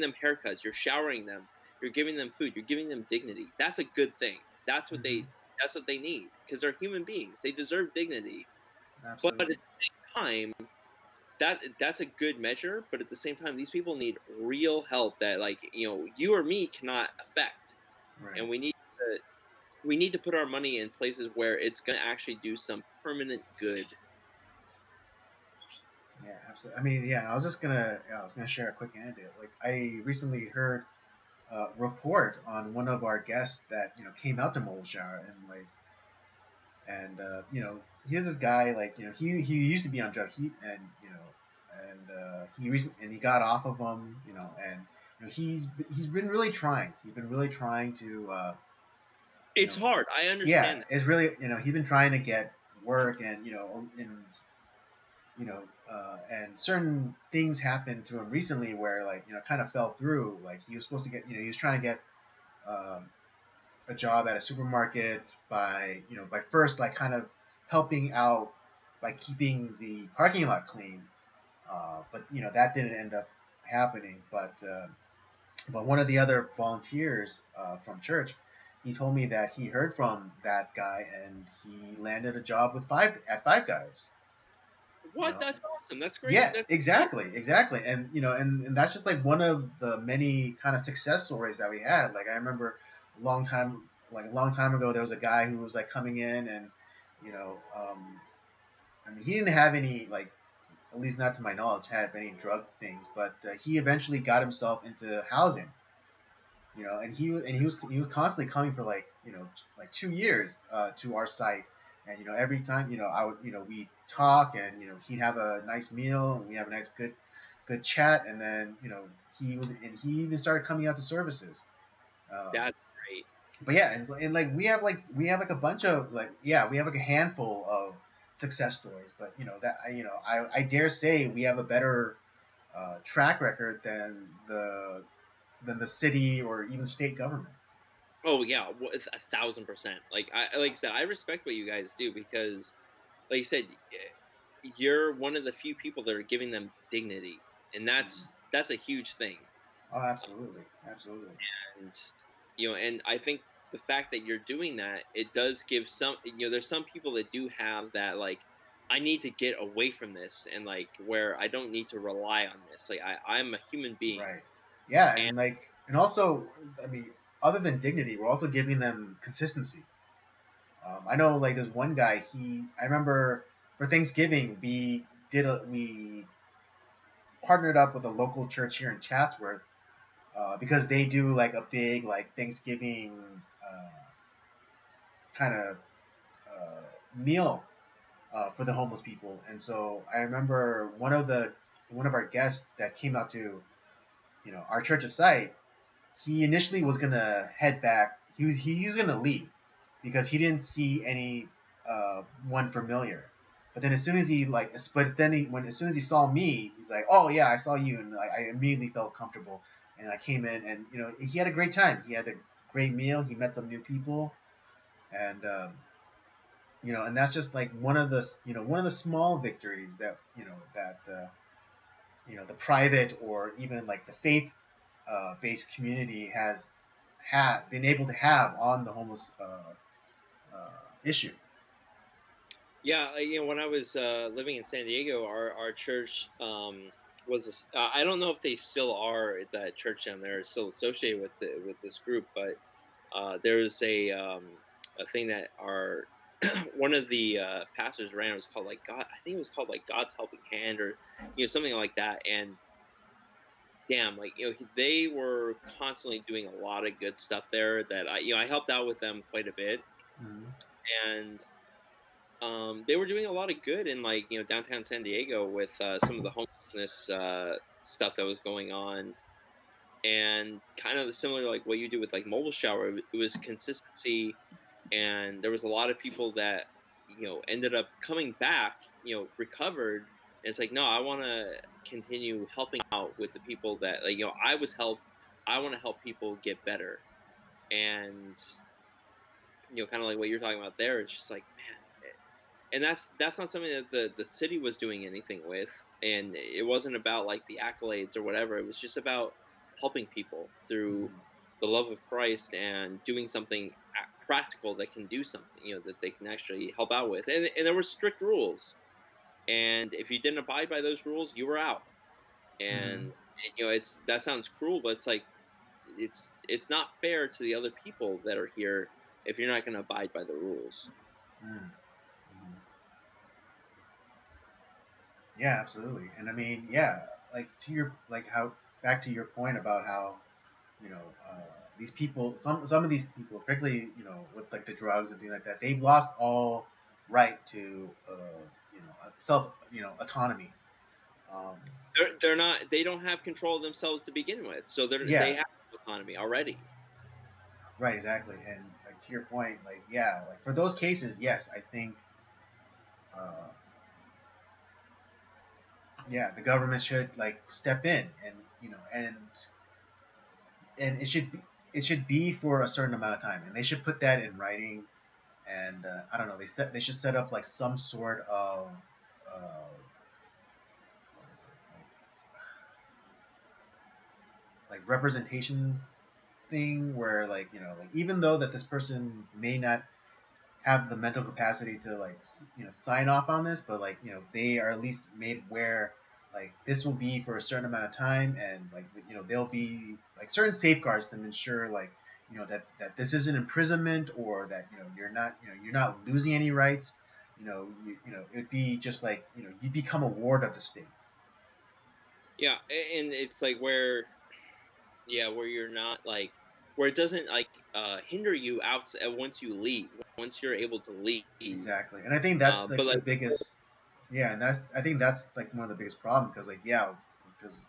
[SPEAKER 2] them haircuts. You're showering them. You're giving them food. You're giving them dignity. That's a good thing. That's what
[SPEAKER 1] Mm-hmm.
[SPEAKER 2] they need, because they're human beings. They deserve dignity. But at
[SPEAKER 1] Absolutely.
[SPEAKER 2] the same time, that's a good measure. But at the same time, these people need real help that, like, you or me cannot affect,
[SPEAKER 1] Right.
[SPEAKER 2] and we need to put our money in places where it's going to actually do some permanent good.
[SPEAKER 1] Yeah, absolutely. I mean, yeah, I was gonna share a quick anecdote. Like, I recently heard a report on one of our guests that came out to Mobile Shower, and like And here's this guy, like, he used to be on drugs, he got off of them, and he's been really trying. He's been really trying to, you
[SPEAKER 2] It's
[SPEAKER 1] know,
[SPEAKER 2] hard. I
[SPEAKER 1] yeah,
[SPEAKER 2] understand that.
[SPEAKER 1] it's really, he's been trying to get work, and and certain things happened to him recently where, like, kind of fell through. Like, he was supposed to get, he was trying to get um, a job at a supermarket by first, like, kind of helping out by keeping the parking lot clean. But that didn't end up happening. But one of the other volunteers from church, he told me that he heard from that guy and he landed a job with Five Guys. You
[SPEAKER 2] What?
[SPEAKER 1] know,
[SPEAKER 2] That's awesome. That's great.
[SPEAKER 1] yeah,
[SPEAKER 2] That's great.
[SPEAKER 1] exactly, and that's just like one of the many kind of success stories that we had. Like, I remember a long time ago, there was a guy who was, like, coming in, and you know, I mean, he didn't have any, like, at least not to my knowledge, had any drug things, but he eventually got himself into housing. And he was constantly coming for, like, like 2 years to our site, and every time, I would, we talk, and he'd have a nice meal, and we have a nice good chat, and then he even started coming out to services. um,
[SPEAKER 2] That's great.
[SPEAKER 1] but yeah, and like we have like a bunch of, like, yeah, we have like a handful of success stories, but I dare say we have a better track record than the city or even state government.
[SPEAKER 2] Oh yeah, 1,000%. Like I said, I respect what you guys do because, like you said, you're one of the few people that are giving them dignity, and
[SPEAKER 1] Mhm.
[SPEAKER 2] that's a huge thing.
[SPEAKER 1] Oh, absolutely, absolutely.
[SPEAKER 2] And and I think the fact that you're doing that, it does give some. There's some people that do have that, like, I need to get away from this, and like where I don't need to rely on this. Like I'm a human being,
[SPEAKER 1] Right. Yeah,
[SPEAKER 2] and
[SPEAKER 1] and also, I mean, other than dignity, we're also giving them consistency. I know, like, there's one guy. I remember for Thanksgiving we partnered up with a local church here in Chatsworth, because they do, like, a big, like, Thanksgiving kind of meal for the homeless people. And so I remember one of our guests that came out to our church's site. He initially was gonna head back. He was gonna leave because he didn't see any one familiar. But then as soon as he like, but then as soon as he saw me, he's like, "Oh yeah, I saw you," and I immediately felt comfortable. And I came in, and he had a great time. He had a great meal. He met some new people, and and that's just like one of the small victories that the private or even, like, the faith based community has had been able to have on the homeless issue.
[SPEAKER 2] yeah, when I was living in San Diego, our church was I don't know if they still are, that church down there is still associated with this group, but there's a thing that our one of the pastors ran, was called like God. I think it was called like God's Helping Hand, or something like that. And damn, like they were constantly doing a lot of good stuff there. That I helped out with them quite a bit,
[SPEAKER 1] Mm-hmm.
[SPEAKER 2] and they were doing a lot of good in, like, downtown San Diego with some of the homelessness stuff that was going on, and kind of similar to, like, what you do with like mobile shower. It was consistency, and there was a lot of people that ended up coming back, recovered, and it's like, no, I want to continue helping out with the people that, like, I was helped. I want to help people get better, and kind of like what you're talking about there. It's just like, man, and that's not something that the city was doing anything with, and it wasn't about like the accolades or whatever. It was just about helping people through
[SPEAKER 1] Mm-hmm.
[SPEAKER 2] the love of Christ, and doing something practical that can do something, that they can actually help out with. And there were strict rules, and if you didn't abide by those rules, you were out.
[SPEAKER 1] Mm-hmm.
[SPEAKER 2] And it's, that sounds cruel, but it's like, it's not fair to the other people that are here if you're not going to abide by the rules.
[SPEAKER 1] Mm-hmm. Yeah, absolutely. And I mean, yeah, like, to your, like, how back to your point about how you know uh, these people, some of these people, particularly with like the drugs and things like that, they've lost all right to self autonomy. Um,
[SPEAKER 2] They're not. They don't have control of themselves to begin with, so they
[SPEAKER 1] yeah,
[SPEAKER 2] have autonomy already.
[SPEAKER 1] right, exactly. And like to your point, like yeah, like for those cases, yes, I think uh, yeah, the government should like step in and and it should be for a certain amount of time, and they should put that in writing. And I don't know, they should set up like some sort of what is it like representation thing where like like even though that this person may not have the mental capacity to like sign off on this, but like they are at least made aware like this will be for a certain amount of time, and like there'll be like certain safeguards to ensure like that this isn't imprisonment, or that you're not losing any rights. It'd be just like you become a ward of the state.
[SPEAKER 2] Yeah, and it's like where where you're not like where it doesn't like hinder you out once you leave, once you're able to leave.
[SPEAKER 1] Exactly, and I think that's
[SPEAKER 2] But
[SPEAKER 1] like the
[SPEAKER 2] like
[SPEAKER 1] biggest. Yeah, and I think that's like one of the biggest problems, because like yeah, because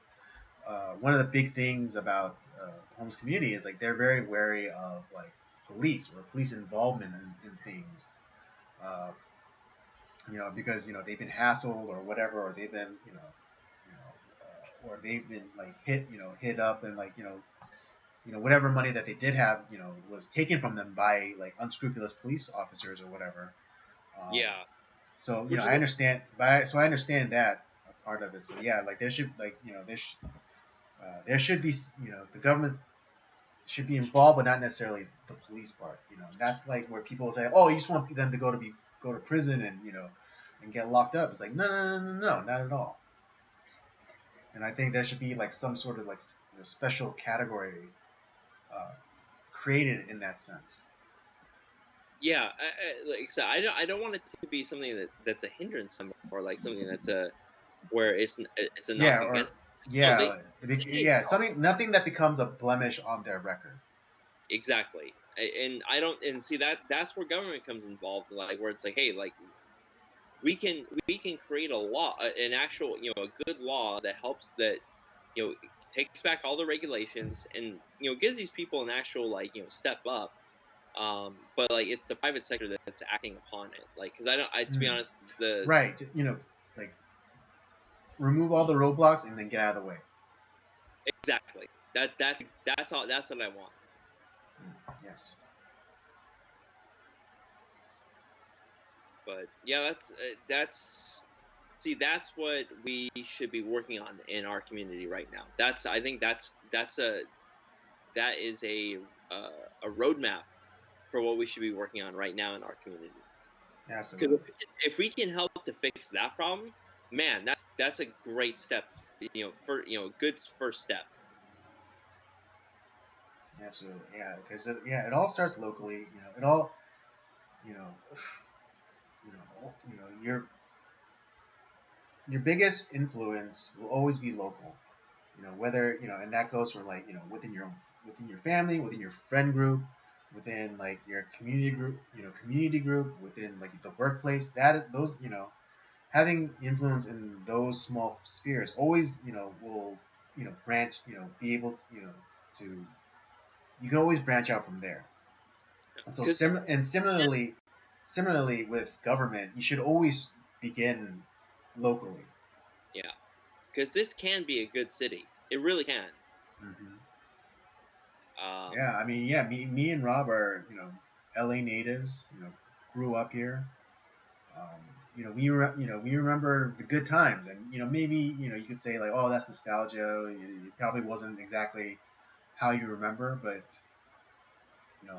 [SPEAKER 1] one of the big things about the homeless community is like they're very wary of like police or police involvement in things, uh, because they've been hassled or whatever, or they've been or they've been like hit up, and like whatever money that they did have was taken from them by like unscrupulous police officers or whatever. Um,
[SPEAKER 2] yeah,
[SPEAKER 1] so
[SPEAKER 2] which is
[SPEAKER 1] I understand, so I understand that part of it. So yeah, like there should like there should be the government should be involved, but not necessarily the police part. And that's like where people say, "Oh, you just want them to go to prison and and get locked up." It's like no, no, no, no, no, not at all. And I think there should be like some sort of like special category uh, created in that sense.
[SPEAKER 2] yeah. Like so, I don't want it to be something that's a hindrance or like something that's a where it's a knock
[SPEAKER 1] Yeah, or
[SPEAKER 2] against. No,
[SPEAKER 1] yeah, yeah, something nothing that becomes a blemish on their record.
[SPEAKER 2] exactly. And I don't and see that's where government comes involved, like where it's like, hey, like we can create a law, an actual a good law that helps that takes back all the regulations and gives these people an actual like step up. But like it's the private sector that's acting upon it. Like because I don't, I to be
[SPEAKER 1] Mm.
[SPEAKER 2] honest, the
[SPEAKER 1] Right, like remove all the roadblocks and then get out of the way.
[SPEAKER 2] exactly that's all that's what I want.
[SPEAKER 1] Yes,
[SPEAKER 2] But yeah, that's see that's what we should be working on in our community right now. That's I think that is a roadmap for what we should be working on right now in our community. Because
[SPEAKER 1] absolutely,
[SPEAKER 2] if we can help to fix that problem, man, that's a great step. For good first step.
[SPEAKER 1] absolutely, yeah, because yeah, it all starts locally. It all you know, your biggest influence will always be local. Whether and that goes from like within your family, within your friend group, within like your community group, within like the workplace. That those having influence in those small spheres always will branch be able to you can always branch out from there. And so
[SPEAKER 2] Because
[SPEAKER 1] similarly with government, you should always begin locally.
[SPEAKER 2] yeah, because this can be a good city. It really can.
[SPEAKER 1] Hmm.
[SPEAKER 2] Um,
[SPEAKER 1] Yeah, I mean, yeah, me and Rob are LA natives. Grew up here. Um, we remember the good times, and maybe you could say like, oh, that's nostalgia. It probably wasn't exactly how you remember, but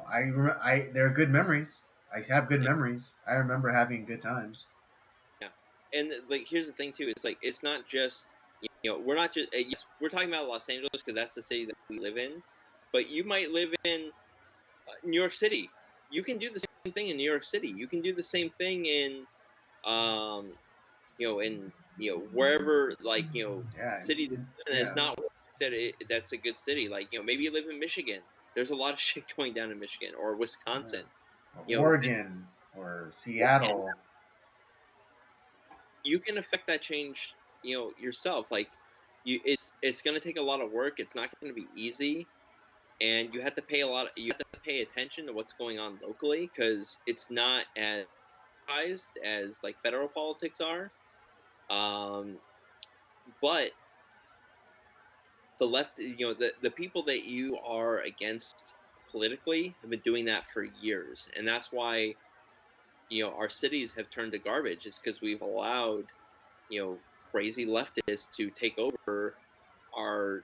[SPEAKER 1] I there are good memories. I have good
[SPEAKER 2] yeah,
[SPEAKER 1] memories. I remember having good times.
[SPEAKER 2] yeah. And like, here's the thing too. It's like it's not just we're not just yes, we're talking about Los Angeles because that's the city that we live in. But you might live in New York City. You can do the same thing in New York City. You can do the same thing in um, in wherever like
[SPEAKER 1] Yeah,
[SPEAKER 2] city. And it's
[SPEAKER 1] yeah,
[SPEAKER 2] not that's a good city. Like maybe you live in Michigan. there's a lot of shit going down in Michigan or Wisconsin.
[SPEAKER 1] Or Oregon or
[SPEAKER 2] And
[SPEAKER 1] Seattle.
[SPEAKER 2] you can affect that change, yourself. Like, it's going to take a lot of work. It's not going to be easy, and you have to pay attention to what's going on locally, because it's not as organized as like federal politics are. Um, but the left, the people that you are against politically have been doing that for years, and that's why our cities have turned to garbage. It's because we've allowed crazy leftists to take over our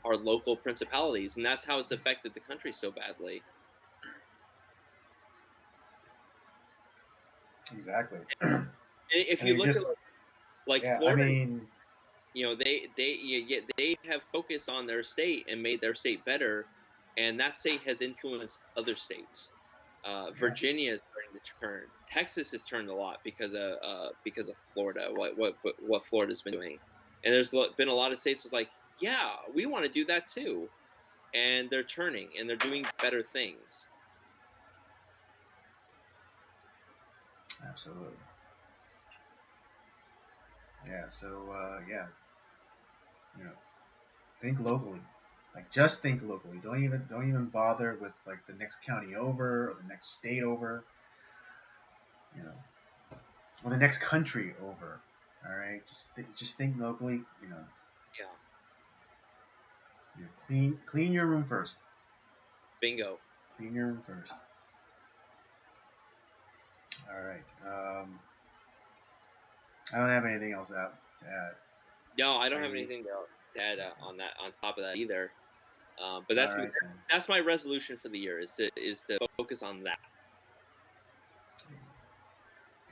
[SPEAKER 2] our local principalities, and that's how it's affected the country so badly.
[SPEAKER 1] Exactly.
[SPEAKER 2] And if
[SPEAKER 1] I
[SPEAKER 2] you
[SPEAKER 1] mean,
[SPEAKER 2] look at
[SPEAKER 1] just
[SPEAKER 2] like
[SPEAKER 1] yeah. I
[SPEAKER 2] Florida,
[SPEAKER 1] mean,
[SPEAKER 2] they have focused on their state and made their state better, and that state has influenced other states.
[SPEAKER 1] yeah,
[SPEAKER 2] Virginia is starting to turn. Texas has turned a lot because of Florida. What Florida's been doing, and there's been a lot of states that's like, yeah, we want to do that too, and they're turning and they're doing better things.
[SPEAKER 1] absolutely. Yeah. So yeah, you know, think locally. Like just think locally. Don't even bother with like the next county over or the next state over. You know, or the next country over. All right. Just think locally.
[SPEAKER 2] Yeah,
[SPEAKER 1] Clean your room first.
[SPEAKER 2] bingo.
[SPEAKER 1] Clean your room first. All right. I don't have anything else to add.
[SPEAKER 2] No, I don't
[SPEAKER 1] Are
[SPEAKER 2] have
[SPEAKER 1] you?
[SPEAKER 2] anything to add on that. On top of that, either. But
[SPEAKER 1] All right then.
[SPEAKER 2] that's my resolution for the year, is to focus on that.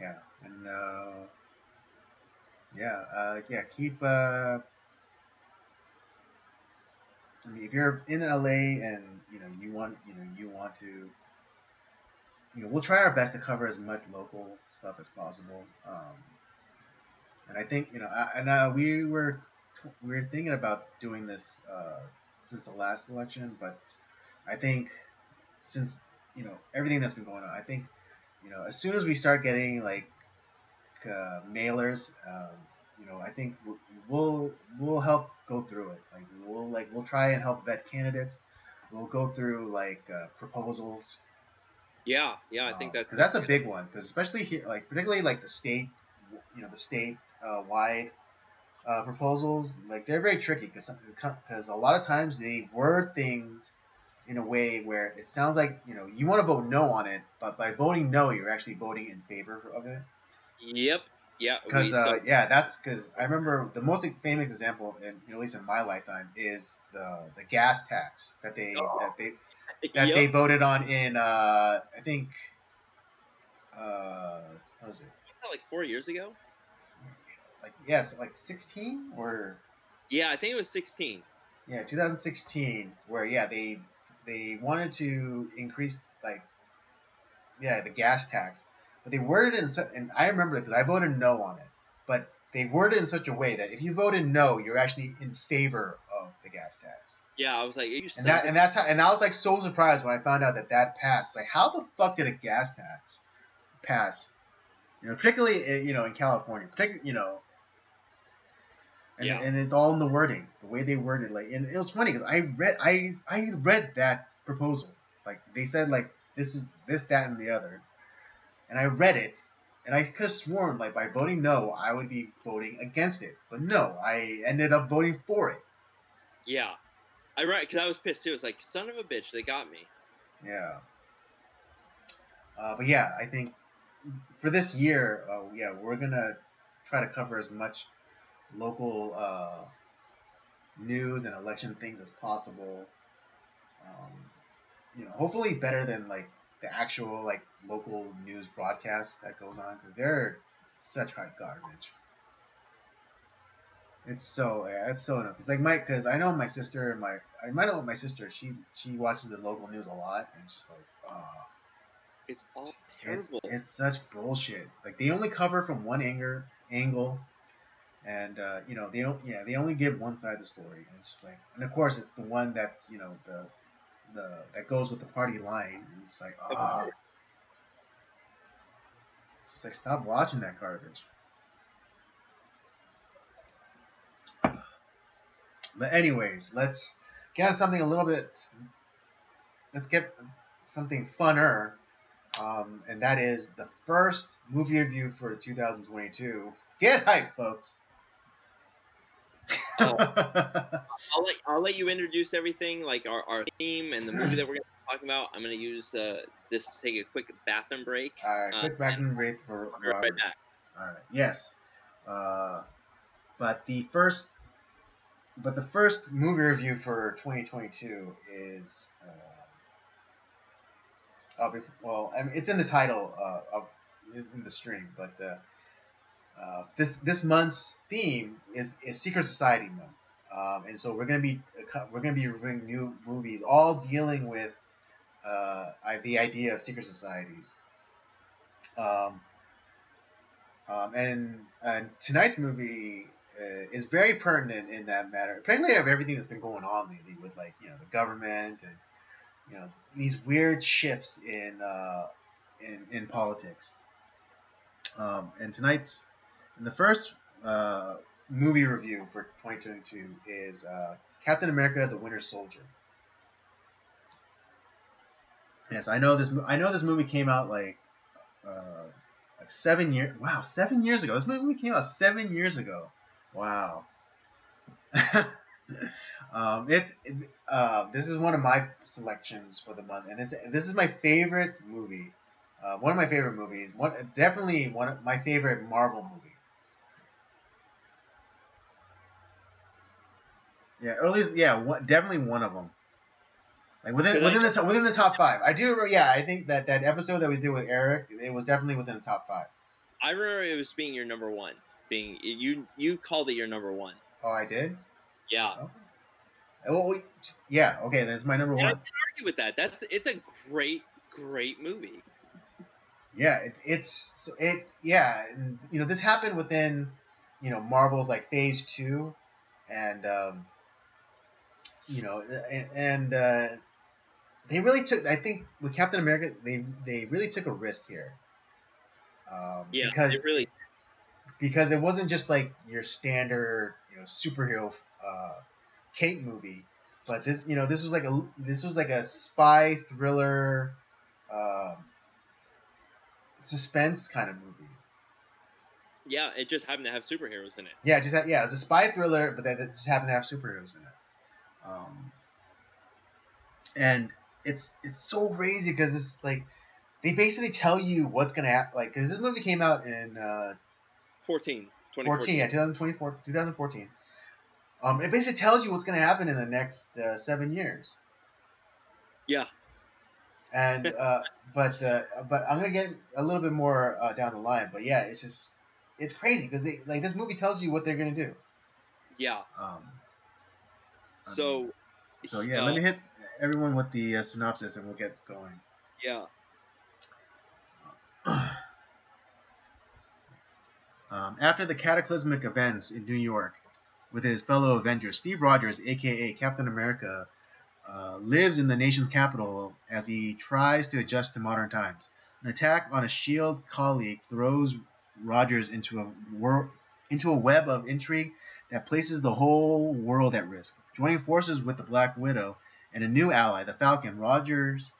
[SPEAKER 1] Yeah, and yeah. Keep. I mean, if you're in LA and you want to, we'll try our best to cover as much local stuff as possible. And I think we were thinking about doing this since the last election, but I think since everything that's been going on, I think as soon as we start getting like mailers, I think we'll help go through it. We'll try and help vet candidates. We'll go through like proposals,
[SPEAKER 2] Yeah, I think
[SPEAKER 1] because
[SPEAKER 2] that's
[SPEAKER 1] that's a big one. Because especially here, like particularly like the state wide proposals, like they're very tricky because a lot of times they word things in a way where it sounds like you want to vote no on it, but by voting no, you're actually voting in favor of it.
[SPEAKER 2] Yep. Yeah,
[SPEAKER 1] Because yeah, that's because I remember the most famous example, at least in my lifetime, is the gas tax that they
[SPEAKER 2] yep.
[SPEAKER 1] voted on in I think what was it,
[SPEAKER 2] Like 4 years ago.
[SPEAKER 1] like yes, like 16 or
[SPEAKER 2] Yeah, I think it was 16.
[SPEAKER 1] yeah, 2016, where yeah they wanted to increase like yeah the gas tax, but they worded it and I remember because I voted no on it, but they worded it in such a way that if you voted no, you're actually in favor of the gas tax.
[SPEAKER 2] Yeah, I was like, you
[SPEAKER 1] And
[SPEAKER 2] sons
[SPEAKER 1] that
[SPEAKER 2] of.
[SPEAKER 1] and that's how and I was like so surprised when I found out that passed. Like how the fuck did a gas tax pass? Particularly in California, particularly and
[SPEAKER 2] Yeah.
[SPEAKER 1] and it's all in the wording, the way they worded. Like, and it was funny because I read that proposal. Like they said like this is this that and the other, and I read it, and I could have sworn like by voting no, I would be voting against it, but no, I ended up voting for it.
[SPEAKER 2] Yeah. I right, because I was pissed too. It's like, son of a bitch, they got me.
[SPEAKER 1] Yeah, but yeah, I think for this year, yeah, we're gonna try to cover as much local news and election things as possible. Um, hopefully better than like the actual like local news broadcast that goes on because they're such hot garbage. It's so enough. It's like because I know my sister and I might know my sister. She watches the local news a lot and it's just like
[SPEAKER 2] It's all
[SPEAKER 1] it's
[SPEAKER 2] terrible.
[SPEAKER 1] it's such bullshit. Like they only cover from one angle, and they don't they only give one side of the story, and it's just like, and of course it's the one that's the that goes with the party line. And it's like, it's just like, stop watching that garbage. But anyways, let's get on something a little bit. Let's get something funner, and that is the first movie review for 2022. Get hyped, folks!
[SPEAKER 2] Oh, I'll let you introduce everything, like our theme and the movie that we're going to be talking about. I'm going to use this to take a quick bathroom break.
[SPEAKER 1] All right, quick bathroom break for Robert.
[SPEAKER 2] Right back.
[SPEAKER 1] All right, yes, but the first movie review for 2022 is well, I mean, it's in the title of in the stream, but this month's theme is Secret Society month, and so we're gonna be reviewing new movies, all dealing with the idea of secret societies. And tonight's movie is very pertinent in that matter, particularly of everything that's been going on lately with, like, the government and these weird shifts in politics. And the first movie review for 2022 is Captain America: The Winter Soldier. Yes, I know this movie came out like 7 years. Wow, 7 years ago. This movie came out 7 years ago. Wow. This is one of my selections for the month, and this is my favorite movie. One of my favorite movies. Definitely one of my favorite Marvel movie. Yeah, definitely one of them. Like within the top five. I do. Yeah, I think that episode that we did with Eric, it was definitely within the top five.
[SPEAKER 2] I remember it was being your number one. You called it your number one.
[SPEAKER 1] Oh, I did.
[SPEAKER 2] Yeah.
[SPEAKER 1] Okay. Well, yeah. Okay, that's my number one. I
[SPEAKER 2] can't argue with that. It's a great movie.
[SPEAKER 1] Yeah, yeah. And, this happened within, Marvel's like Phase 2, and they really took. I think with Captain America, they really took a risk here.
[SPEAKER 2] Yeah,
[SPEAKER 1] because it wasn't just like your standard, superhero cape movie, but this was like a spy thriller, suspense kind of movie.
[SPEAKER 2] Yeah, it just happened to have superheroes in it.
[SPEAKER 1] Yeah, it's a spy thriller, but that just happened to have superheroes in it. And it's so crazy because it's like they basically tell you what's gonna happen. Like, because this movie came out in 2014, 2014. It basically tells you what's gonna happen in the next 7 years.
[SPEAKER 2] Yeah.
[SPEAKER 1] And but I'm gonna get a little bit more down the line. But yeah, it's crazy because this movie tells you what they're gonna do.
[SPEAKER 2] Yeah.
[SPEAKER 1] So yeah, let me hit everyone with the synopsis and we'll get going.
[SPEAKER 2] Yeah.
[SPEAKER 1] After the cataclysmic events in New York, with his fellow Avengers, Steve Rogers, aka Captain America, lives in the nation's capital as he tries to adjust to modern times. An attack on a S.H.I.E.L.D. colleague throws Rogers into a web of intrigue that places the whole world at risk. Joining forces with the Black Widow and a new ally, the Falcon, Rogers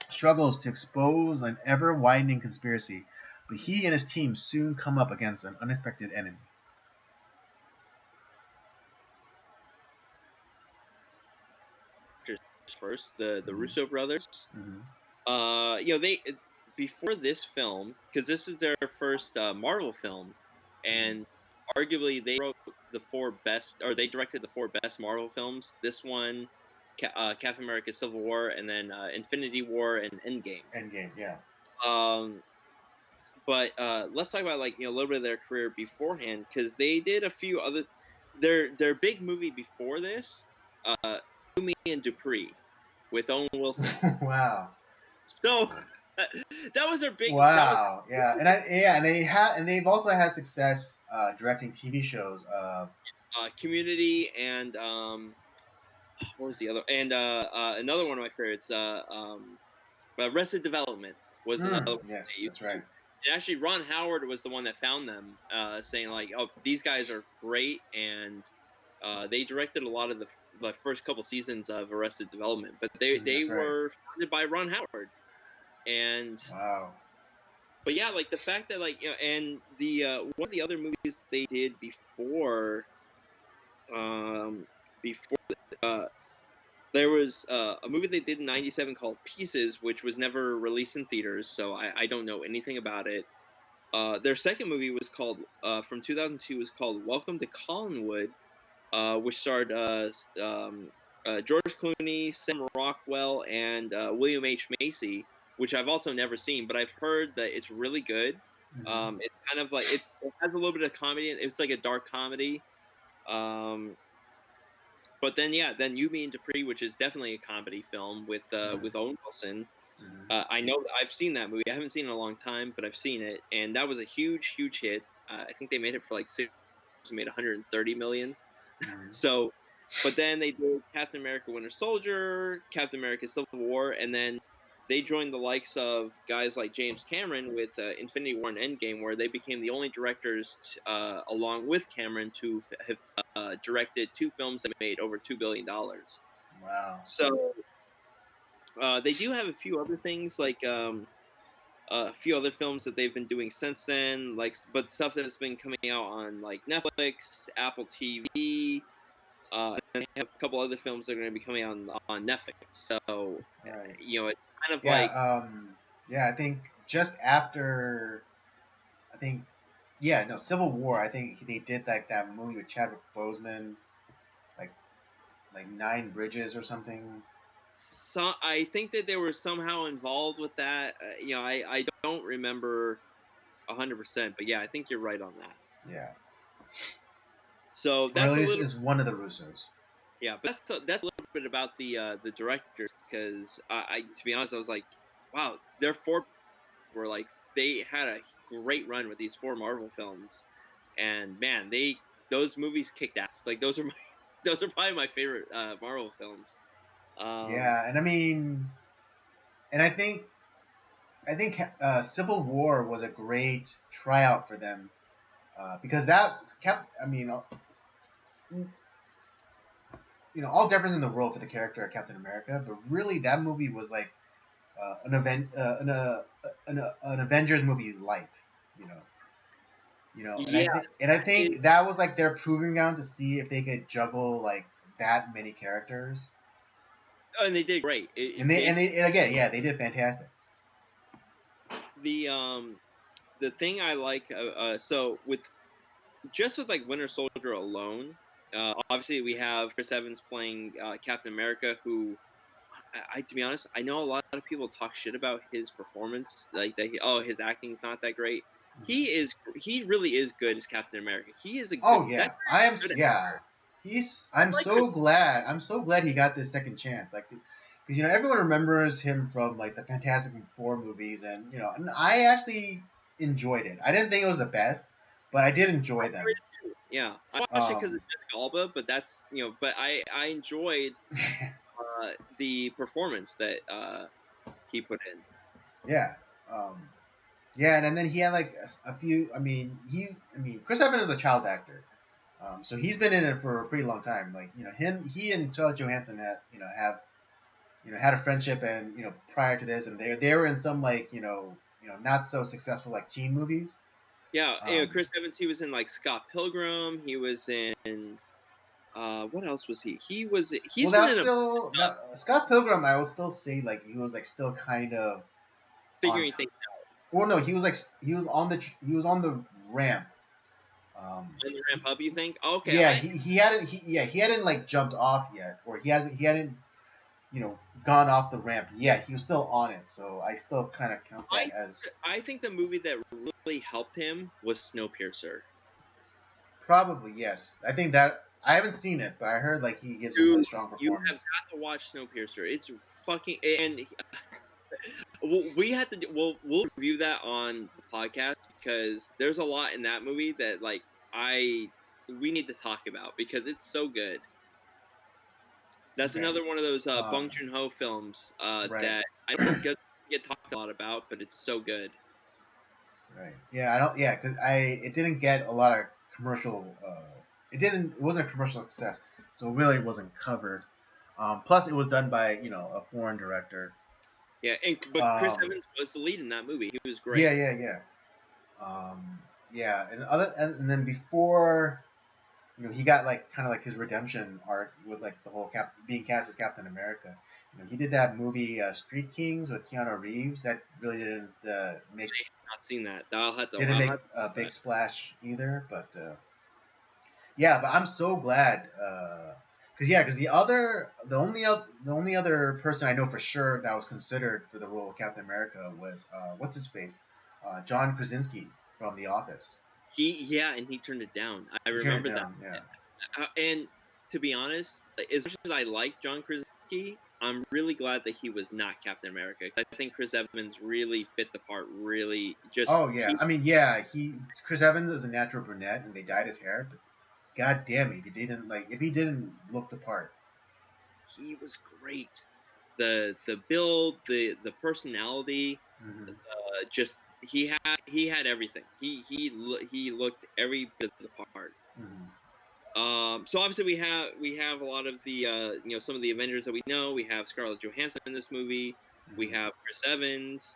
[SPEAKER 1] struggles to expose an ever-widening conspiracy, but he and his team soon come up against an unexpected enemy.
[SPEAKER 2] First, the Russo brothers.
[SPEAKER 1] Mm-hmm.
[SPEAKER 2] They before this film, because this is their first Marvel film, and arguably they wrote they directed the 4 best Marvel films. This one, Captain America: Civil War, and then Infinity War and Endgame.
[SPEAKER 1] Endgame, yeah.
[SPEAKER 2] But let's talk about a little bit of their career beforehand, because they did a few other. Their big movie before this, Noomi and Dupree, with Owen Wilson.
[SPEAKER 1] Wow.
[SPEAKER 2] So that was their big.
[SPEAKER 1] Wow. And they've also had success directing TV shows.
[SPEAKER 2] Community and what was the other? And another one of my favorites, Arrested Development was another one
[SPEAKER 1] Yes,
[SPEAKER 2] they used
[SPEAKER 1] that's
[SPEAKER 2] to do.
[SPEAKER 1] right.
[SPEAKER 2] And actually, Ron Howard was the one that found them, saying like, "Oh, these guys are great," and they directed a lot of the first couple seasons of Arrested Development. But they
[SPEAKER 1] That's right.
[SPEAKER 2] were founded by Ron Howard, and
[SPEAKER 1] Wow.
[SPEAKER 2] but yeah, like the fact that like and the one of the other movies they did um, before there was a movie they did in '97 called Pieces, which was never released in theaters, so I don't know anything about it. Their second movie was called from 2002 was called Welcome to Collinwood, which starred George Clooney, Sam Rockwell, and William H Macy, which I've also never seen, but I've heard that it's really good. It's kind of like it has a little bit of comedy. It's like a dark comedy. But then yeah, then You, Me and Dupree, which is definitely a comedy film with Owen Wilson. I know I've seen that movie. I haven't seen it in a long time, but I've seen it, and that was a huge, huge hit. I think they made it for like made 130 million. So, but then they did Captain America: Winter Soldier, Captain America: Civil War, and then they joined the likes of guys like James Cameron with Infinity War and Endgame, where they became the only directors, along with Cameron, to have directed two films that made over $2 billion.
[SPEAKER 1] Wow.
[SPEAKER 2] So they do have a few other things like a few other films that they've been doing since then, like but stuff that's been coming out on like Netflix, Apple TV. And then they have a couple other films that are going to be coming on Netflix. So
[SPEAKER 1] Right.
[SPEAKER 2] it's kind of
[SPEAKER 1] Yeah.
[SPEAKER 2] like
[SPEAKER 1] Yeah. I think just after, I think, yeah, no, Civil War. I think they did like that movie with Chadwick Boseman, like Nine Bridges or something.
[SPEAKER 2] so I think that they were somehow involved with that. I don't remember 100%, but yeah, I think you're right on that.
[SPEAKER 1] Yeah.
[SPEAKER 2] So
[SPEAKER 1] Or at
[SPEAKER 2] that's a
[SPEAKER 1] least
[SPEAKER 2] little
[SPEAKER 1] is one of the Russos.
[SPEAKER 2] yeah, but that's a little bit about the directors because I to be honest, I was like, wow, their four were like they had a great run with these four Marvel films, and man, those movies kicked ass. Like those are my those are probably my favorite Marvel films.
[SPEAKER 1] Yeah, and I mean, and I think Civil War was a great tryout for them because that kept. I mean, all difference in the world for the character of Captain America, but really that movie was like an Avengers movie light. You know,
[SPEAKER 2] Yeah,
[SPEAKER 1] and I think that was like their proving ground to see if they could juggle like that many characters.
[SPEAKER 2] and they did great.
[SPEAKER 1] And again, yeah, they did fantastic.
[SPEAKER 2] The thing I like so with like Winter Soldier alone, obviously we have Chris Evans playing Captain America, who to be honest, I know a lot of people talk shit about his performance, like that. His acting's not that great. He really is good as Captain America. He is a good
[SPEAKER 1] Oh
[SPEAKER 2] that
[SPEAKER 1] yeah,
[SPEAKER 2] guy is a good
[SPEAKER 1] yeah.
[SPEAKER 2] actor.
[SPEAKER 1] I'm
[SPEAKER 2] I like Chris.
[SPEAKER 1] so glad. I'm so glad he got this second chance. Like, because everyone remembers him from like the Fantastic Four movies, and and I actually enjoyed it. I didn't think it was the best, but I did enjoy them.
[SPEAKER 2] Yeah, I watched it because of Jessica Alba, but that's but I enjoyed the performance that he put in.
[SPEAKER 1] Yeah. Yeah, and then he had like a few. I mean, Chris Evans is a child actor, so he's been in it for a pretty long time. Like, he and Scarlett Johansson had a friendship, and prior to this, and they were in some like not so successful like teen movies.
[SPEAKER 2] Yeah, Chris Evans. He was in like Scott Pilgrim. He was in what else was he?
[SPEAKER 1] Well,
[SPEAKER 2] He's been
[SPEAKER 1] that's
[SPEAKER 2] in a
[SPEAKER 1] still that Scott Pilgrim. I will still say like he was like still kind of on.
[SPEAKER 2] figuring things
[SPEAKER 1] Well, no, he was like he was on the ramp.
[SPEAKER 2] in the ramp up. You think? Okay,
[SPEAKER 1] Yeah, he hadn't like jumped off yet, or he hadn't gone off the ramp yet. He was still on it, so I still kind of count that as
[SPEAKER 2] I think the movie that really helped him was Snowpiercer.
[SPEAKER 1] probably yes. I think that I haven't seen it, but I heard like he gives a really
[SPEAKER 2] Dude,
[SPEAKER 1] strong
[SPEAKER 2] you have
[SPEAKER 1] performance.
[SPEAKER 2] got to watch Snowpiercer. It's fucking and we had to we'll review that on the podcast because there's a lot in that movie that like we need to talk about because it's so good. That's
[SPEAKER 1] Okay.
[SPEAKER 2] another one of those Bong Joon-ho films
[SPEAKER 1] Right.
[SPEAKER 2] that I think doesn't get talked a lot about, but it's so good.
[SPEAKER 1] Right. Yeah, I don't. Yeah, because it didn't get a lot of commercial. It wasn't a commercial success, so it really wasn't covered. Plus, it was done by a foreign director.
[SPEAKER 2] Yeah, but Chris
[SPEAKER 1] Um,
[SPEAKER 2] Evans was the lead in that movie. He was
[SPEAKER 1] yeah,
[SPEAKER 2] great.
[SPEAKER 1] yeah, yeah. Yeah, and then before he got like kind of like his redemption arc with like the whole being cast as Captain America. He did that movie Street Kings with Keanu Reeves that really make
[SPEAKER 2] Not seen that. I'll have to.
[SPEAKER 1] didn't
[SPEAKER 2] I'll
[SPEAKER 1] make
[SPEAKER 2] have to
[SPEAKER 1] a
[SPEAKER 2] watch
[SPEAKER 1] big
[SPEAKER 2] that.
[SPEAKER 1] splash either, but yeah, but I'm so glad because the only other person I know for sure that was considered for the role of Captain America was what's his face, John Krasinski from The Office.
[SPEAKER 2] And he turned it down. I
[SPEAKER 1] He turned it
[SPEAKER 2] remember that.
[SPEAKER 1] down. Yeah.
[SPEAKER 2] And to be honest, as much as I like John Krasinski, I'm really glad that he was not Captain America. I think Chris Evans really fit the part. Really, just
[SPEAKER 1] Oh yeah. I mean, yeah. Chris Evans is a natural brunette, and they dyed his hair. But god damn it, if he didn't look the part.
[SPEAKER 2] he was great. The build, the personality,
[SPEAKER 1] Mm-hmm.
[SPEAKER 2] just he had everything. He looked every bit of the part.
[SPEAKER 1] Mm-hmm.
[SPEAKER 2] So obviously we have a lot of the some of the Avengers that we know. We have Scarlett Johansson in this movie. We
[SPEAKER 1] Mm-hmm.
[SPEAKER 2] have Chris Evans.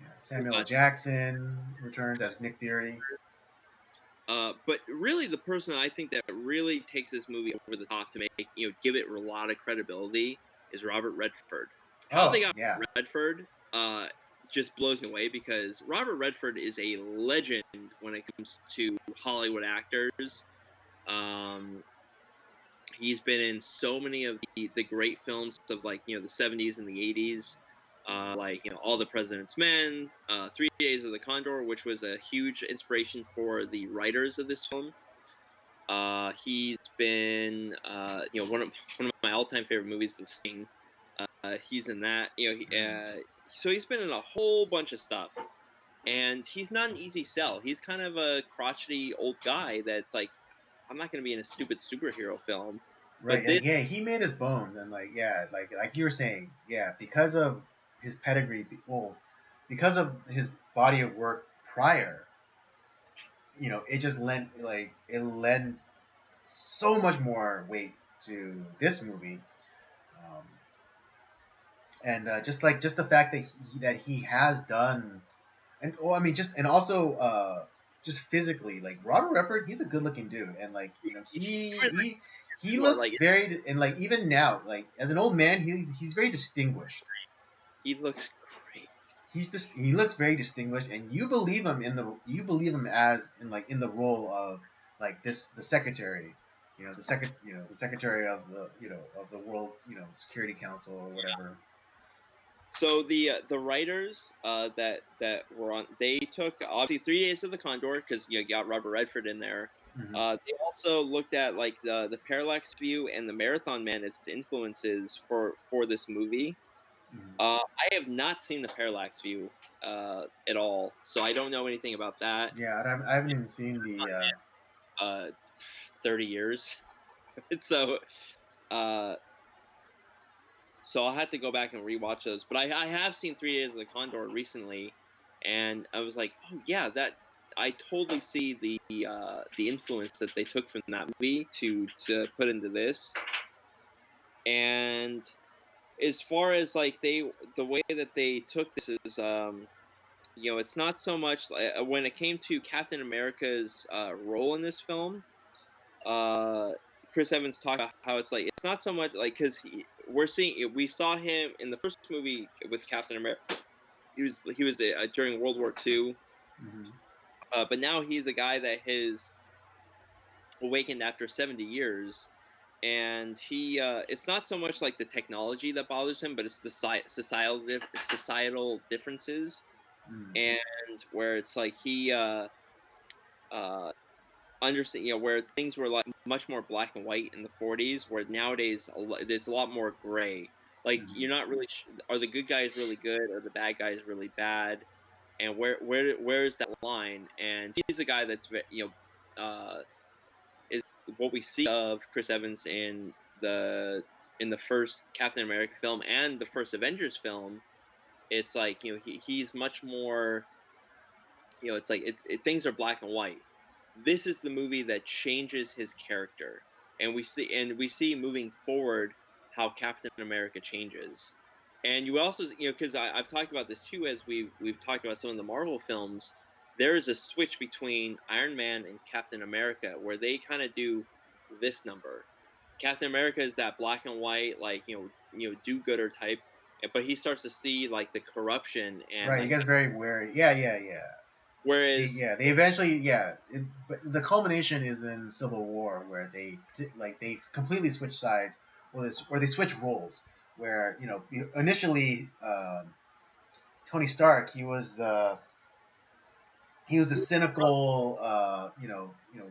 [SPEAKER 1] Yeah. Samuel L.
[SPEAKER 2] But
[SPEAKER 1] Jackson returns as Nick Fury.
[SPEAKER 2] but really the person I think that really takes this movie over the top to make give it a lot of credibility is Robert Redford. How they
[SPEAKER 1] Oh
[SPEAKER 2] got
[SPEAKER 1] yeah.
[SPEAKER 2] Redford just blows me away because Robert Redford is a legend when it comes to Hollywood actors. Um, he's been in so many of the great films of like the 70s and the 80s, like All the President's Men, 3 Days of the Condor, which was a huge inspiration for the writers of this film. He's been one of my all-time favorite movies, The Sting. He's in that. So he's been in a whole bunch of stuff, and he's not an easy sell. He's kind of a crotchety old guy that's like, I'm not going to be in a stupid superhero film.
[SPEAKER 1] Right.
[SPEAKER 2] But this,
[SPEAKER 1] Yeah. He made his bones, and like you were saying, yeah, because of his pedigree. Well, because of his body of work prior, it just lends so much more weight to this movie. Um, and just the fact that he has done, and well, I mean, and also just physically, like Robert Redford, he's a good looking dude, and like he
[SPEAKER 2] more
[SPEAKER 1] looks
[SPEAKER 2] like
[SPEAKER 1] very, and like even now, like as an old man, he's very distinguished.
[SPEAKER 2] he looks great.
[SPEAKER 1] He looks very distinguished, and you believe him as in the role of like the secretary, the secretary of the world Security Council or whatever.
[SPEAKER 2] So the writers that were on, they took obviously 3 Days of the Condor because you got Robert Redford in there.
[SPEAKER 1] Hmm.
[SPEAKER 2] They also looked at like the Parallax View and the Marathon Man as influences for this movie.
[SPEAKER 1] Hmm.
[SPEAKER 2] I have not seen the Parallax View at all, so I don't know anything about that.
[SPEAKER 1] Yeah, I haven't even seen the.
[SPEAKER 2] 30 years. so uh, so I'll have to go back and rewatch those. But I have seen 3 Days of the Condor recently, and I was like, oh yeah, that I totally see the influence that they took from that movie to put into this. And as far as like the way that they took this is it's not so much when it came to Captain America's role in this film. uh Chris Evans talked about how it's like it's not so much like because we saw him in the first movie with Captain America. He was during World War II,
[SPEAKER 1] Hmm.
[SPEAKER 2] but now he's a guy that has awakened after 70 years, and he it's not so much like the technology that bothers him, but it's the societal differences,
[SPEAKER 1] Hmm.
[SPEAKER 2] and where it's like he uh understand where things were like much more black and white in the 40s, where nowadays it's a lot more gray. Like
[SPEAKER 1] Hmm.
[SPEAKER 2] you're not really are the good guys really good or the bad guys really bad, and where is that line? And he's a guy that's is what we see of Chris Evans in the in the first Captain America film and the first Avengers film, it's like, he's much more, it's like things are black and white. This is the movie that changes his character, and we see moving forward how Captain America changes. And you also, because I've talked about this too, as we've talked about some of the Marvel films. There is a switch between Iron Man and Captain America where they kind of do this number. Captain America is that black and white, like, do-gooder type, but he starts to see like the corruption and
[SPEAKER 1] Right, he
[SPEAKER 2] like,
[SPEAKER 1] gets very wary. Yeah, yeah, yeah.
[SPEAKER 2] whereas
[SPEAKER 1] They eventually, yeah. But the culmination is in Civil War, where they completely switch sides, or they switch roles. Where initially, Tony Stark, he was the cynical,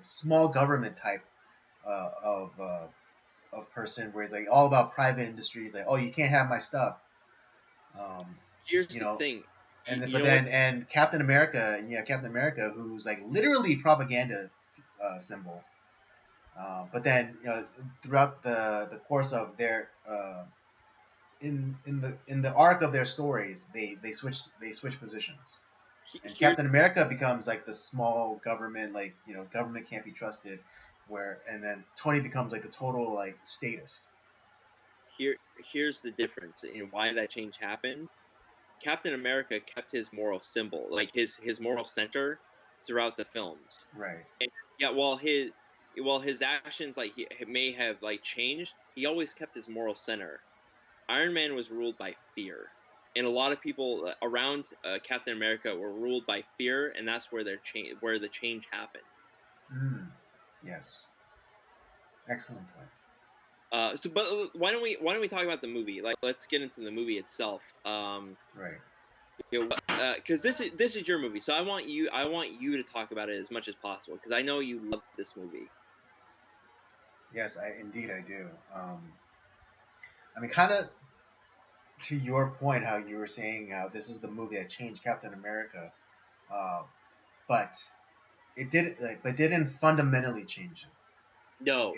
[SPEAKER 1] small government type of person, where he's like all about private industry. He's like, oh, you can't have my stuff. Um,
[SPEAKER 2] here's
[SPEAKER 1] you
[SPEAKER 2] the
[SPEAKER 1] know,
[SPEAKER 2] thing.
[SPEAKER 1] and then,
[SPEAKER 2] You
[SPEAKER 1] but
[SPEAKER 2] know what?
[SPEAKER 1] then and Captain America, yeah, Captain America, who's like literally propaganda symbol. But then throughout the course of their in the arc of their stories, they switch positions, and
[SPEAKER 2] Here
[SPEAKER 1] Captain America becomes like the small government, like government can't be trusted, and then Tony becomes like the total like statist.
[SPEAKER 2] here's the difference in why that change happened. Captain America kept his moral symbol, like his moral center throughout the films.
[SPEAKER 1] Right.
[SPEAKER 2] And yeah, while his actions, like, he may have like changed, he always kept his moral center. Iron Man was ruled by fear, and a lot of people around Captain America were ruled by fear, and that's where the change happened.
[SPEAKER 1] Mm. Yes. Excellent point.
[SPEAKER 2] But why don't we talk about the movie? Like, let's get into the movie itself.
[SPEAKER 1] Right.
[SPEAKER 2] Because this is your movie, so I want you to talk about it as much as possible because I know you love this movie.
[SPEAKER 1] Yes, I do. I mean, kind of to your point, how you were saying how this is the movie that changed Captain America, uh, but but it didn't fundamentally change him.
[SPEAKER 2] No,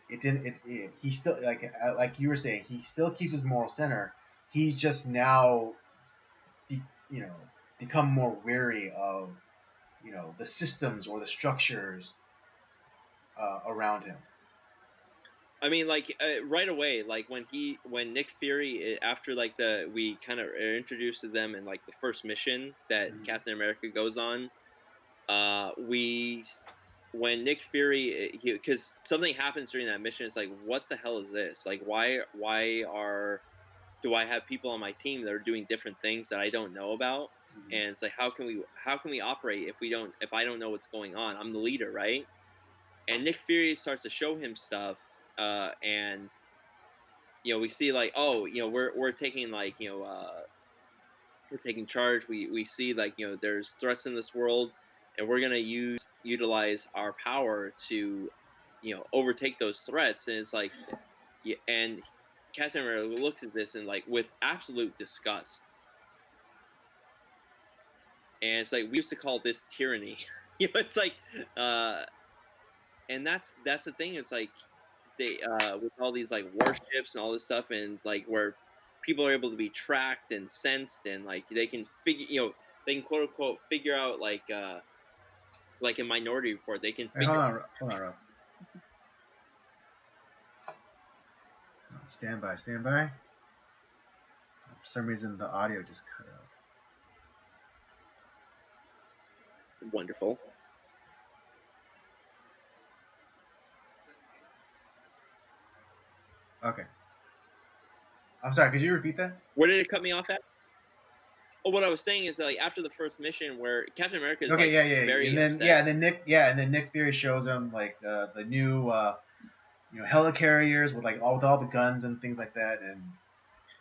[SPEAKER 1] It didn't. He still, like you were saying, he still keeps his moral center. He's just now, be, you know, become more wary of the systems or the structures around him.
[SPEAKER 2] I mean, like, right away, like when Nick Fury, after like we kind of are introduced to them in like the first mission that
[SPEAKER 1] Mhm.
[SPEAKER 2] Captain America goes on. We When Nick Fury, because something happens during that mission, it's like, what the hell is this? Like, why do I have people on my team that are doing different things that I don't know about?
[SPEAKER 1] Mhm.
[SPEAKER 2] And it's like, how can we operate if I don't know what's going on? I'm the leader, right? And Nick Fury starts to show him stuff, and we see, like, oh, we're taking, like, we're taking charge. We see, like, there's threats in this world, and we're gonna utilize our power to overtake those threats. And it's like, yeah, and Captain America looks at this and, like, with absolute disgust. And it's like, we used to call this tyranny. It's like, uh and that's the thing. It's like, they, with all these, like, warships and all this stuff, and like where people are able to be tracked and sensed, and like they can, quote unquote, figure out, like in Minority Report, they can
[SPEAKER 1] Hey, hold
[SPEAKER 2] figure.
[SPEAKER 1] on, hold on, Rob. Stand by, stand by. For some reason, the audio just cut out.
[SPEAKER 2] Wonderful.
[SPEAKER 1] Okay. I'm sorry. Could you repeat that?
[SPEAKER 2] Where did it cut me off at? Oh, what I was saying is that, like, after the first mission where Captain America is,
[SPEAKER 1] Okay,
[SPEAKER 2] like,
[SPEAKER 1] yeah, yeah, yeah.
[SPEAKER 2] very
[SPEAKER 1] And then
[SPEAKER 2] upset.
[SPEAKER 1] and then Nick Fury shows him like the new helicarriers with all the guns and things like that, and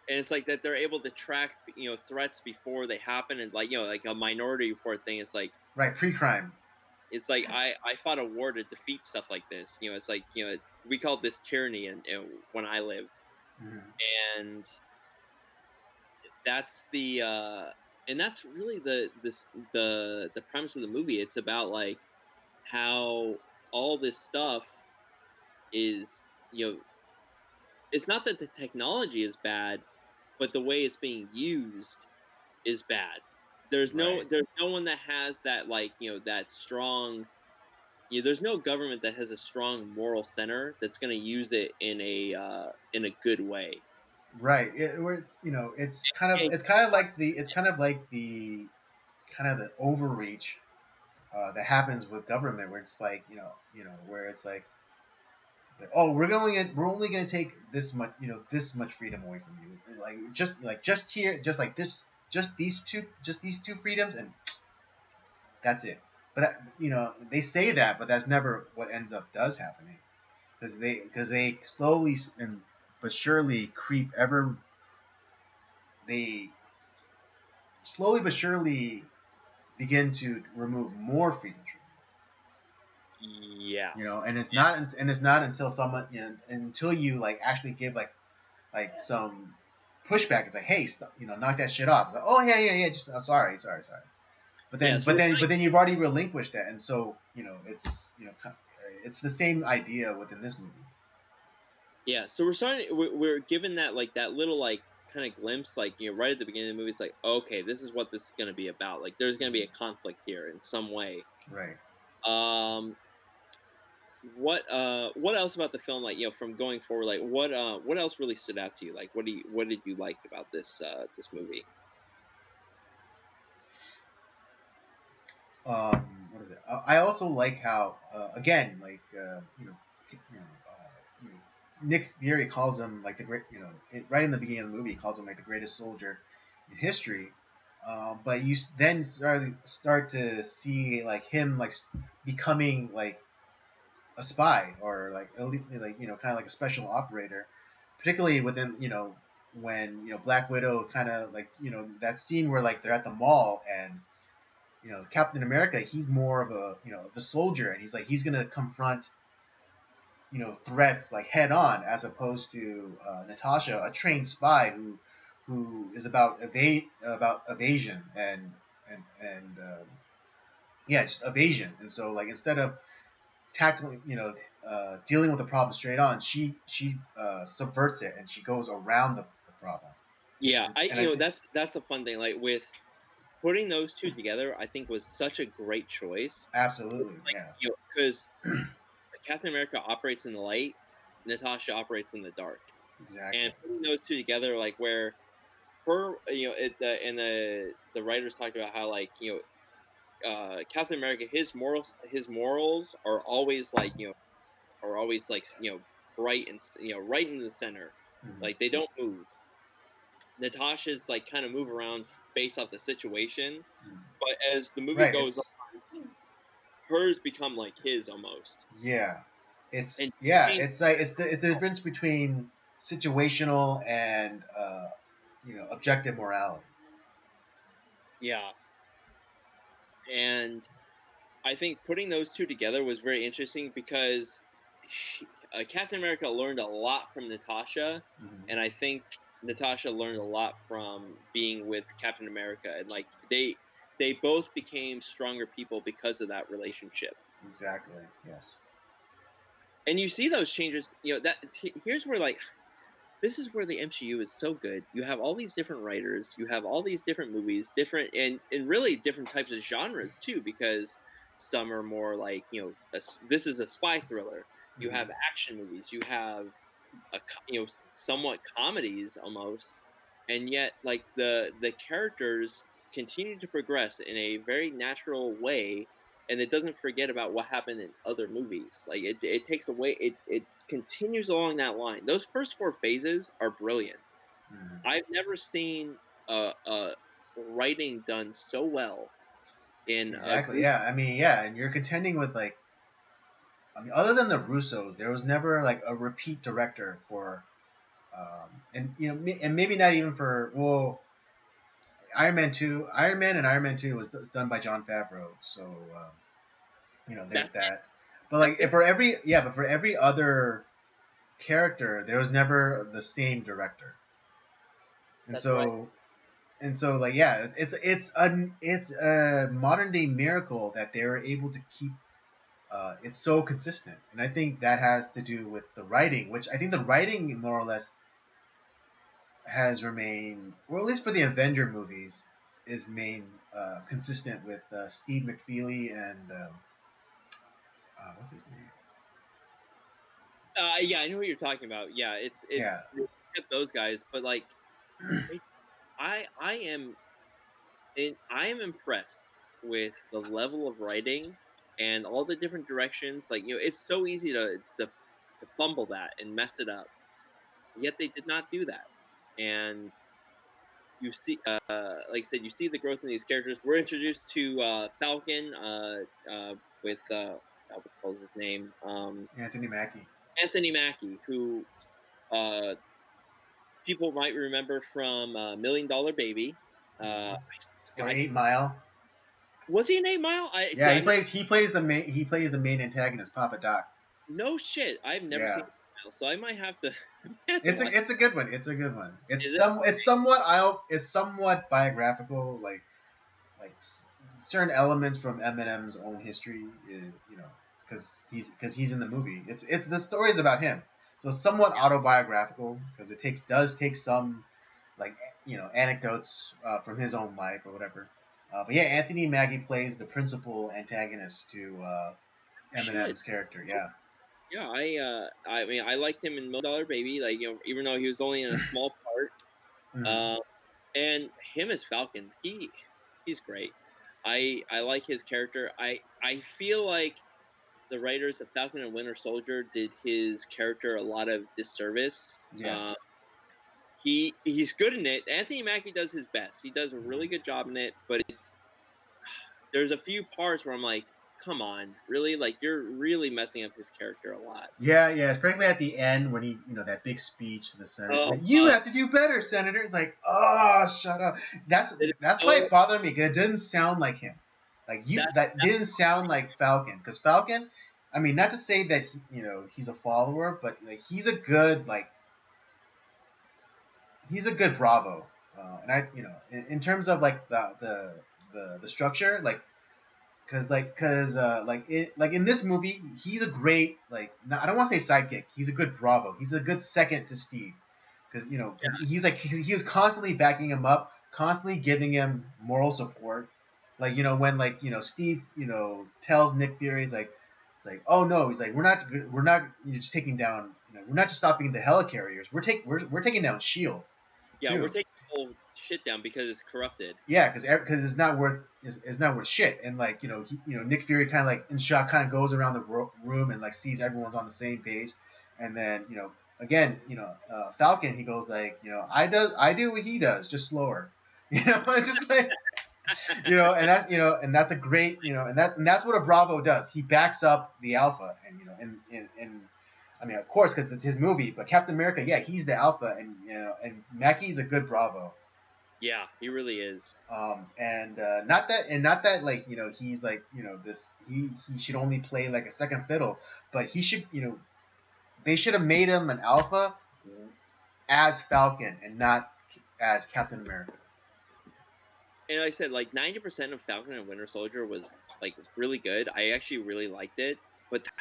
[SPEAKER 2] And it's like that they're able to track, threats before they happen, and, like, like a Minority Report thing.
[SPEAKER 1] right, pre-crime.
[SPEAKER 2] It's like, I fought a war to defeat stuff like this. It's like, we called this tyranny, and when I lived.
[SPEAKER 1] Mhm.
[SPEAKER 2] And that's the and that's really the premise of the movie. It's about, like, how all this stuff is, it's not that the technology is bad, but the way it's being used is bad.
[SPEAKER 1] Right.
[SPEAKER 2] There's no one that has that, like, that strong, there's no government that has a strong moral center that's going to use it in a good way.
[SPEAKER 1] Right. Where it's,
[SPEAKER 2] And
[SPEAKER 1] it's kind of like the overreach that happens with government, where it's like, where it's like, oh, we're only gonna take this much freedom away from you, just here, just these two freedoms, and that's it. But they say that, but that's never what ends up does happening, because they slowly and but surely creep ever they slowly but surely begin to remove more freedoms from
[SPEAKER 2] yeah,
[SPEAKER 1] and it's not until someone, until you like actually give like some pushback. It's like, hey, stop, knock that shit off. It's like, oh, yeah, just sorry. But
[SPEAKER 2] yeah.
[SPEAKER 1] then
[SPEAKER 2] So
[SPEAKER 1] but
[SPEAKER 2] we're
[SPEAKER 1] then
[SPEAKER 2] starting.
[SPEAKER 1] but then you've already relinquished that, and so it's the same idea within this movie.
[SPEAKER 2] Yeah, so we're starting. We're given that, like, that little, like, kind of glimpse, like, right at the beginning of the movie. It's like, okay, this is what this is going to be about. Like, there's going to be a conflict here in some way.
[SPEAKER 1] Right.
[SPEAKER 2] Um, what else about the film, like, from going forward, like, what else really stood out to you? Like, what did you like about this movie?
[SPEAKER 1] What is it? I also like how, again, like, Nick Fury calls him like the great, right in the beginning of the movie, he calls him like the greatest soldier in history. But you then start to see like him like becoming like a spy, or like kind of like a special operator, particularly within, when Black Widow kind of like, that scene where like they're at the mall, and Captain America, he's more of a soldier, and he's gonna confront threats like head on, as opposed to Natasha, a trained spy who is about evasion, and yeah, just evasion. And so, like, instead of tackling, dealing with the problem straight on, she subverts it, and she goes around the problem.
[SPEAKER 2] Yeah,
[SPEAKER 1] It's and I think
[SPEAKER 2] that's the fun thing. Like, with putting those two together, I think was such a great choice.
[SPEAKER 1] absolutely,
[SPEAKER 2] Like,
[SPEAKER 1] yeah,
[SPEAKER 2] because Captain America operates in the light, Natasha operates in the dark,
[SPEAKER 1] exactly.
[SPEAKER 2] and putting those two together, like, where her, and the writers talked about how, like, Captain America, his morals are always, like, are always, like, bright and, right in the center,
[SPEAKER 1] Mhm.
[SPEAKER 2] like, they don't move. Natasha's, like, kind of move around based off the situation,
[SPEAKER 1] Mhm.
[SPEAKER 2] but as the movie
[SPEAKER 1] Right.
[SPEAKER 2] goes on, hers become like his almost,
[SPEAKER 1] Yeah,
[SPEAKER 2] and change.
[SPEAKER 1] it's like it's the difference between situational and objective morality.
[SPEAKER 2] Yeah, and I think putting those two together was very interesting because Captain America learned a lot from Natasha,
[SPEAKER 1] Hmm.
[SPEAKER 2] and I think Natasha learned a lot from being with Captain America, and, like, they both became stronger people because of that relationship.
[SPEAKER 1] Exactly. Yes.
[SPEAKER 2] And you see those changes. Here's where, like, this is where the MCU is so good. You have all these different writers, you have all these different movies, different, and really different types of genres too, because some are more like, this is a spy thriller. You have
[SPEAKER 1] Hmm.
[SPEAKER 2] action movies, you have somewhat comedies almost, and yet, like, the characters continue to progress in a very natural way, and it doesn't forget about what happened in other movies. Like, it takes away, it continues along that line. Those first four phases are brilliant.
[SPEAKER 1] Hmm.
[SPEAKER 2] I've never seen writing done so well in a
[SPEAKER 1] Exactly.
[SPEAKER 2] group.
[SPEAKER 1] Yeah. I mean, yeah, and you're contending with, like, I mean, other than the Russos, there was never like a repeat director for, and and maybe not even for, well, Iron Man and Iron Man 2 was done by Jon Favreau, so there's
[SPEAKER 2] That's it.
[SPEAKER 1] that. But like,
[SPEAKER 2] That's it.
[SPEAKER 1] but for every other character, there was never the same director, and
[SPEAKER 2] That's right.
[SPEAKER 1] so like, yeah, it's a modern day miracle that they were able to keep it's so consistent, and I think that has to do with the writing, which I think the writing more or less has remained, or at least for the Avenger movies, is main consistent with Steve McFeely and what's his name?
[SPEAKER 2] Yeah, I know what you're talking about. Yeah, it's
[SPEAKER 1] Yeah.
[SPEAKER 2] those guys, but like I am I am impressed with the level of writing and all the different directions. Like, it's so easy to fumble that and mess it up. Yet they did not do that. And you see, like I said, you see the growth in these characters. We're introduced to Falcon with what the hell is his name?
[SPEAKER 1] Anthony Mackie.
[SPEAKER 2] Anthony Mackie, who uh, people might remember from $1 Million Baby.
[SPEAKER 1] Mm-hmm. Or
[SPEAKER 2] I
[SPEAKER 1] 8 Mile.
[SPEAKER 2] Was he in 8 Mile? I see.
[SPEAKER 1] Yeah,
[SPEAKER 2] I
[SPEAKER 1] he plays the main antagonist, Papa Doc.
[SPEAKER 2] No shit. I've never seen
[SPEAKER 1] Yeah.
[SPEAKER 2] 8 Mile, so I might have to, I have to
[SPEAKER 1] It's
[SPEAKER 2] watch.
[SPEAKER 1] a good one. It's a good one.
[SPEAKER 2] Is it?
[SPEAKER 1] It's somewhat biographical, like certain elements from Eminem's own history, because he's in the movie. It's the stories about him, so somewhat autobiographical because it does take some like anecdotes from his own life or whatever. But yeah, Anthony Mackie plays the principal antagonist to
[SPEAKER 2] Shit.
[SPEAKER 1] Eminem's character. Yeah.
[SPEAKER 2] Yeah, I mean, I liked him in $1 Million Baby, like, even though he was only in a small part.
[SPEAKER 1] Mm-hmm.
[SPEAKER 2] Um, and him as Falcon, he's great. I like his character. I feel like the writers of Falcon and Winter Soldier did his character a lot of disservice.
[SPEAKER 1] Yes.
[SPEAKER 2] He's good in it. Anthony Mackie does his best. He does a really good job in it, but there's a few parts where I'm like, come on, really? Like, you're really messing up his character a lot.
[SPEAKER 1] Yeah, especially at the end when he, that big speech to the Senate.
[SPEAKER 2] Oh,
[SPEAKER 1] Like, you have to do better, Senator. It's like, oh, shut up. That's why
[SPEAKER 2] so
[SPEAKER 1] it bothered me because it didn't sound like him. Like that didn't sound like Falcon. Because Falcon, I mean, not to say that he's a follower, but like he's a good Bravo. And in terms of like the structure, like like in this movie, he's a great I don't want to say sidekick. He's a good Bravo. He's a good second to Steve because he's like he was constantly backing him up, constantly giving him moral support. Like when Steve tells Nick Fury, it's like, oh no, he's like, we're not just taking down, we're not just stopping the helicarriers. We're taking down Shield
[SPEAKER 2] yeah, we're
[SPEAKER 1] too.
[SPEAKER 2] taking the whole shit down because it's corrupted.
[SPEAKER 1] Yeah, because it's not worth shit. And like Nick Fury kind of like in shock, kind of goes around the room and like sees everyone's on the same page, and then again Falcon, he goes like I do what he does, just slower. It's just like and that's a great and that's what a Bravo does. He backs up the Alpha, and I mean, of course, because it's his movie. But Captain America, yeah, he's the Alpha, and Mackie's a good Bravo.
[SPEAKER 2] Yeah, he really is.
[SPEAKER 1] And not that like he's like this he should only play like a second fiddle, but he should they should have made him an Alpha as Falcon and not as Captain America.
[SPEAKER 2] And like I said, like 90% of Falcon and Winter Soldier was like really good. I actually really liked it. But that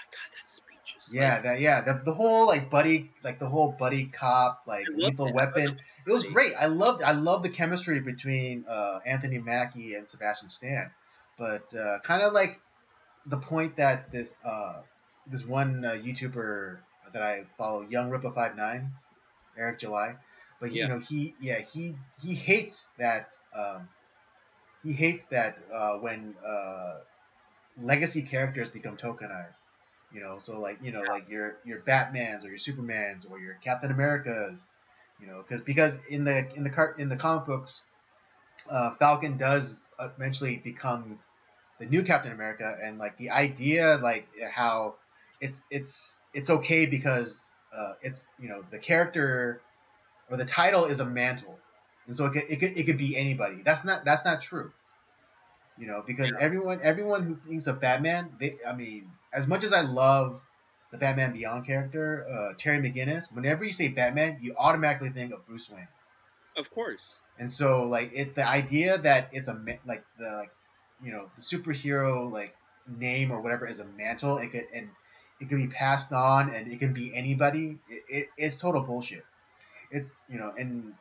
[SPEAKER 2] speech is
[SPEAKER 1] The whole the whole buddy cop
[SPEAKER 2] I loved
[SPEAKER 1] Lethal
[SPEAKER 2] it.
[SPEAKER 1] Weapon. It was great. I loved the chemistry between Anthony Mackie and Sebastian Stan, but kind of like the point that this one YouTuber that I follow, Young Ripa 59, Eric July, but
[SPEAKER 2] Yeah.
[SPEAKER 1] he hates that when legacy characters become tokenized. So like your Batmans or your Supermans or your Captain Americas, because in the comic books, Falcon does eventually become the new Captain America, and like the idea like how it's okay because it's the character or the title is a mantle, and so it could be anybody. That's not true. Because everyone who thinks of Batman, I mean, as much as I love the Batman Beyond character, Terry McGinnis, whenever you say Batman, you automatically think of Bruce Wayne.
[SPEAKER 2] Of course.
[SPEAKER 1] And so the idea that it's the superhero name or whatever as a mantle. It could be passed on, and it can be anybody. It's total bullshit. It's and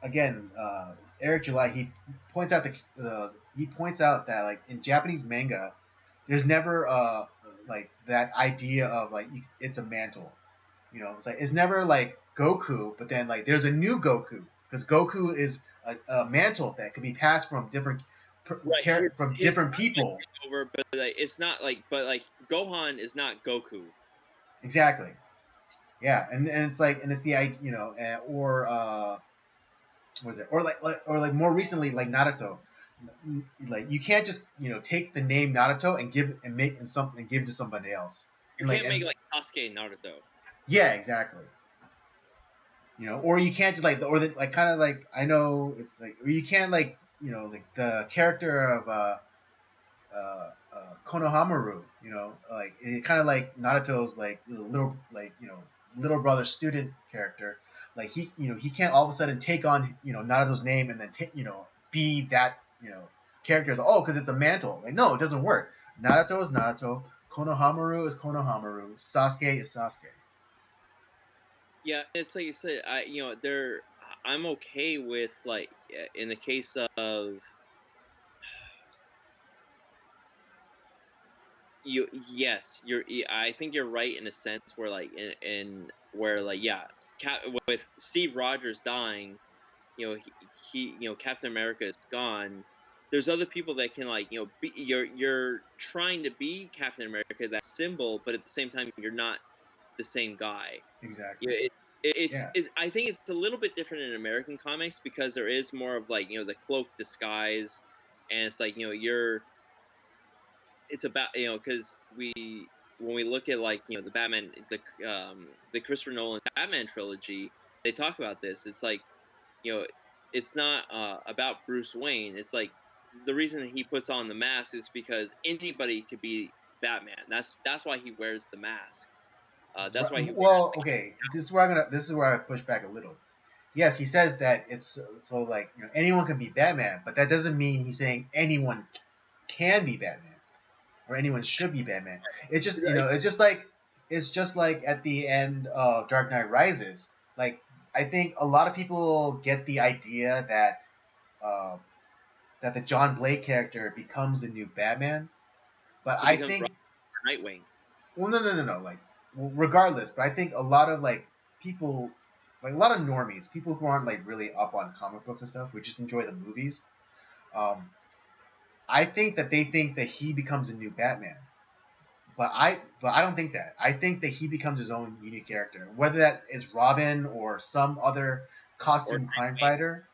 [SPEAKER 1] again, Eric July he points out that like in Japanese manga, there's never like that idea of like it's a mantle. It's like it's never like Goku, but then like there's a new Goku because Goku is a mantle that could be passed from
[SPEAKER 2] Right.
[SPEAKER 1] from
[SPEAKER 2] His
[SPEAKER 1] different people.
[SPEAKER 2] over, but like, it's not like, but like Gohan is not Goku.
[SPEAKER 1] Exactly. Yeah, and it's like and it's the or what is it or like more recently like Naruto. Like you can't just take the name Naruto and give to somebody else.
[SPEAKER 2] You can't make like Sasuke and Naruto.
[SPEAKER 1] Yeah, exactly. Or you can't just like kind of like I know it's like or you can't like like the character of Konohamaru, like it kind of like Naruto's like little brother student character. Like he can't all of a sudden take on Naruto's name and then be that character as because it's a mantle. Like no, it doesn't work. Naruto is Naruto. Konohamaru is Konohamaru. Sasuke is Sasuke.
[SPEAKER 2] Yeah, it's like you said. I'm okay with like in the case of you. Yes, I think you're right in a sense where like in where like yeah, with Steve Rogers dying, Captain America is gone. There's other people that can like be you're trying to be Captain America, that symbol, but at the same time you're not the same guy.
[SPEAKER 1] Exactly.
[SPEAKER 2] Yeah,
[SPEAKER 1] Yeah.
[SPEAKER 2] I think it's a little bit different in American comics because there is more of like the cloak disguise, and it's like it's about because when we look at like the Batman the Christopher Nolan Batman trilogy, they talk about this. It's like it's not about Bruce Wayne. It's like the reason he puts on the mask is because anybody could be Batman. That's why he wears the mask. That's why he wears
[SPEAKER 1] Well, okay. This is where I push back a little. Yes, he says that it's so like anyone can be Batman, but that doesn't mean he's saying anyone can be Batman or anyone should be Batman. It's just it's just like at the end of Dark Knight Rises. Like I think a lot of people get the idea uh, that the John Blake character becomes the new Batman, but
[SPEAKER 2] he
[SPEAKER 1] I
[SPEAKER 2] becomes
[SPEAKER 1] think
[SPEAKER 2] Nightwing.
[SPEAKER 1] well no like regardless, but I think a lot of like people like a lot of normies, people who aren't like really up on comic books and stuff, who just enjoy the movies. Um, I think that they think that he becomes a new Batman. But I don't think that. I think that he becomes his own unique character, whether that is Robin or some other
[SPEAKER 2] Or
[SPEAKER 1] costume crime fighter.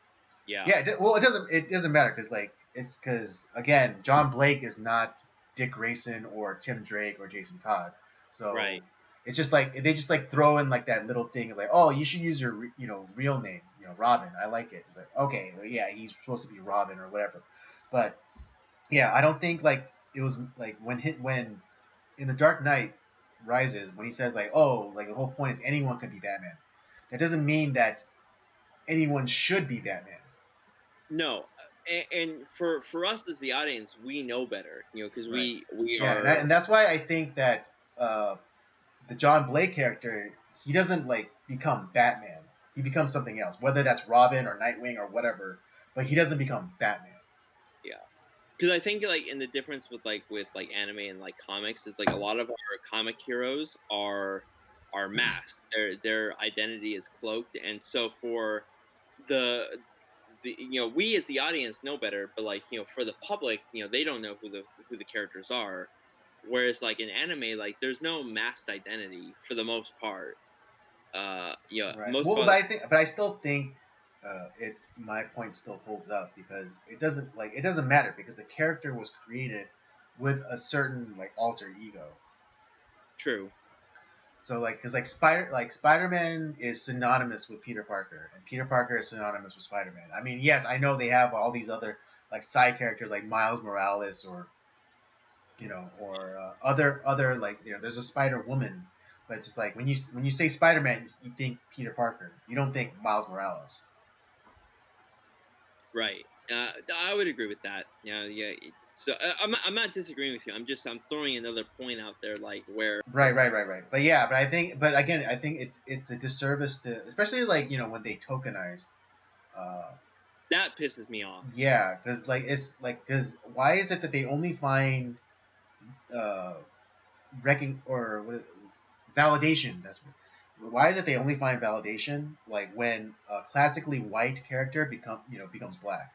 [SPEAKER 2] Yeah.
[SPEAKER 1] Yeah, well, it doesn't matter because like it's because again, John Blake is not Dick Grayson or Tim Drake or Jason Todd, so
[SPEAKER 2] Right.
[SPEAKER 1] it's just like they just like throw in like that little thing of like, oh, you should use your real name, Robin. I like it. It's like okay, well, yeah, he's supposed to be Robin or whatever, but yeah, I don't think like it was like when in the Dark Knight Rises when he says like, oh, like the whole point is anyone could be Batman. That doesn't mean that anyone should be Batman.
[SPEAKER 2] No, and for us as the audience, we know better, because
[SPEAKER 1] Right.
[SPEAKER 2] we
[SPEAKER 1] Yeah,
[SPEAKER 2] are
[SPEAKER 1] and that's why I think that the John Blake character he doesn't like become Batman. He becomes something else, whether that's Robin or Nightwing or whatever. But he doesn't become Batman.
[SPEAKER 2] yeah. Because I think like in the difference with like anime and like comics is like a lot of our comic heroes are masked. Their identity is cloaked, and so for the we as the audience know better, but like for the public, they don't know who the characters are. Whereas like in anime, like there's no masked identity for the most part.
[SPEAKER 1] Right.
[SPEAKER 2] Most of
[SPEAKER 1] Well,
[SPEAKER 2] us
[SPEAKER 1] but I still think it my point still holds up because it doesn't matter because the character was created with a certain like alter ego.
[SPEAKER 2] true.
[SPEAKER 1] So like because like Spider-Man is synonymous with Peter Parker and Peter Parker is synonymous with Spider-Man. I mean, yes, I know they have all these other like side characters like Miles Morales or or other like there's a Spider Woman, but it's just like when you say Spider Man, you think Peter Parker. You don't think Miles Morales.
[SPEAKER 2] Right. I would agree with that. Yeah. So I'm not disagreeing with you. I'm throwing another point out there, like where
[SPEAKER 1] Right. But yeah, but again, I think it's a disservice to, especially like when they tokenize. Uh,
[SPEAKER 2] that pisses me off.
[SPEAKER 1] yeah, because because why is it that they only find or validation? That's why is it they only find validation like when a classically white character becomes black?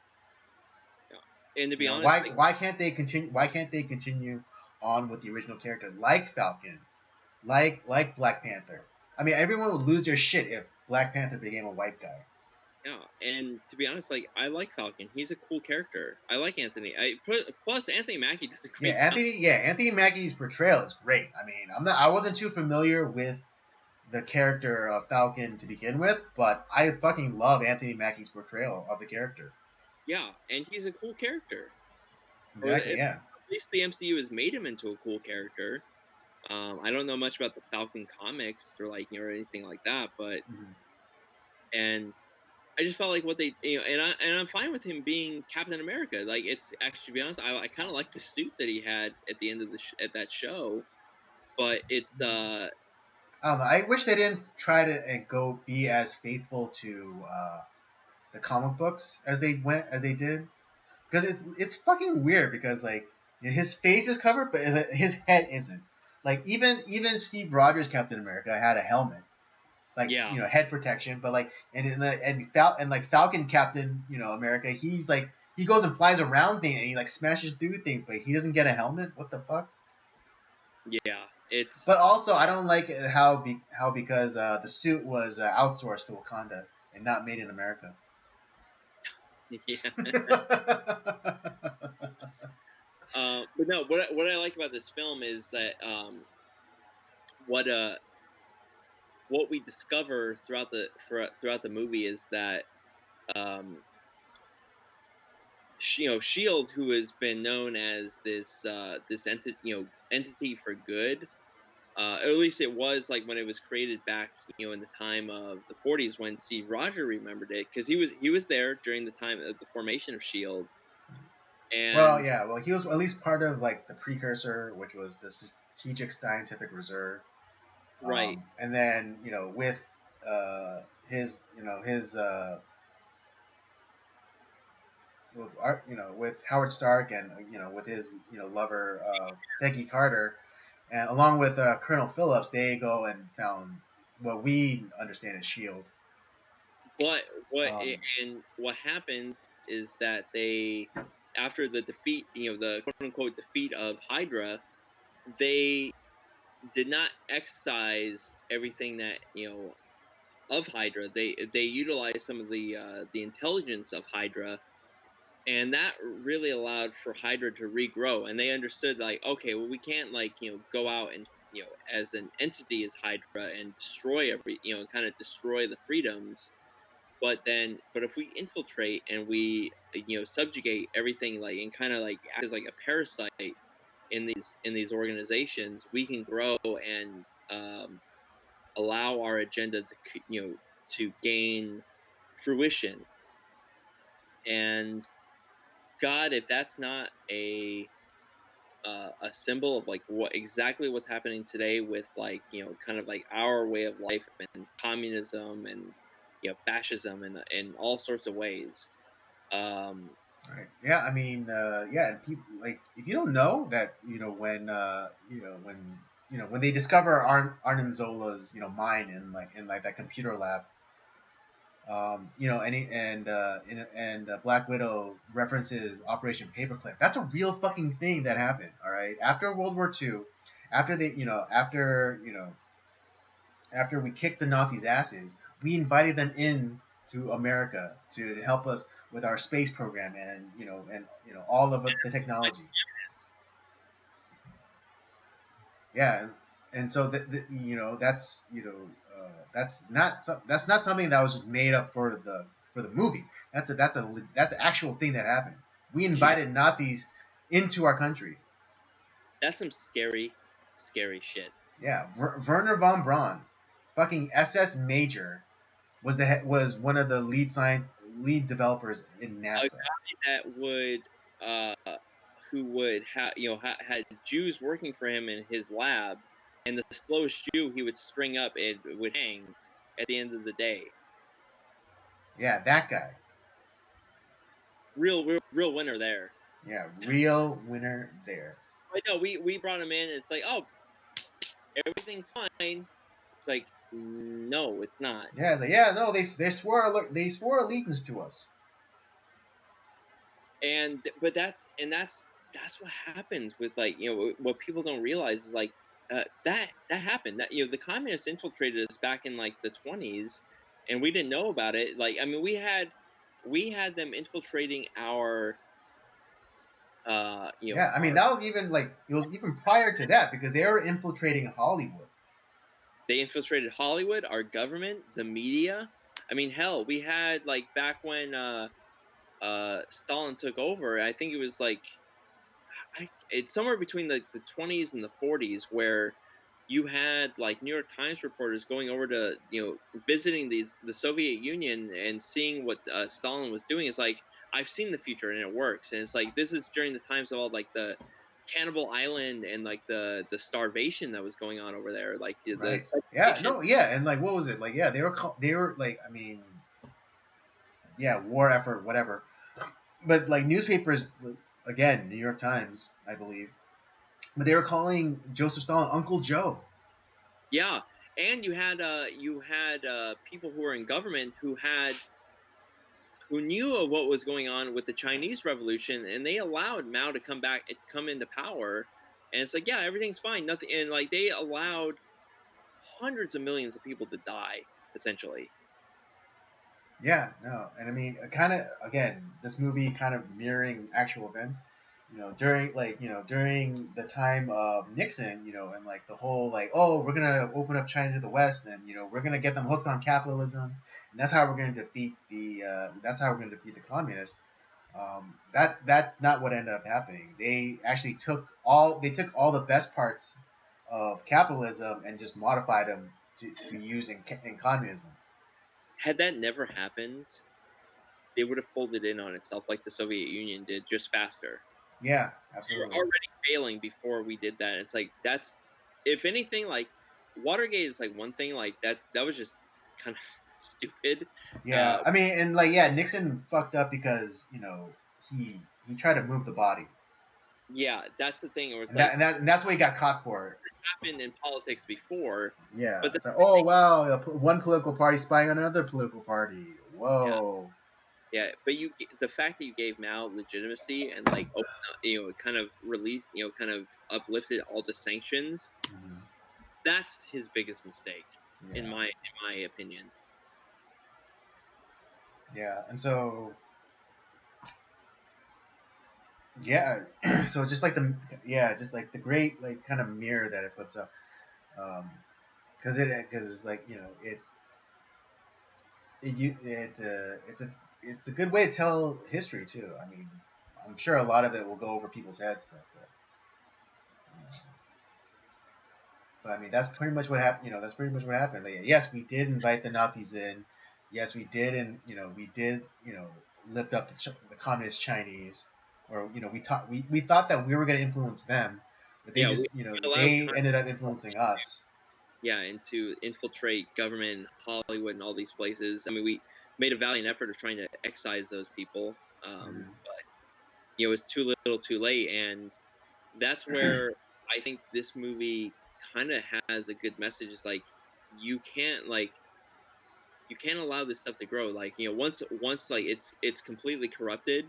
[SPEAKER 2] And to be honest,
[SPEAKER 1] Why can't they continue? Why can't they continue on with the original character like Falcon, like Black Panther? I mean, everyone would lose their shit if Black Panther became a white guy.
[SPEAKER 2] yeah, and to be honest, like I like Falcon. He's a cool character. I like Anthony. Plus Anthony Mackie does a great job.
[SPEAKER 1] Anthony Mackie's portrayal is great. I mean, I wasn't too familiar with the character of Falcon to begin with, but I fucking love Anthony Mackie's portrayal of the character.
[SPEAKER 2] Yeah, and he's a cool character.
[SPEAKER 1] Exactly. Yeah.
[SPEAKER 2] At least the MCU has made him into a cool character. I don't know much about the Falcon comics or or anything like that, but and I just felt like what they and I'm fine with him being Captain America. Like it's actually, to be honest, I kind of like the suit that he had at the end of at that show, but it's
[SPEAKER 1] I wish they didn't try to go be as faithful to the comic books as they did, because it's fucking weird because his face is covered but his head isn't. Like even Steve Rogers Captain America had a helmet, head protection, but Falcon Captain America, he's like he goes and flies around things and he like smashes through things, but he doesn't get a helmet. What the fuck?
[SPEAKER 2] Yeah, it's.
[SPEAKER 1] But also, I don't like how because the suit was outsourced to Wakanda and not made in America.
[SPEAKER 2] Yeah. But no, what I like about this film is that what we discover throughout the movie is that Shield, who has been known as this entity for good. Or at least it was like when it was created back, in the time of the 40s when Steve Rogers remembered it, because he was there during the time of the formation of Shield. And
[SPEAKER 1] he was at least part of like the precursor, which was the Strategic Scientific Reserve.
[SPEAKER 2] Right.
[SPEAKER 1] And then with his with Howard Stark and with his lover Peggy Carter, and along with Colonel Phillips, they go and found what we understand as Shield.
[SPEAKER 2] But what happens is that they, after the defeat, the quote unquote defeat of Hydra, they did not excise everything that of Hydra. They utilized some of the intelligence of Hydra, and that really allowed for Hydra to regrow. And they understood, like, okay, well, we can't go out and as an entity as Hydra and destroy kind of destroy the freedoms. But if we infiltrate and we subjugate everything, and kind of act as like a parasite in these organizations, we can grow and allow our agenda to gain fruition. And God, if that's not a symbol of what's happening today with kind of like our way of life and communism and fascism and in all sorts of ways.
[SPEAKER 1] Right. Yeah. I mean, and people if you don't know that when they discover Arnim Zola's mine in that computer lab. Black Widow references Operation Paperclip. That's a real fucking thing that happened. All right, after World War II, after after we kicked the Nazis' asses, we invited them in to America to help us with our space program and all of the technology. Yeah, and so that's not something that was just made up for the movie. That's an actual thing that happened. We invited Nazis into our country.
[SPEAKER 2] That's some scary shit.
[SPEAKER 1] Yeah, Werner von Braun, fucking SS Major, was one of the lead developers in NASA.
[SPEAKER 2] A guy that would who would have had Jews working for him in his lab, and the slowest Jew he would string up and would hang at the end of the day.
[SPEAKER 1] Yeah, that guy.
[SPEAKER 2] Real winner there.
[SPEAKER 1] Yeah, real winner there.
[SPEAKER 2] I know we brought him in. And it's like, oh, everything's fine. It's like, no, it's not.
[SPEAKER 1] Yeah, it's like, yeah, no, they swore allegiance to us.
[SPEAKER 2] But that's what happens with, like, what people don't realize is, like, that happened. That the communists infiltrated us back in, like, the 20s, and we didn't know about it. Like, I mean, we had them infiltrating our
[SPEAKER 1] Yeah, I mean, that was even like, it was even prior to that, because they were infiltrating Hollywood.
[SPEAKER 2] They infiltrated Hollywood, our government, the media. I mean, hell, we had, like, back when Stalin took over. I think it was like it's somewhere between the 20s and the 40s, where you had, like, New York Times reporters going over to visiting the Soviet Union and seeing what Stalin was doing. It's like, I've seen the future and it works. And it's like, this is during the times of all, like, the Cannibal Island and, like, the starvation that was going on over there, like
[SPEAKER 1] Right.
[SPEAKER 2] the
[SPEAKER 1] Yeah. No. Yeah. And like, what was it? Like, yeah, they were like, I mean, yeah, war effort, whatever. But like newspapers, again, New York Times, I believe, but they were calling Joseph Stalin Uncle Joe.
[SPEAKER 2] Yeah, and you had people who were in government who knew of what was going on with the Chinese Revolution, and they allowed Mao to come into power. And it's like, yeah, everything's fine, nothing, and, like, they allowed hundreds of millions of people to die, essentially.
[SPEAKER 1] Yeah, no, and I mean, kind of again, this movie kind of mirroring actual events. During the time of Nixon, and like the whole like, oh, we're gonna open up China to the West, and we're gonna get them hooked on capitalism, and that's how we're gonna defeat the communists. That's not what ended up happening. They actually took all the best parts of capitalism and just modified them to be used in communism.
[SPEAKER 2] Had that never happened, they would have folded in on itself like the Soviet Union did, just faster.
[SPEAKER 1] Yeah,
[SPEAKER 2] We were
[SPEAKER 1] absolutely.
[SPEAKER 2] already failing before we did that. It's like, that's, if anything, like, Watergate is like one thing, like, that was just kind of stupid.
[SPEAKER 1] Yeah, I mean, and like, yeah, Nixon fucked up because he tried to move the body.
[SPEAKER 2] Yeah, that's the thing. Where it's
[SPEAKER 1] And
[SPEAKER 2] like,
[SPEAKER 1] and that's what he got caught for.
[SPEAKER 2] happened in politics before.
[SPEAKER 1] Yeah,
[SPEAKER 2] But
[SPEAKER 1] it's like, oh wow, one political party spying on another political party. Whoa.
[SPEAKER 2] yeah, but the fact that you gave Mao legitimacy and, like, kind of released, kind of uplifted all the sanctions.
[SPEAKER 1] Mm-hmm.
[SPEAKER 2] That's his biggest mistake,
[SPEAKER 1] Yeah.
[SPEAKER 2] in my opinion.
[SPEAKER 1] Yeah, and so yeah, so just like the great like kind of mirror that it puts up, because it's like it's a good way to tell history too. I mean, I'm sure a lot of it will go over people's heads, but I mean that's pretty much what happened. That's pretty much what happened. Like, yes, we did invite the Nazis in. Yes, we did, and we did lift up the communist Chinese, or we thought that we were going to influence them, but they just
[SPEAKER 2] we allowed
[SPEAKER 1] they ended up influencing us.
[SPEAKER 2] Yeah, and to infiltrate government, Hollywood, and all these places. I mean, we made a valiant effort of trying to excise those people, but it was too little, too late, and that's where I think this movie kind of has a good message. It's like, you can't like you can't allow this stuff to grow. Like, once like it's completely corrupted.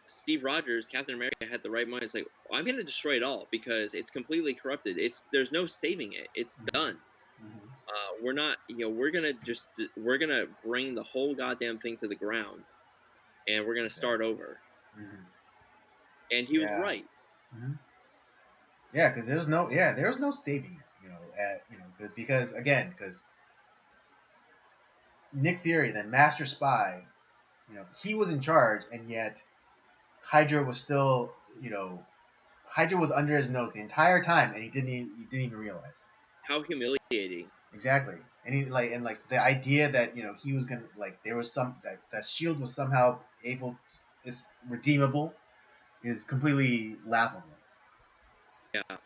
[SPEAKER 2] Steve Rogers, Captain America, had the right mind. It's like, I'm going to destroy it all because it's completely corrupted. There's no saving it. It's done. We're not, we're gonna bring the whole goddamn thing to the ground, and we're gonna start over.
[SPEAKER 1] Mm-hmm.
[SPEAKER 2] And he was right.
[SPEAKER 1] Mm-hmm. Yeah, because there's no saving it. Because Nick Fury, the master spy, he was in charge, and yet Hydra was still, Hydra was under his nose the entire time, and he didn't even realize.
[SPEAKER 2] How humiliating!
[SPEAKER 1] Exactly, and the idea that he was gonna, like, there was that Shield was somehow is redeemable, is completely laughable.
[SPEAKER 2] Yeah.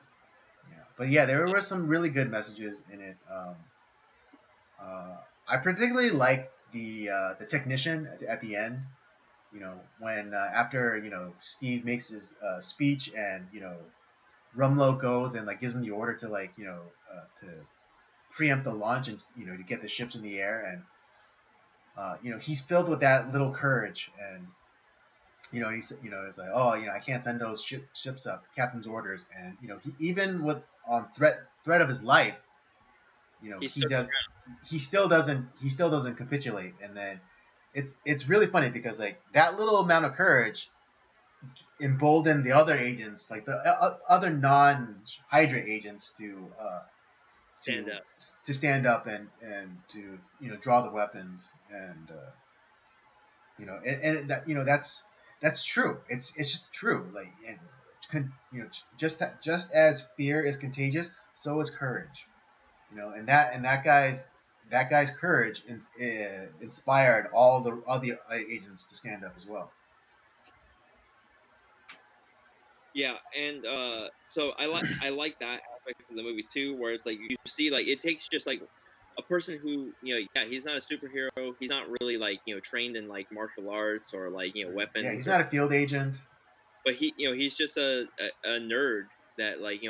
[SPEAKER 1] Yeah, but yeah, there were some really good messages in it. I particularly like the technician at the end. You know, when after Steve makes his speech, and Rumlow goes and like gives him the order to to preempt the launch, and to get the ships in the air, and he's filled with that little courage, and he's it's like, oh, I can't send those ships up, captain's orders, and he, even with on threat of his life,
[SPEAKER 2] He
[SPEAKER 1] he
[SPEAKER 2] stood
[SPEAKER 1] does he still doesn't capitulate. And then it's really funny because like that little amount of courage emboldened the other agents, like the other non-Hydra agents,
[SPEAKER 2] stand
[SPEAKER 1] to
[SPEAKER 2] up.
[SPEAKER 1] to stand up and to draw the weapons, and and that that's true. It's just true. Like, and just as fear is contagious, so is courage. And that guy's courage inspired all the agents to stand up as well.
[SPEAKER 2] Yeah, and so I like that aspect of the movie too, where it's like you see like it takes just like a person who yeah, he's not a superhero, he's not really like trained in like martial arts or like
[SPEAKER 1] Yeah, he's
[SPEAKER 2] weapons or,
[SPEAKER 1] not a field agent.
[SPEAKER 2] but he's just a nerd that like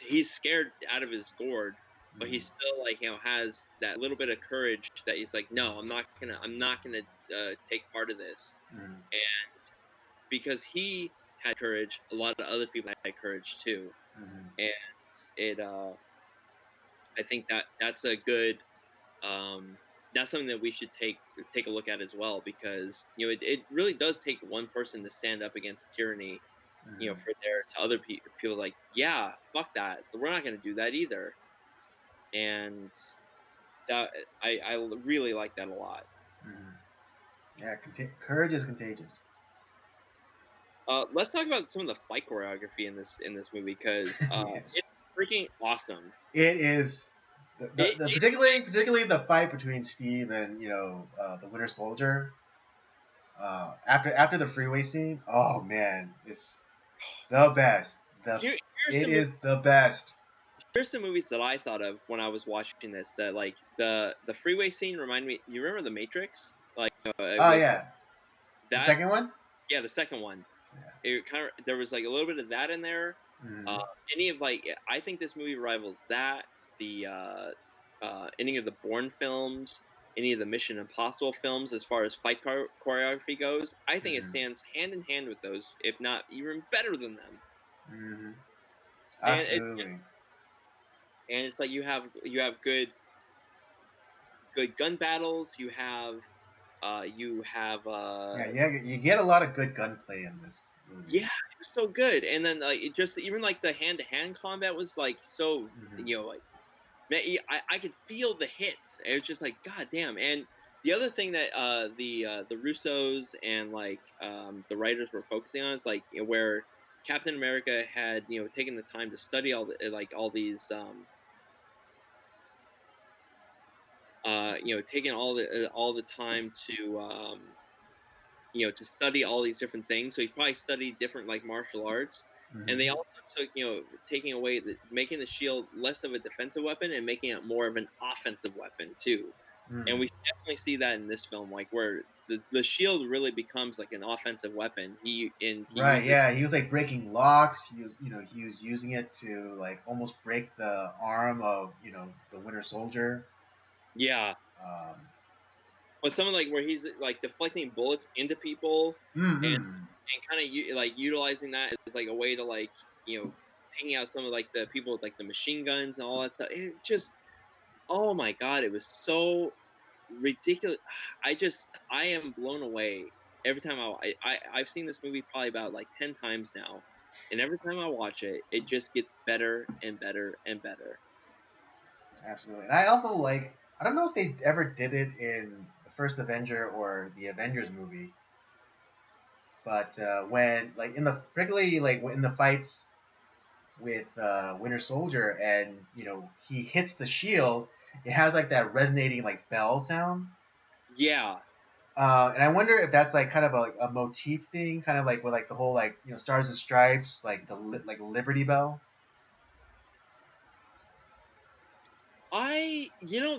[SPEAKER 2] he's scared out of his gourd, but he
[SPEAKER 1] Mm,
[SPEAKER 2] still like has that little bit of courage that he's like, no, I'm not gonna take part of this.
[SPEAKER 1] mm,
[SPEAKER 2] And because he had courage, a lot of other people had courage too.
[SPEAKER 1] mm,
[SPEAKER 2] And it I think that's a good um that's something that we should take a look at as well, because it really does take one person to stand up against tyranny,
[SPEAKER 1] mm,
[SPEAKER 2] for there to other people like, yeah, fuck that, we're not going to do that either. And that I really like that a lot.
[SPEAKER 1] mm. Yeah, courage is contagious.
[SPEAKER 2] Let's talk about some of the fight choreography in this movie, because
[SPEAKER 1] Yes,
[SPEAKER 2] it's freaking awesome.
[SPEAKER 1] it is. The
[SPEAKER 2] It
[SPEAKER 1] particularly the fight between Steve and the Winter Soldier, after the freeway scene. Oh man, it's the best. The
[SPEAKER 2] here, here's
[SPEAKER 1] It
[SPEAKER 2] some
[SPEAKER 1] is the best.
[SPEAKER 2] here's some movies that I thought of when I was watching this. That like the freeway scene reminded me. You remember The Matrix? Like
[SPEAKER 1] Oh
[SPEAKER 2] with
[SPEAKER 1] yeah, the
[SPEAKER 2] that.
[SPEAKER 1] second one.
[SPEAKER 2] Yeah, the second one.
[SPEAKER 1] Yeah.
[SPEAKER 2] It kind of there was like a little bit of that in there.
[SPEAKER 1] Mm-hmm.
[SPEAKER 2] Uh, any of like I think this movie rivals that, the any of the Bourne films, any of the Mission Impossible films as far as fight choreography goes. I think it
[SPEAKER 1] Mm-hmm.
[SPEAKER 2] stands hand in hand with those, if not even better than them.
[SPEAKER 1] Mm-hmm.
[SPEAKER 2] And
[SPEAKER 1] Absolutely.
[SPEAKER 2] it's like you have good gun battles. You have
[SPEAKER 1] Yeah, yeah, you get a lot of good gunplay in this movie.
[SPEAKER 2] yeah, it was so good. And then like it just even like the hand to hand combat was like so
[SPEAKER 1] Mm-hmm.
[SPEAKER 2] like man, I could feel the hits. It was just like god damn. And the other thing that the Russos and like the writers were focusing on is like where Captain America had taken the time to study all these taking all the time to study all these different things. So he probably studied different like martial arts, and they
[SPEAKER 1] Mm-hmm.
[SPEAKER 2] also took taking away making the shield less of a defensive weapon and making it more of an offensive weapon too. And
[SPEAKER 1] Mm-hmm.
[SPEAKER 2] we definitely see that in this film, like where the shield really becomes like an offensive weapon. He
[SPEAKER 1] Right,
[SPEAKER 2] uses
[SPEAKER 1] yeah, he was like breaking locks. He was using it to like almost break the arm of the Winter Soldier.
[SPEAKER 2] yeah,
[SPEAKER 1] Um,
[SPEAKER 2] but something like where he's like deflecting bullets into people and
[SPEAKER 1] mm-hmm.
[SPEAKER 2] kind of like utilizing that as like a way to like taking out some of like the people with like the machine guns and all that stuff. It just oh my god, it was so ridiculous. I am blown away every time I've seen this movie probably about like 10 times now, and every time I watch it, it just gets better and better and better.
[SPEAKER 1] Absolutely. And I also like. I don't know if they ever did it in the first Avenger or the Avengers movie, but when like in the particularly like in the fights with Winter Soldier, and he hits the shield, it has like that resonating like bell sound.
[SPEAKER 2] Yeah,
[SPEAKER 1] And I wonder if that's like kind of a motif thing, kind of like with like the whole like Stars and Stripes, like the like Liberty Bell.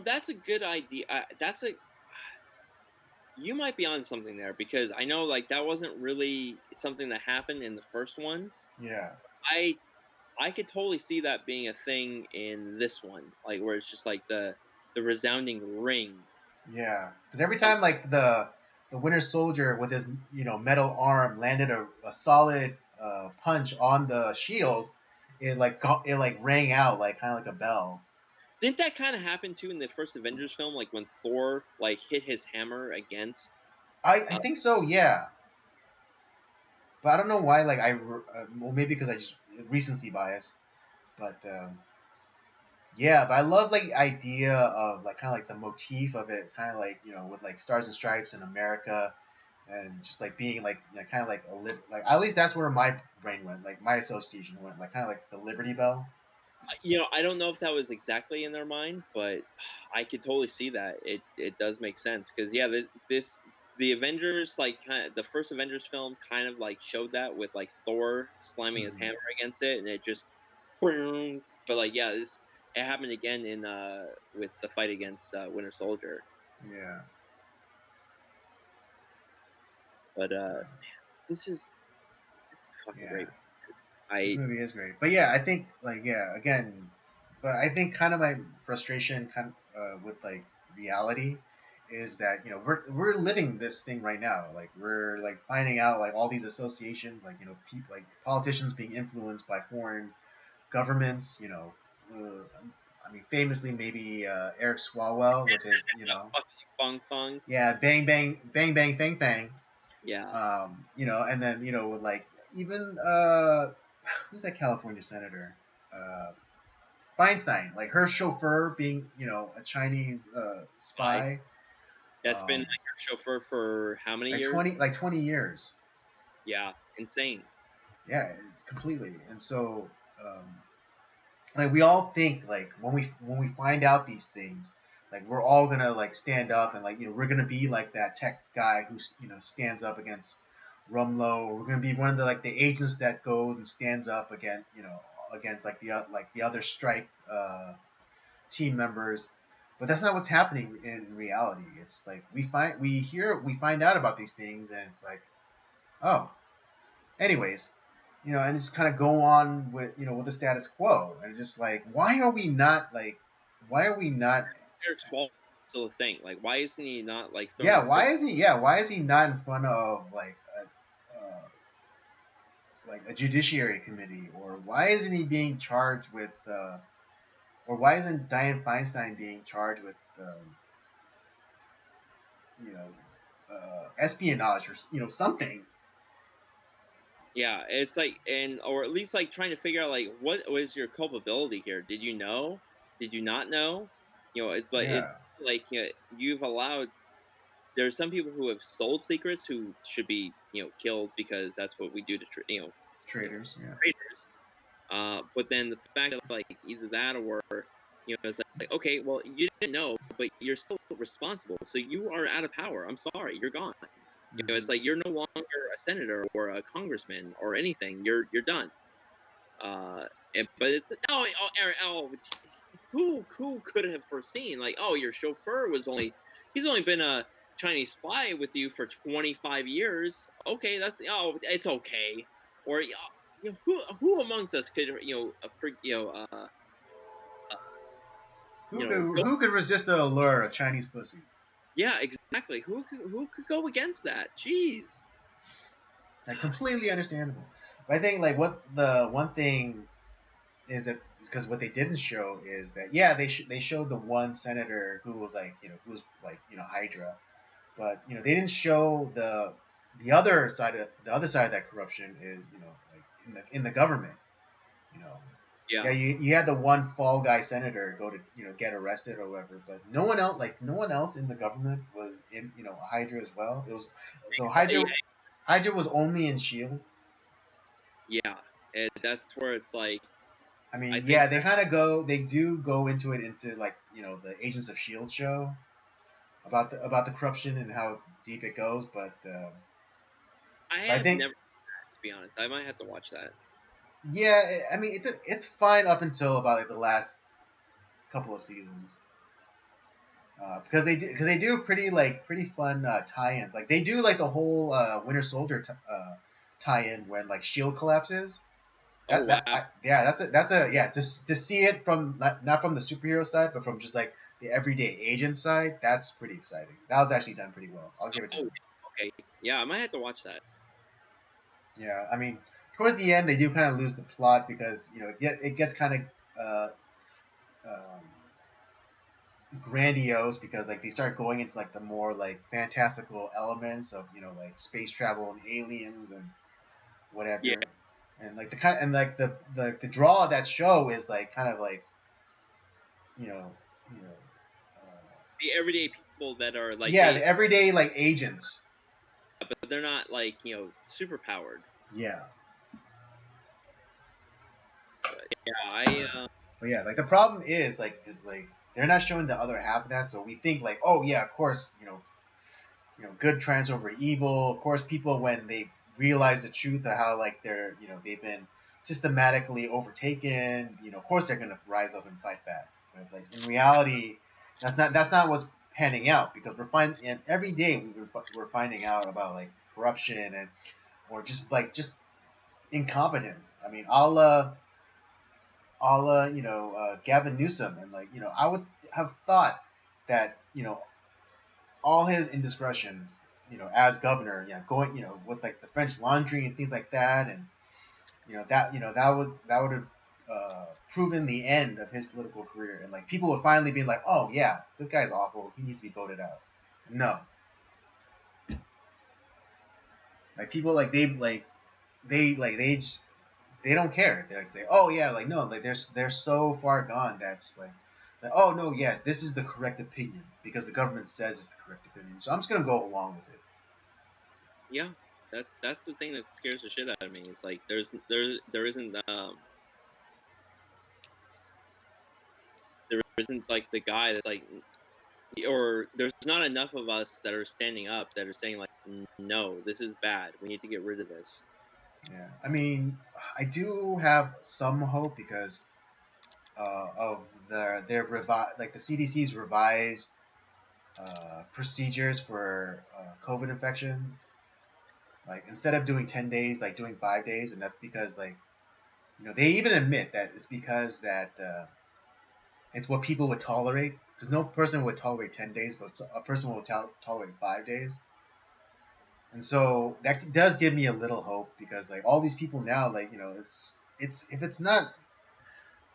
[SPEAKER 2] That's a good idea. You might be on something there because I know like that wasn't really something that happened in the first one.
[SPEAKER 1] Yeah,
[SPEAKER 2] I I could totally see that being a thing in this one, like where it's just like the resounding ring.
[SPEAKER 1] yeah. Because every
[SPEAKER 2] Um,
[SPEAKER 1] time like the Winter Soldier with his metal arm landed a solid punch on the shield, it like rang out like kind of like a bell.
[SPEAKER 2] didn't that kind of happen too in the first Avengers film, like when Thor like hit his hammer against?
[SPEAKER 1] I think so, yeah. But I don't know why. Like well, maybe because I just recency bias. But yeah, but I love like the idea of like kind of like the motif of it, kind of like with like Stars and Stripes in America, and just like being like kind of like like at least that's where my brain went, like my association went, like kind of like the Liberty Bell.
[SPEAKER 2] I don't know if that was exactly in their mind, but I could totally see that. It does make sense because yeah, the Avengers like kind of the first Avengers film kind of like showed that with like Thor slamming his
[SPEAKER 1] Mhm.
[SPEAKER 2] hammer against it, and it just boom. But like yeah, this it happened again in with the fight against Winter Soldier.
[SPEAKER 1] Yeah,
[SPEAKER 2] But this is fucking
[SPEAKER 1] yeah.
[SPEAKER 2] great.
[SPEAKER 1] This
[SPEAKER 2] I
[SPEAKER 1] movie is great, but yeah, I think like yeah, again, but I think kind of my frustration kind of with like reality is that we're living this thing right now. Like we're like finding out like all these associations, like people like politicians being influenced by foreign governments. I mean, famously maybe Eric Swalwell with his
[SPEAKER 2] fucking fung fung.
[SPEAKER 1] yeah, bang bang bang bang fang fang.
[SPEAKER 2] Yeah,
[SPEAKER 1] And then with like even who's that California senator? Uh, Feinstein, like her chauffeur being, a Chinese
[SPEAKER 2] I
[SPEAKER 1] spy,
[SPEAKER 2] that's been like your chauffeur for how many
[SPEAKER 1] like
[SPEAKER 2] years?
[SPEAKER 1] 20 years.
[SPEAKER 2] Yeah, insane.
[SPEAKER 1] Yeah, completely. And so, like we all think like when we find out these things, like we're all gonna like stand up and like we're gonna be like that tech guy who stands up against Rumlow, or we're gonna be one of the like the agents that goes and stands up against against like the other strike team members. But that's not what's happening in reality. It's like we find out about these things, and it's like, oh, anyways, and just kind of go on with with the status quo, and just like, why are we not,
[SPEAKER 2] Eric Swalwell is still a thing. Like, why isn't he not like thrown
[SPEAKER 1] yeah,
[SPEAKER 2] in prison?
[SPEAKER 1] why is he not in front of like a judiciary committee, or why isn't he being charged with, or why isn't Dianne Feinstein being charged with, you know, espionage or something?
[SPEAKER 2] Yeah, it's like, and or at least like trying to figure out like what was your culpability here? Did you know? Did you not know? But it's
[SPEAKER 1] Yeah,
[SPEAKER 2] like you've allowed. There's some people who have sold secrets who should be killed because that's what we do to
[SPEAKER 1] traitors. Yeah.
[SPEAKER 2] traitors. But then the fact that like either that or it's like okay, well you didn't know, but you're still responsible, so you are out of power. I'm sorry, you're gone. It's
[SPEAKER 1] Hmm.
[SPEAKER 2] like you're no longer a senator or a congressman or anything. You're done. But it's Aaron, who could have foreseen like your chauffeur was only he's only been a Chinese spy with you for 25 years. Okay, it's okay. Or who amongst us could go
[SPEAKER 1] Who could resist the allure of Chinese pussy?
[SPEAKER 2] yeah exactly who could go against that? Jeez.
[SPEAKER 1] Like completely understandable. But I think like what the one thing is that because what they didn't show is that yeah they showed the one senator who was like who was like Hydra, but they didn't show the other side of that corruption is like in the government. You know, yeah,
[SPEAKER 2] Yeah.
[SPEAKER 1] you had the one fall guy senator go to get arrested or whatever, but no one else in the government was in Hydra as well. It was so Hydra was only in Shield.
[SPEAKER 2] Yeah, and that's where it's like
[SPEAKER 1] I
[SPEAKER 2] I
[SPEAKER 1] mean,
[SPEAKER 2] think
[SPEAKER 1] yeah, they do go into like the Agents of Shield show about the corruption and how deep it goes,
[SPEAKER 2] I
[SPEAKER 1] but I
[SPEAKER 2] have
[SPEAKER 1] think
[SPEAKER 2] never, to be honest. I might have to watch that.
[SPEAKER 1] yeah, I mean it's fine up until about like the last couple of seasons. Because they do pretty fun tie-ins. Like they do like the whole Winter Soldier tie-in when like Shield collapses.
[SPEAKER 2] Oh wow.
[SPEAKER 1] Yeah, that's a yeah, just to see it from not from the superhero side, but from just like the everyday agent side. That's pretty exciting. That was actually done pretty well. I'll give it to
[SPEAKER 2] Oh,
[SPEAKER 1] them.
[SPEAKER 2] okay. Yeah, I might have to watch that.
[SPEAKER 1] Yeah, I mean, towards the end they do kind of lose the plot because it gets kind of uh, um, grandiose because like they start going into like the more like fantastical elements of like space travel and aliens and
[SPEAKER 2] Yeah,
[SPEAKER 1] whatever. And like the kind and like the draw of that show is like kind of like you know you know
[SPEAKER 2] the everyday people that are like
[SPEAKER 1] yeah,
[SPEAKER 2] they,
[SPEAKER 1] the everyday like agents.
[SPEAKER 2] but they're not like super powered.
[SPEAKER 1] Yeah.
[SPEAKER 2] But yeah, I
[SPEAKER 1] But yeah, like the problem is like they're not showing the other half of that, so we think like, oh yeah, of course, good triumphs over evil. Of course, people when they realize the truth of how like they've been systematically overtaken, of course they're gonna rise up and fight back. But like in reality, that's not what's panning out because and every day we're finding out about like corruption and or just incompetence. I mean, Gavin Newsom, and like I would have thought that all his indiscretions, as governor, going, with like the French Laundry and things like that, and that would have proven the end of his political career, and like people would finally be like, oh yeah, this guy's awful, he needs to be voted out. No, like people they just they don't care. They like say, oh yeah, like no, like they're so far gone that's like it's like oh no, yeah, this is the correct opinion because the government says it's the correct opinion, so I'm just gonna go along with it.
[SPEAKER 2] yeah, that's the thing that scares the shit out of me. It's like there isn't like the guy that's like, or there's not enough of us that are standing up that are saying like, no, this is bad. We need to get rid of this.
[SPEAKER 1] Yeah, I mean, I do have some hope because of their like the CDC's revised procedures for COVID infection. Like instead of doing 10 days, like doing 5 days, and that's because like they even admit that it's because that it's what people would tolerate because no person would tolerate 10 days, but a person will tolerate 5 days. And so that does give me a little hope because like all these people now, like it's if it's not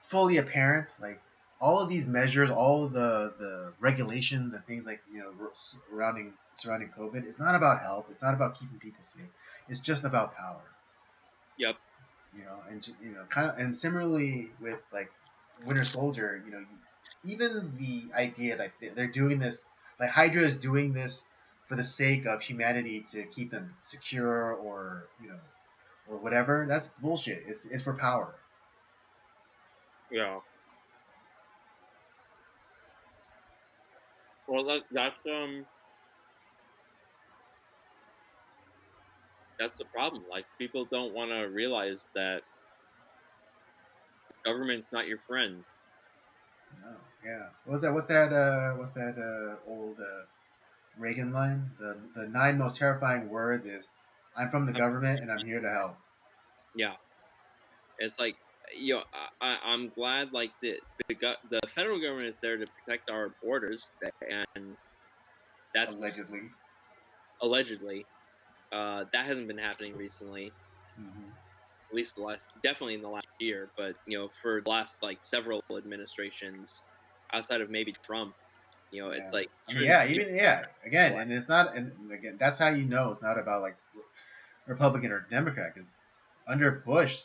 [SPEAKER 1] fully apparent, like all of these measures, all of the regulations and things like surrounding COVID, it's not about health. It's not about keeping people safe. It's just about power.
[SPEAKER 2] Yep.
[SPEAKER 1] And kind of, and similarly with like Winter Soldier, even the idea that they're doing this, like Hydra is doing this for the sake of humanity to keep them secure or whatever. That's bullshit. It's for power.
[SPEAKER 2] Yeah. Well, that's the problem. Like people don't want to realize that government's not your friend.
[SPEAKER 1] No, yeah. What's that old Reagan line? The nine most terrifying words is, "I'm from the
[SPEAKER 2] Um,
[SPEAKER 1] government and I'm here to help."
[SPEAKER 2] yeah, it's like I'm glad like the federal government is there to protect our borders, and that's
[SPEAKER 1] Allegedly.
[SPEAKER 2] allegedly that hasn't been happening recently.
[SPEAKER 1] Hmm.
[SPEAKER 2] At least definitely in the last year, but for the last like several administrations, outside of maybe Trump, it's
[SPEAKER 1] Yeah.
[SPEAKER 2] like
[SPEAKER 1] I mean, yeah,
[SPEAKER 2] even
[SPEAKER 1] even yeah. Again, and it's not, and again, that's how you know it's not about like Republican or Democrat because under Bush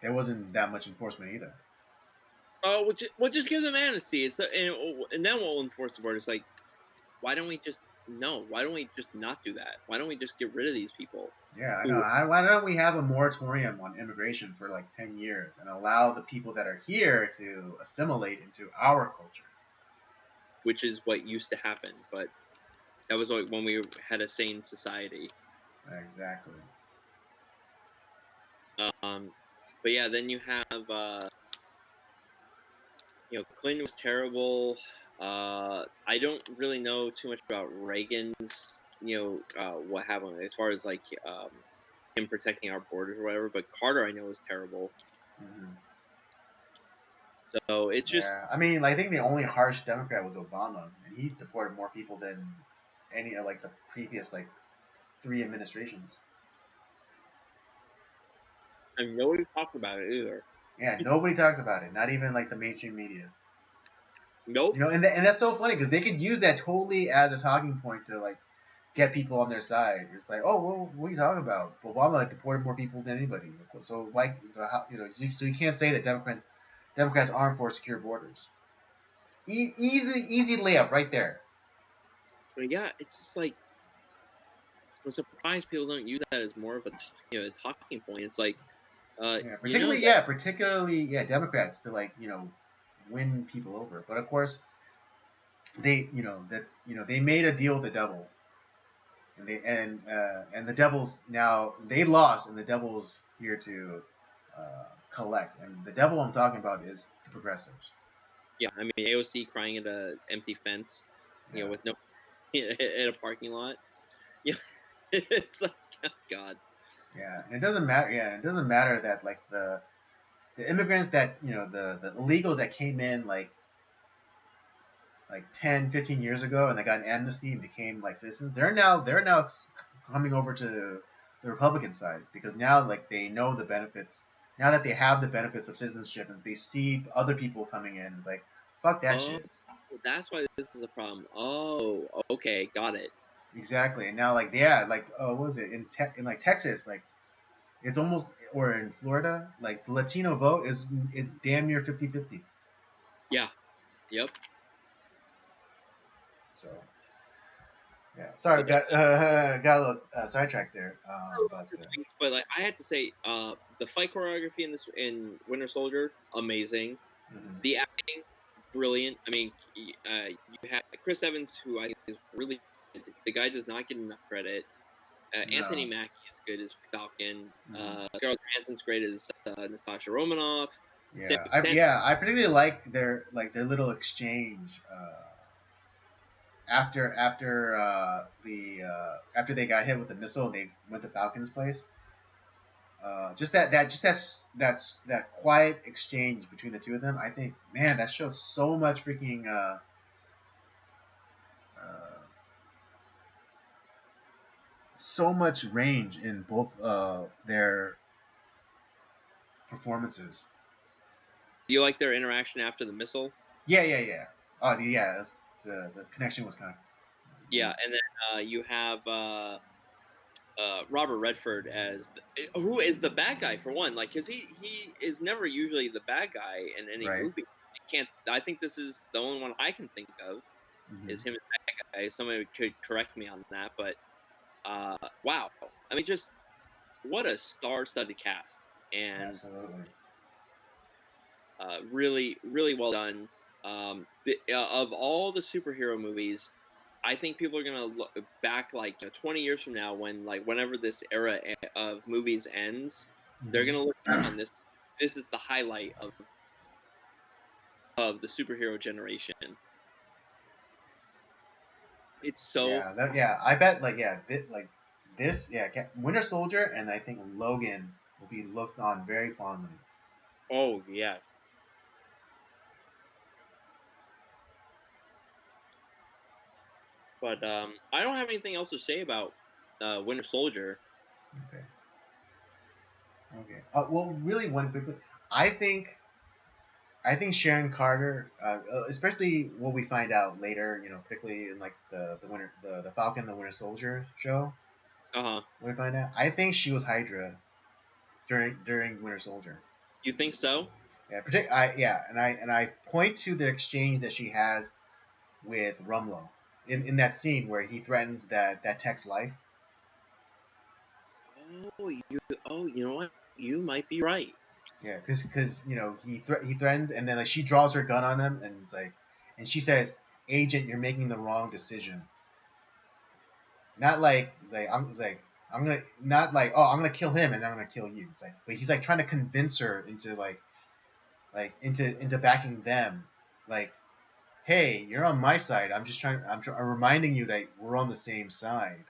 [SPEAKER 1] there wasn't that much enforcement either.
[SPEAKER 2] oh, we'll just give them amnesty. And then we'll enforce the border. It's like, why don't we just no? Why don't we just not do that? Why don't we just get rid of these people?
[SPEAKER 1] Yeah, I know.
[SPEAKER 2] Who,
[SPEAKER 1] Why don't we have a moratorium on immigration for like 10 years and allow the people that are here to assimilate into our culture?
[SPEAKER 2] which is what used to happen, but That was like when we had a sane society.
[SPEAKER 1] Exactly.
[SPEAKER 2] But yeah, then you have Clinton was terrible. I don't really know too much about Reagan's, what happened as far as like him protecting our borders or whatever. But Carter, I know, was terrible.
[SPEAKER 1] Hmm.
[SPEAKER 2] So it's just,
[SPEAKER 1] Yeah, I mean, I think the only harsh Democrat was Obama, and he deported more people than any of like the previous like 3 administrations.
[SPEAKER 2] I mean, nobody talked about it either.
[SPEAKER 1] Yeah, nobody talks about it, not even like the mainstream media.
[SPEAKER 2] Nope.
[SPEAKER 1] And that's so funny because they could use that totally as a talking point to like get people on their side. It's like, oh, well, what are you talking about? Obama deported more people than anybody. So like, so how so you can't say that Democrats aren't for secure borders. Easy layup right there.
[SPEAKER 2] But yeah, it's just like I'm surprised people don't use that as more of a a talking point. It's like,
[SPEAKER 1] Yeah,
[SPEAKER 2] that
[SPEAKER 1] particularly Democrats to like win people over. But of course, they made a deal with the devil, and the devil's now they lost, and the devil's here to collect. And the devil I'm talking about is the progressives.
[SPEAKER 2] yeah, I mean AOC crying at a empty fence,
[SPEAKER 1] Yeah,
[SPEAKER 2] with no at a parking lot. Yeah, it's like, oh God.
[SPEAKER 1] yeah, and it doesn't matter. Yeah, it doesn't matter that like the immigrants that the illegals that came in like 10, 15 years ago, and they got an amnesty and became like citizens. They're now coming over to the Republican side because now like they know the benefits. Now that they have the benefits of citizenship and they see other people coming in, it's like fuck that
[SPEAKER 2] Oh,
[SPEAKER 1] shit.
[SPEAKER 2] that's why this is a problem. Oh, okay, got it.
[SPEAKER 1] Exactly. And now like yeah, like what was it in like Texas, like it's almost, or in Florida, like the Latino vote is damn near 50-50.
[SPEAKER 2] Yeah, yep.
[SPEAKER 1] So yeah, sorry,
[SPEAKER 2] But then
[SPEAKER 1] got a little sidetracked there. But
[SPEAKER 2] but like I had to say, the fight choreography in Winter Soldier, amazing.
[SPEAKER 1] mhm.
[SPEAKER 2] The acting, brilliant. I mean, you have Chris Evans, who I think is really good. The guy does not get enough credit.
[SPEAKER 1] No.
[SPEAKER 2] Anthony Mackie is good as Falcon.
[SPEAKER 1] Mhm.
[SPEAKER 2] Scarlett Johansson's great as Natasha Romanoff. Sam,
[SPEAKER 1] I particularly like their little exchange after they got hit with the missile and they went to Falcon's place. That quiet exchange between the two of them. I think, man, that shows so much freaking uh, so much range in both their performances.
[SPEAKER 2] do you like their interaction after the missile?
[SPEAKER 1] Yeah. Oh yeah, the connection was kind of
[SPEAKER 2] Yeah,
[SPEAKER 1] weird.
[SPEAKER 2] and then you have Robert Redford as who is the bad guy for one, like because he is never usually the bad guy in any
[SPEAKER 1] Right.
[SPEAKER 2] movie. I think this is the only one I can think of
[SPEAKER 1] Hmm.
[SPEAKER 2] is him as that guy. Somebody could correct me on that, but wow, I mean, just what a star-studded cast, and
[SPEAKER 1] Absolutely.
[SPEAKER 2] really, really well done. Of all the superhero movies, I think people are gonna look back like 20 years from now, when like whenever this era of movies ends, they're gonna look back on this. This is the highlight of the superhero generation. It's so,
[SPEAKER 1] I bet this Winter Soldier and I think Logan will be looked on very fondly.
[SPEAKER 2] oh yeah, but I don't have anything else to say about Winter Soldier.
[SPEAKER 1] Okay. Okay. Well, really, one quickly. I think I think Sharon Carter, especially what we find out later, particularly in like the Falcon, the Winter Soldier show,
[SPEAKER 2] Uh huh.
[SPEAKER 1] we find out. I think she was Hydra during Winter Soldier.
[SPEAKER 2] You think so?
[SPEAKER 1] And I point to the exchange that she has with Rumlow in that scene where he threatens that tech's life.
[SPEAKER 2] Oh, you know what? You might be right.
[SPEAKER 1] Yeah, because he threatens, and then like she draws her gun on him, and it's like, and she says, "Agent, you're making the wrong decision." not like it's like I'm gonna not like oh I'm gonna kill him and then I'm gonna kill you. It's like but he's like trying to convince her into into backing them. Like, hey, you're on my side. I'm reminding you that we're on the same side.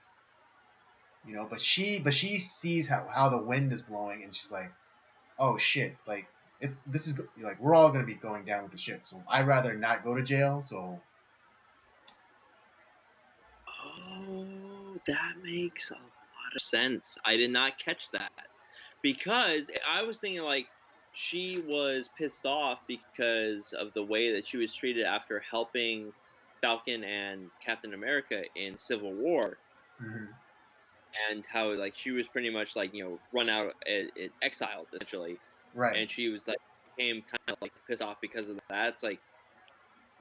[SPEAKER 1] You know, but she sees how the wind is blowing and she's like, oh shit, like this is like we're all gonna be going down with the ship. So I'd rather not go to jail. So
[SPEAKER 2] Oh, that makes a lot of sense. I did not catch that because I was thinking like she was pissed off because of the way that she was treated after helping Falcon and Captain America in Civil War,
[SPEAKER 1] mm-hmm.
[SPEAKER 2] and how like she was pretty much like run out and exiled essentially,
[SPEAKER 1] Right.
[SPEAKER 2] and she was like became kind of like pissed off because of that. It's like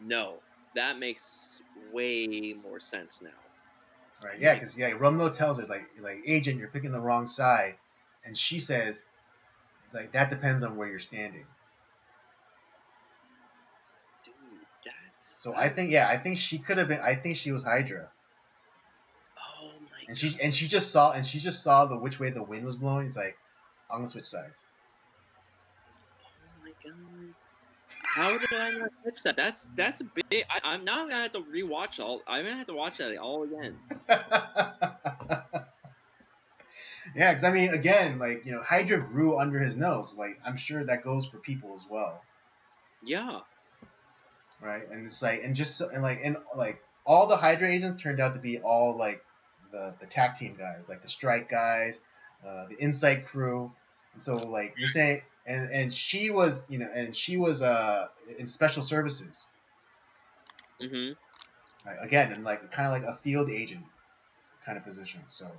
[SPEAKER 2] no, that makes way more sense now.
[SPEAKER 1] Right.
[SPEAKER 2] I'm
[SPEAKER 1] Yeah,
[SPEAKER 2] like,
[SPEAKER 1] because Rumlow tells her like agent, you're picking the wrong side, and she says like that depends on where you're standing.
[SPEAKER 2] dude, that's
[SPEAKER 1] So
[SPEAKER 2] that.
[SPEAKER 1] I think she could have been. I think she was Hydra,
[SPEAKER 2] Oh my
[SPEAKER 1] and
[SPEAKER 2] god.
[SPEAKER 1] she just saw the which way the wind was blowing. It's like I'm gonna switch sides.
[SPEAKER 2] Oh my god. How did I not catch that? That's a big. I'm now gonna have to rewatch all. I'm gonna have to watch that all again.
[SPEAKER 1] Yeah, because I mean, again, like Hydra grew under his nose. Like I'm sure that goes for people as well,
[SPEAKER 2] Yeah.
[SPEAKER 1] right? And it's like, and like all the Hydra agents turned out to be all like the tag team guys, like the strike guys, the insight crew, and so like you're saying, and she was, and she was in special services,
[SPEAKER 2] Mhm.
[SPEAKER 1] right? Again, and like kind of like a field agent kind of position. So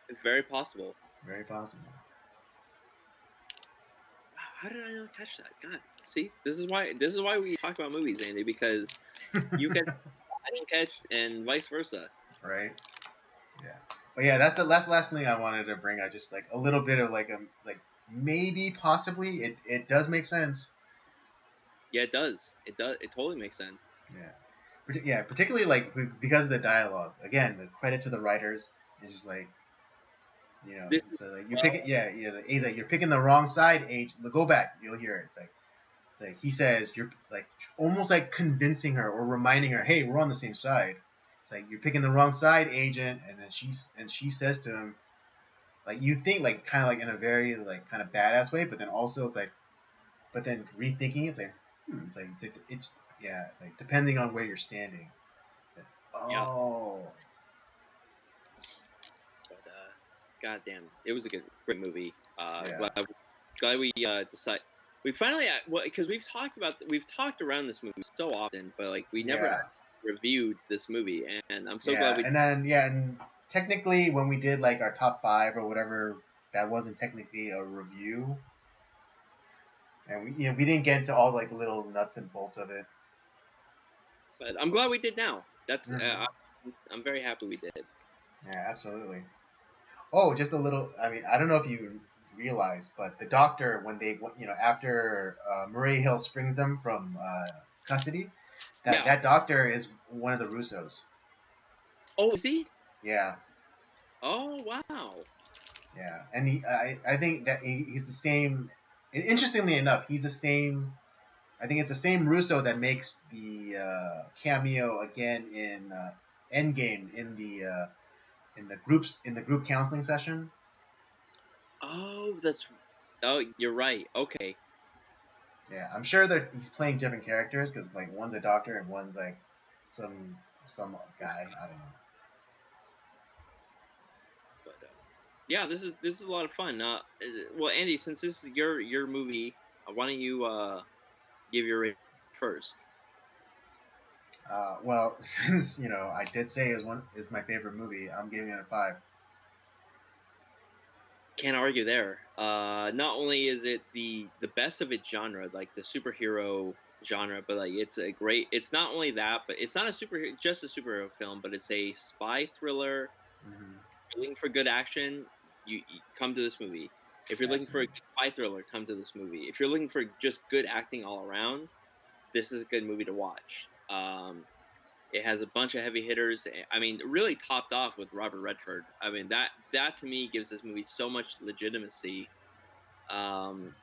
[SPEAKER 2] It's very possible.
[SPEAKER 1] very possible.
[SPEAKER 2] Wow, how did I not catch that? God, see, this is why we talk about movies, Andy, because you catch, I didn't catch, and vice versa.
[SPEAKER 1] Right. Yeah. But yeah, that's the last thing I wanted to bring. I just like a little bit of like maybe possibly it does make sense.
[SPEAKER 2] Yeah, it does. It does. It totally makes sense.
[SPEAKER 1] Yeah. Yeah, particularly like because of the dialogue. Again, the credit to the writers is just like
[SPEAKER 2] This is
[SPEAKER 1] so like you're
[SPEAKER 2] well.
[SPEAKER 1] picking he's like you're picking the wrong side. Age, go back, you'll hear it. It's like he says you're like almost like convincing her or reminding her, hey, we're on the same side. It's like you're picking the wrong side, agent, and then she says to him, like you think like kind of like in a very like kind of badass way, but then also it's like, but then rethinking it's like it's yeah like depending on where you're standing. It's like
[SPEAKER 2] Yeah,
[SPEAKER 1] oh
[SPEAKER 2] but goddamn, it was a great movie.
[SPEAKER 1] yeah
[SPEAKER 2] Glad we decide. We finally, well, because we've talked around this movie so often, but like we never
[SPEAKER 1] yeah
[SPEAKER 2] actually reviewed this movie, and I'm so glad
[SPEAKER 1] yeah
[SPEAKER 2] we.
[SPEAKER 1] and then yeah and technically when we did like our top five or whatever, that wasn't technically a review, and we didn't get into all like the little nuts and bolts of it.
[SPEAKER 2] But I'm glad we did now. That's
[SPEAKER 1] Mm-hmm.
[SPEAKER 2] I'm very happy we did.
[SPEAKER 1] Yeah, absolutely. Oh, just a little. I mean, I don't know if you realize, but the doctor, when they, after Murray Hill springs them from custody, that
[SPEAKER 2] Yeah.
[SPEAKER 1] that doctor is one of the Russos.
[SPEAKER 2] Oh, is he?
[SPEAKER 1] Yeah,
[SPEAKER 2] Oh, wow.
[SPEAKER 1] yeah, and I think that he's the same. Interestingly enough, he's the same. I think it's the same Russo that makes the cameo again in Endgame in the group counseling session.
[SPEAKER 2] Oh, that's. Oh, you're right. Okay.
[SPEAKER 1] Yeah, I'm sure that he's playing different characters because like one's a doctor and one's like some some guy. I don't know.
[SPEAKER 2] But yeah, this is a lot of fun. Well, Andy, since this is your movie, why don't you give your rating first?
[SPEAKER 1] Well, since I did say is my favorite movie, I'm giving it a 5.
[SPEAKER 2] Can't argue there. Not only is it the best of its genre, like the superhero genre, but like it's a great. It's not only that, but it's not a just a superhero film, but it's a spy thriller.
[SPEAKER 1] Mm-hmm.
[SPEAKER 2] If you're looking for good action, you come to this movie. If you're looking for a
[SPEAKER 1] Absolutely.
[SPEAKER 2] good spy thriller, come to this movie. If you're looking for just good acting all around, this is a good movie to watch. It has a bunch of heavy hitters. I mean, really topped off with Robert Redford. I mean, that to me gives this movie so much legitimacy. Um,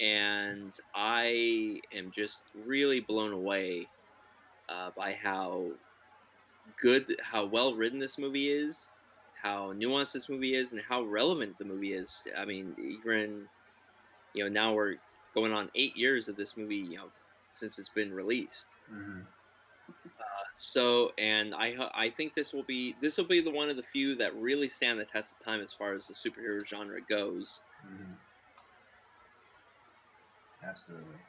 [SPEAKER 2] and I am just really blown away by how well written this movie is, how nuanced this movie is, and how relevant the movie is. I mean, even now we're going on 8 years of this movie, since it's been released.
[SPEAKER 1] Mm-hmm.
[SPEAKER 2] So, and I think this will be the one of the few that really stand the test of time as far as the superhero genre goes.
[SPEAKER 1] Mm-hmm. Absolutely.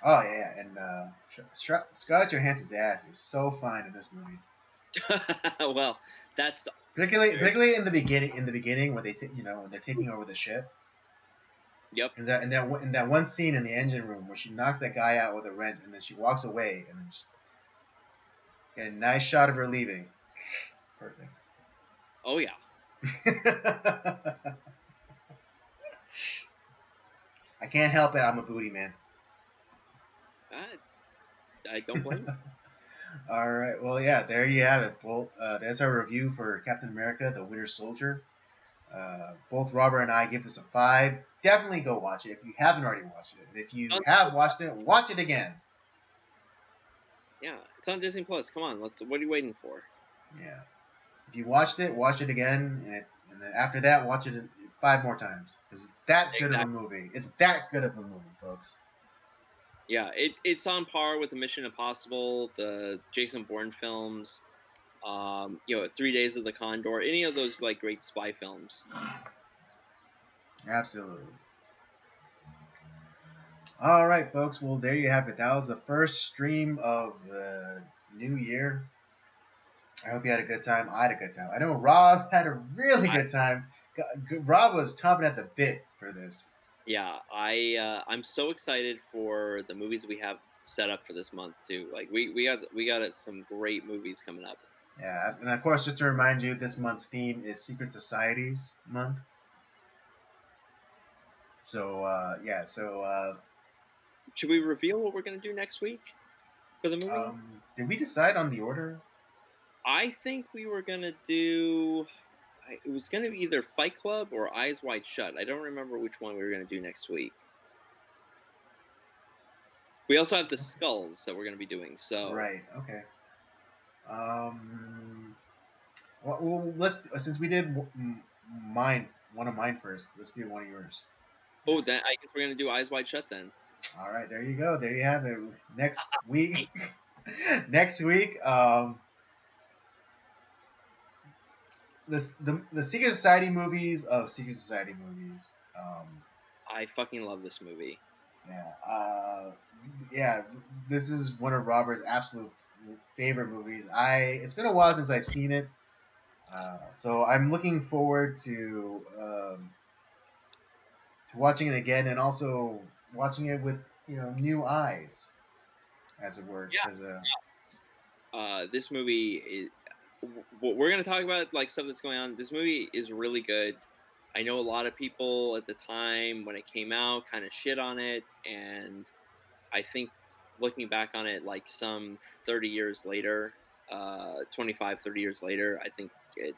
[SPEAKER 1] Oh yeah, and Scarlett Johansson's ass is so fine in this movie.
[SPEAKER 2] Well, that's
[SPEAKER 1] Particularly in the beginning. In the beginning, when when they're taking over the ship.
[SPEAKER 2] Yep.
[SPEAKER 1] In that one scene in the engine room where she knocks that guy out with a wrench and then she walks away and then just get a nice shot of her leaving. Perfect.
[SPEAKER 2] Oh yeah.
[SPEAKER 1] I can't help it. I'm a booty man.
[SPEAKER 2] I don't blame you.
[SPEAKER 1] All right. Well, yeah. There you have it. Well, that's our review for Captain America: The Winter Soldier. Both Robert and I give this a 5. Definitely go watch it if you haven't already watched it. And if you have watched it, watch it again.
[SPEAKER 2] Yeah, it's on Disney Plus. Come on, what are you waiting for?
[SPEAKER 1] Yeah. If you watched it, watch it again, and then after that, watch it 5 more times. Because it's that good of a movie. It's that good of a movie, folks.
[SPEAKER 2] Yeah, it's on par with the Mission Impossible, the Jason Bourne films, 3 Days of the Condor, any of those like great spy films.
[SPEAKER 1] Absolutely. All right, folks. Well, there you have it. That was the first stream of the new year. I hope you had a good time. I had a good time. I know Rob had a really good time. Rob was chomping at the bit for this.
[SPEAKER 2] Yeah, I'm so excited for the movies we have set up for this month too. Like we got some great movies coming up.
[SPEAKER 1] Yeah, and of course, just to remind you, this month's theme is Secret Societies month. So
[SPEAKER 2] should we reveal what we're gonna do next week for the movie?
[SPEAKER 1] Did we decide on the order?
[SPEAKER 2] I think we were gonna do. It was gonna be either Fight Club or Eyes Wide Shut. I don't remember which one we were gonna do next week. We also have the Skulls that we're gonna be doing. So
[SPEAKER 1] right, okay. Well, let's since we did one of mine first. Let's do one of yours.
[SPEAKER 2] Oh, then I guess we're gonna do Eyes Wide Shut then.
[SPEAKER 1] All right, there you go. There you have it. Next week, next week, the Secret Society movies of Secret Society movies.
[SPEAKER 2] I fucking love this movie.
[SPEAKER 1] Yeah, this is one of Robert's absolute favorite movies. It's been a while since I've seen it, so I'm looking forward to watching it again and also watching it with new eyes, as it were.
[SPEAKER 2] This movie is. We're gonna talk about like stuff that's going on. This movie is really good. I know a lot of people at the time when it came out kind of shit on it, and I think looking back on it like some 30 years later, 25, 30 years later, I think it's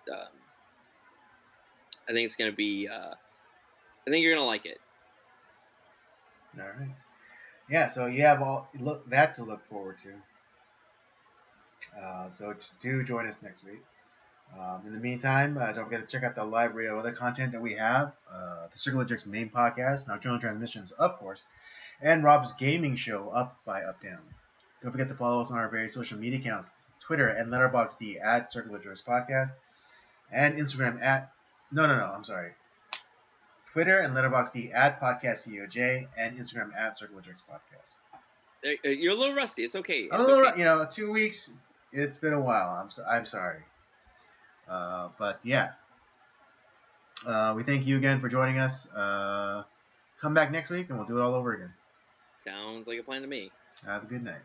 [SPEAKER 2] gonna be. I think you're gonna like it.
[SPEAKER 1] All right. Yeah. So you have that to look forward to. So do join us next week. In the meantime, don't forget to check out the library of other content that we have. The Circle of Jerks main podcast, Nocturnal Transmissions, of course, and Rob's gaming show, Up by Updown. Don't forget to follow us on our various social media accounts, Twitter and Letterboxd at Circle of Jerks Podcast, and Instagram at I'm sorry. Twitter and Letterboxd at Podcast COJ, and Instagram at Circle of Jerks Podcast.
[SPEAKER 2] You're a little rusty. It's okay.
[SPEAKER 1] I'm a little, 2 weeks. It's been a while. I'm sorry. But yeah, we thank you again for joining us. Come back next week and we'll do it all over again.
[SPEAKER 2] Sounds like a plan to me.
[SPEAKER 1] Have a good night.